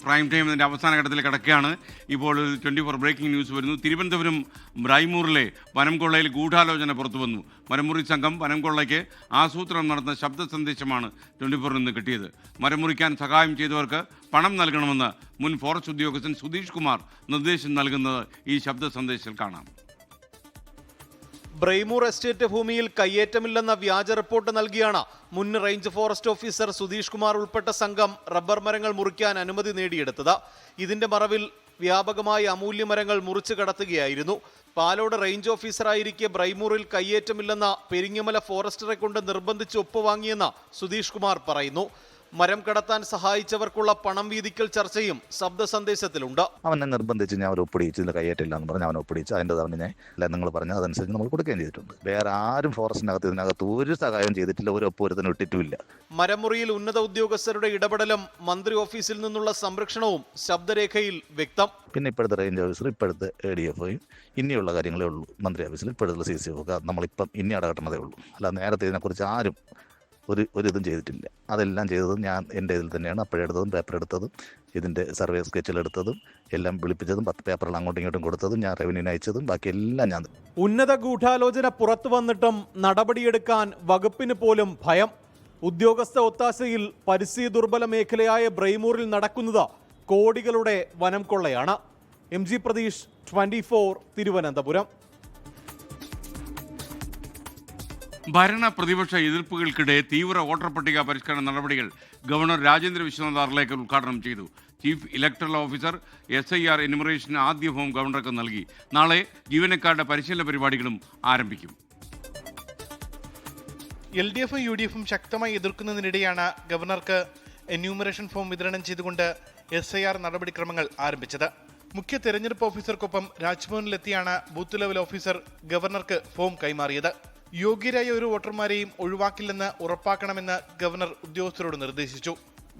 പ്രൈം ടൈം ഇതിൻ്റെ അവസാന ഘട്ടത്തിൽ കിടക്കുകയാണ്. ഇപ്പോൾ 24 ബ്രേക്കിംഗ് ന്യൂസ് വരുന്നു. തിരുവനന്തപുരം ബ്രൈമൂറിലെ വനംകൊള്ളയിൽ ഗൂഢാലോചന പുറത്തു വന്നു. മരമുറി സംഘം വനംകൊള്ളയ്ക്ക് ആസൂത്രണം നടന്ന ശബ്ദ സന്ദേശമാണ് 24 നിന്ന് കിട്ടിയത്. മരമുറിക്കാൻ സഹായം ചെയ്തവർക്ക് പണം നൽകണമെന്ന് മുൻ ഫോറസ്റ്റ് ഉദ്യോഗസ്ഥൻ സുധീഷ് കുമാർ നിർദ്ദേശം നൽകുന്നത് ഈ ശബ്ദ സന്ദേശത്തിൽ കാണാം. ബ്രൈമൂർ എസ്റ്റേറ്റ് ഭൂമിയിൽ കയ്യേറ്റമില്ലെന്ന വ്യാജ റിപ്പോർട്ട് നൽകിയാണ് മുൻ range forest officer Sudheesh Kumar ഉൾപ്പെട്ട സംഘം റബ്ബർ മരങ്ങൾ മുറിക്കാൻ അനുമതി നേടിയെടുത്തത്. ഇതിന്റെ മറവിൽ വ്യാപകമായി അമൂല്യമരങ്ങൾ മുറിച്ചു കടത്തുകയായിരുന്നു. പാലോട് റേഞ്ച് ഓഫീസറായിരിക്കെ ബ്രൈമൂറിൽ കയ്യേറ്റമില്ലെന്ന പെരിങ്ങമല ഫോറസ്റ്ററെ കൊണ്ട് നിർബന്ധിച്ച് ഒപ്പുവാങ്ങിയെന്ന് സുധീഷ് കുമാർ പറയുന്നു. മരം കടത്താൻ സഹായിച്ചവർക്കുള്ള പണം വീതിക്കൽ ചർച്ചയും ശബ്ദ സന്ദേശത്തിലുണ്ട്. അവനെ നിർബന്ധിച്ച് ഞാൻ ഒരു ഒപ്പിടിച്ച് ഇതിൽ കയ്യേറ്റില്ല എന്ന് പറഞ്ഞ് അവൻ ഒപ്പിടിച്ച് അതിൻ്റെ തവണ നിങ്ങൾ പറഞ്ഞ അതനുസരിച്ച് നമ്മൾ കൊടുക്കുകയും ചെയ്തിട്ടുണ്ട്. വേറെ ആരും ഫോറസ്റ്റിനകത്ത് ഇതിനകത്ത് ഒരു സഹായം ചെയ്തിട്ടില്ല, ഒരു ഒപ്പ് ഒരുത്തനും ഇട്ടിട്ടുമില്ല. മരമുറിയിൽ ഉന്നത ഉദ്യോഗസ്ഥരുടെ ഇടപെടലും മന്ത്രി ഓഫീസിൽ നിന്നുള്ള സംരക്ഷണവും ശബ്ദരേഖയിൽ വ്യക്തം. പിന്നെ ഇപ്പോഴത്തെ റേഞ്ച് ഓഫീസർ, ഇപ്പോഴത്തെ ADFOയും ഇനിയുള്ള കാര്യങ്ങളേ ഉള്ളൂ. മന്ത്രി ഓഫീസിൽ ഇപ്പോഴത്തെ CCO ഒക്കെ നമ്മളിപ്പം ഇനി അടകട്ടണതേ ഉള്ളൂ. അല്ല നേരത്തെ ഇതിനെക്കുറിച്ച് ആരും ഒരു ഇതും ചെയ്തിട്ടില്ല. അതെല്ലാം ചെയ്തതും ഞാൻ എൻ്റെ ഇതിൽ തന്നെയാണ്. അപ്പോഴെടുത്തതും പേപ്പർ എടുത്തതും ഇതിൻ്റെ സർവേ സ്കെച്ചിലെടുത്തതും എല്ലാം വിളിപ്പിച്ചതും 10 പേപ്പറുകൾ അങ്ങോട്ടും ഇങ്ങോട്ടും കൊടുത്തതും ഞാൻ റവന്യൂവിന് അയച്ചതും ബാക്കിയെല്ലാം ഞാൻ. ഉന്നത ഗൂഢാലോചന പുറത്തു വന്നിട്ടും നടപടിയെടുക്കാൻ വകുപ്പിന് പോലും ഭയം. ഉദ്യോഗസ്ഥ ഒത്താശയിൽ പരിസ്ഥിതി ദുർബല മേഖലയായ ബ്രൈമൂറിൽ നടക്കുന്നത് കോടികളുടെ വനം കൊള്ളയാണ്. MG പ്രതീഷ്, 24 തിരുവനന്തപുരം. ഭരണ പ്രതിപക്ഷ എതിർപ്പുകൾക്കിടെ തീവ്ര വോട്ടർ പട്ടിക പരിഷ്കരണ നടപടികൾ ഗവർണർ രാജേന്ദ്ര വിശ്വനാഥ് ആർലേക്കർ ഉദ്ഘാടനം ചെയ്തു. Chief electoral officer SIR enumeration ആദ്യ ഫോം ഗവർണർക്ക് നൽകി. നാളെ ജീവനക്കാരുടെ പരിശീലന പരിപാടികളും ആരംഭിക്കും. LDFും UDFും ശക്തമായി എതിർക്കുന്നതിനിടെയാണ് ഗവർണർക്ക് എന്യൂമറേഷൻ ഫോം വിതരണം ചെയ്തുകൊണ്ട് SIR നടപടിക്രമങ്ങൾ ആരംഭിച്ചത്. മുഖ്യ തെരഞ്ഞെടുപ്പ് ഓഫീസർക്കൊപ്പം രാജ്ഭവനിലെത്തിയാണ് ബൂത്ത് ലെവൽ ഓഫീസർ ഗവർണർക്ക് ഫോം കൈമാറിയത്. യോഗ്യരായ ഒരു വോട്ടർമാരെയും ഒഴിവാക്കില്ലെന്ന് ഉറപ്പാക്കണമെന്ന് ഗവർണർ ഉദ്യോഗസ്ഥരോട് നിർദ്ദേശിച്ചു.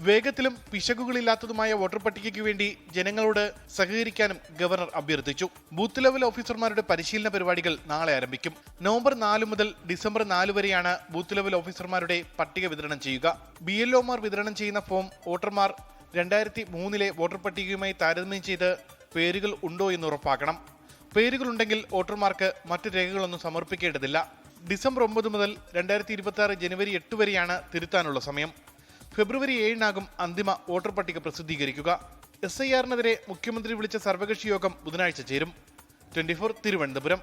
വേഗത്തിലും പിശകുകളില്ലാത്തതുമായ വോട്ടർ പട്ടികയ്ക്ക് വേണ്ടി ജനങ്ങളോട് സഹകരിക്കാനും ഗവർണർ അഭ്യർത്ഥിച്ചു. ബൂത്ത് ലെവൽ ഓഫീസർമാരുടെ പരിശീലന പരിപാടികൾ നാളെ ആരംഭിക്കും. നവംബർ 4 മുതൽ ഡിസംബർ 4 വരെയാണ് ബൂത്ത് ലെവൽ ഓഫീസർമാരുടെ പട്ടിക വിതരണം ചെയ്യുക. BLOമാർ വിതരണം ചെയ്യുന്ന ഫോം വോട്ടർമാർ 2003 വോട്ടർ പട്ടികയുമായി താരതമ്യം ചെയ്ത് പേരുകൾ ഉണ്ടോ എന്ന് ഉറപ്പാക്കണം. പേരുകളുണ്ടെങ്കിൽ വോട്ടർമാർക്ക് മറ്റ് രേഖകളൊന്നും സമർപ്പിക്കേണ്ടതില്ല. ഡിസംബർ 9 മുതൽ 2026 ജനുവരി 8 വരെയാണ് തിരുത്താനുള്ള സമയം. ഫെബ്രുവരി 7 അന്തിമ വോട്ടർ പട്ടിക പ്രസിദ്ധീകരിക്കുക. SIRനെതിരെ മുഖ്യമന്ത്രി വിളിച്ച സർവകക്ഷി യോഗം ബുധനാഴ്ച ചേരും. 24 തിരുവനന്തപുരം.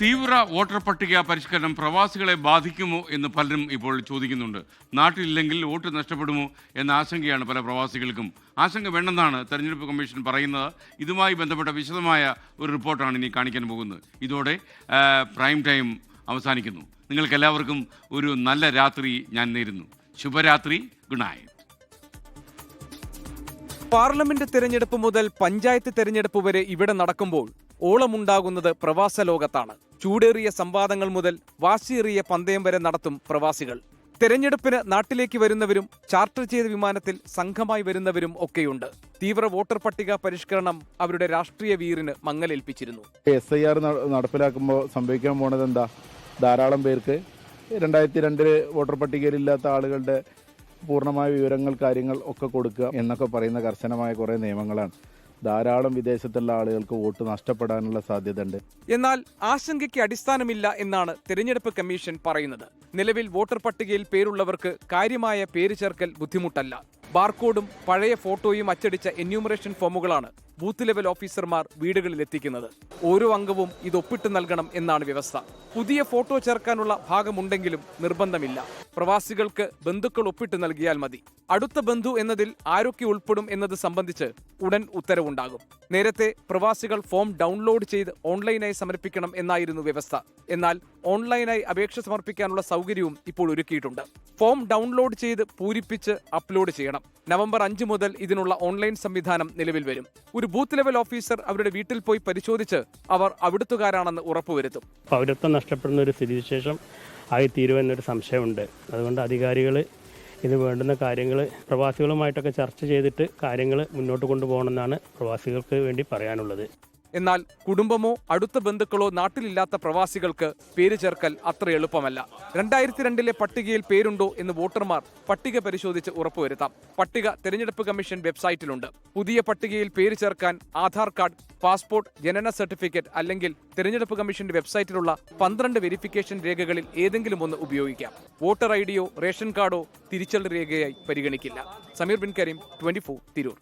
തീവ്ര വോട്ടർ പട്ടിക പരിഷ്കരണം പ്രവാസികളെ ബാധിക്കുമോ എന്ന് പലരും ഇപ്പോൾ ചോദിക്കുന്നുണ്ട്. നാട്ടിലില്ലെങ്കിൽ വോട്ട് നഷ്ടപ്പെടുമോ എന്ന ആശങ്കയാണ് പല പ്രവാസികൾക്കും. ആശങ്ക വേണ്ടെന്നാണ് തെരഞ്ഞെടുപ്പ് കമ്മീഷൻ പറയുന്നത്. ഇതുമായി ബന്ധപ്പെട്ട വിശദമായ ഒരു റിപ്പോർട്ടാണ് ഇനി കാണിക്കാൻ പോകുന്നത്. ഇതോടെ പ്രൈം ടൈം അവസാനിക്കുന്നു. നിങ്ങൾക്കെല്ലാവർക്കും ഒരു നല്ല രാത്രി ഞാൻ നേരുന്നു. ശുഭരാത്രി. Good night. പാർലമെന്റ് തെരഞ്ഞെടുപ്പ് മുതൽ പഞ്ചായത്ത് തെരഞ്ഞെടുപ്പ് വരെ ഇവിടെ നടക്കുമ്പോൾ ഓളമുണ്ടാകുന്നത് പ്രവാസ ലോകത്താണ്. ചൂടേറിയ സംവാദങ്ങൾ മുതൽ വാശിയേറിയ പന്തയം വരെ നടത്തും പ്രവാസികൾ. തെരഞ്ഞെടുപ്പിന് നാട്ടിലേക്ക് വരുന്നവരും ചാർട്ടർ ചെയ്ത വിമാനത്തിൽ സംഘമായി വരുന്നവരും ഒക്കെയുണ്ട്. തീവ്ര വോട്ടർ പട്ടിക പരിഷ്കരണം അവരുടെ രാഷ്ട്രീയ വീറിന് മങ്ങലേൽപ്പിച്ചിരുന്നു. SIR നടപ്പിലാക്കുമ്പോൾ സംഭവിക്കാൻ പോണത് എന്താ? ധാരാളം പേർക്ക് 2002 വോട്ടർ പട്ടികയിലില്ലാത്ത ആളുകളുടെ പൂർണ്ണമായ വിവരങ്ങൾ, കാര്യങ്ങൾ ഒക്കെ കൊടുക്കുക എന്നൊക്കെ പറയുന്ന കർശനമായ കുറേ നിയമങ്ങളാണ്. ധാരാളം വിദേശത്തുള്ള ആളുകൾക്ക് വോട്ട് നഷ്ടപ്പെടാനുള്ള സാധ്യതയുണ്ട്. എന്നാൽ ആശങ്കയ്ക്ക് അടിസ്ഥാനമില്ല എന്നാണ് തെരഞ്ഞെടുപ്പ് കമ്മീഷൻ പറയുന്നത്. നിലവിൽ വോട്ടർ പട്ടികയിൽ പേരുള്ളവർക്ക് കാര്യമായ പേര് ചേർക്കൽ ബുദ്ധിമുട്ടല്ല. ബാർകോഡും പഴയ ഫോട്ടോയും അച്ചടിച്ച എന്യൂമറേഷൻ ഫോമുകളാണ് ബൂത്ത് ലെവൽ ഓഫീസർമാർ വീടുകളിൽ എത്തിക്കുന്നത്. ഓരോ അംഗവും ഇത് ഒപ്പിട്ട് നൽകണം എന്നാണ് വ്യവസ്ഥ. പുതിയ ഫോട്ടോ ചേർക്കാനുള്ള ഭാഗമുണ്ടെങ്കിലും നിർബന്ധമില്ല. പ്രവാസികൾക്ക് ബന്ധുക്കൾ ഒപ്പിട്ട് നൽകിയാൽ മതി. അടുത്ത ബന്ധു എന്നതിൽ ആരൊക്കെ ഉൾപ്പെടും എന്നത് സംബന്ധിച്ച് ഉടൻ ഉത്തരവുണ്ടാകും. നേരത്തെ പ്രവാസികൾ ഫോം ഡൗൺലോഡ് ചെയ്ത് ഓൺലൈനായി സമർപ്പിക്കണം എന്നായിരുന്നു വ്യവസ്ഥ. എന്നാൽ ഓൺലൈനായി അപേക്ഷ സമർപ്പിക്കാനുള്ള സൗകര്യവും ഇപ്പോൾ ഒരുക്കിയിട്ടുണ്ട്. ഫോം ഡൗൺലോഡ് ചെയ്ത് പൂരിപ്പിച്ച് അപ്ലോഡ് ചെയ്യണം. നവംബർ 5 മുതൽ ഇതിനുള്ള ഓൺലൈൻ സംവിധാനം നിലവിൽ വരും. ഒരു ബൂത്ത് ലെവൽ ഓഫീസർ അവരുടെ വീട്ടിൽ പോയി പരിശോധിച്ച് അവർ അവിടുത്തുകാരാണെന്ന് ഉറപ്പുവരുത്തും. പൗരത്വം നഷ്ടപ്പെടുന്ന ഒരു സ്ഥിതിവിശേഷം ആയിത്തീരുമെന്നൊരു സംശയമുണ്ട്. അതുകൊണ്ട് അധികാരികൾ ഇത് വേണ്ടുന്ന കാര്യങ്ങൾ പ്രവാസികളുമായിട്ടൊക്കെ ചർച്ച ചെയ്തിട്ട് കാര്യങ്ങൾ മുന്നോട്ട് കൊണ്ടുപോകണമെന്നാണ് പ്രവാസികൾക്ക് വേണ്ടി പറയാനുള്ളത്. എന്നാൽ കുടുംബമോ അടുത്ത ബന്ധുക്കളോ നാട്ടിലില്ലാത്ത പ്രവാസികൾക്ക് പേര് ചേർക്കൽ അത്ര എളുപ്പമല്ല. 2002 പട്ടികയിൽ പേരുണ്ടോ എന്ന് വോട്ടർമാർ പട്ടിക പരിശോധിച്ച് ഉറപ്പുവരുത്താം. പട്ടിക തെരഞ്ഞെടുപ്പ് കമ്മീഷൻ വെബ്സൈറ്റിലുണ്ട്. പുതിയ പട്ടികയിൽ പേര് ചേർക്കാൻ ആധാർ കാർഡ്, പാസ്പോർട്ട്, ജനന സർട്ടിഫിക്കറ്റ് അല്ലെങ്കിൽ തെരഞ്ഞെടുപ്പ് കമ്മീഷന്റെ വെബ്സൈറ്റിലുള്ള 12 വെരിഫിക്കേഷൻ രേഖകളിൽ ഏതെങ്കിലും ഒന്ന് ഉപയോഗിക്കാം. വോട്ടർ ഐഡിയോ റേഷൻ കാർഡോ തിരിച്ചറിയൽ രേഖയായി പരിഗണിക്കില്ല. സമീർ ബിൻ കരീം, 24 തിരൂർ.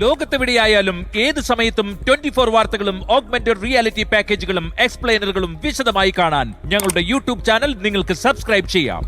ലോകത്തെവിടെയായാലും ഏത് സമയത്തും 24 വാർത്തകളും ഓഗ്മെന്റഡ് റിയാലിറ്റി പാക്കേജുകളും എക്സ്പ്ലെയിനറുകളും വിശദമായി കാണാൻ ഞങ്ങളുടെ യൂട്യൂബ് ചാനൽ നിങ്ങൾക്ക് സബ്സ്ക്രൈബ് ചെയ്യാം.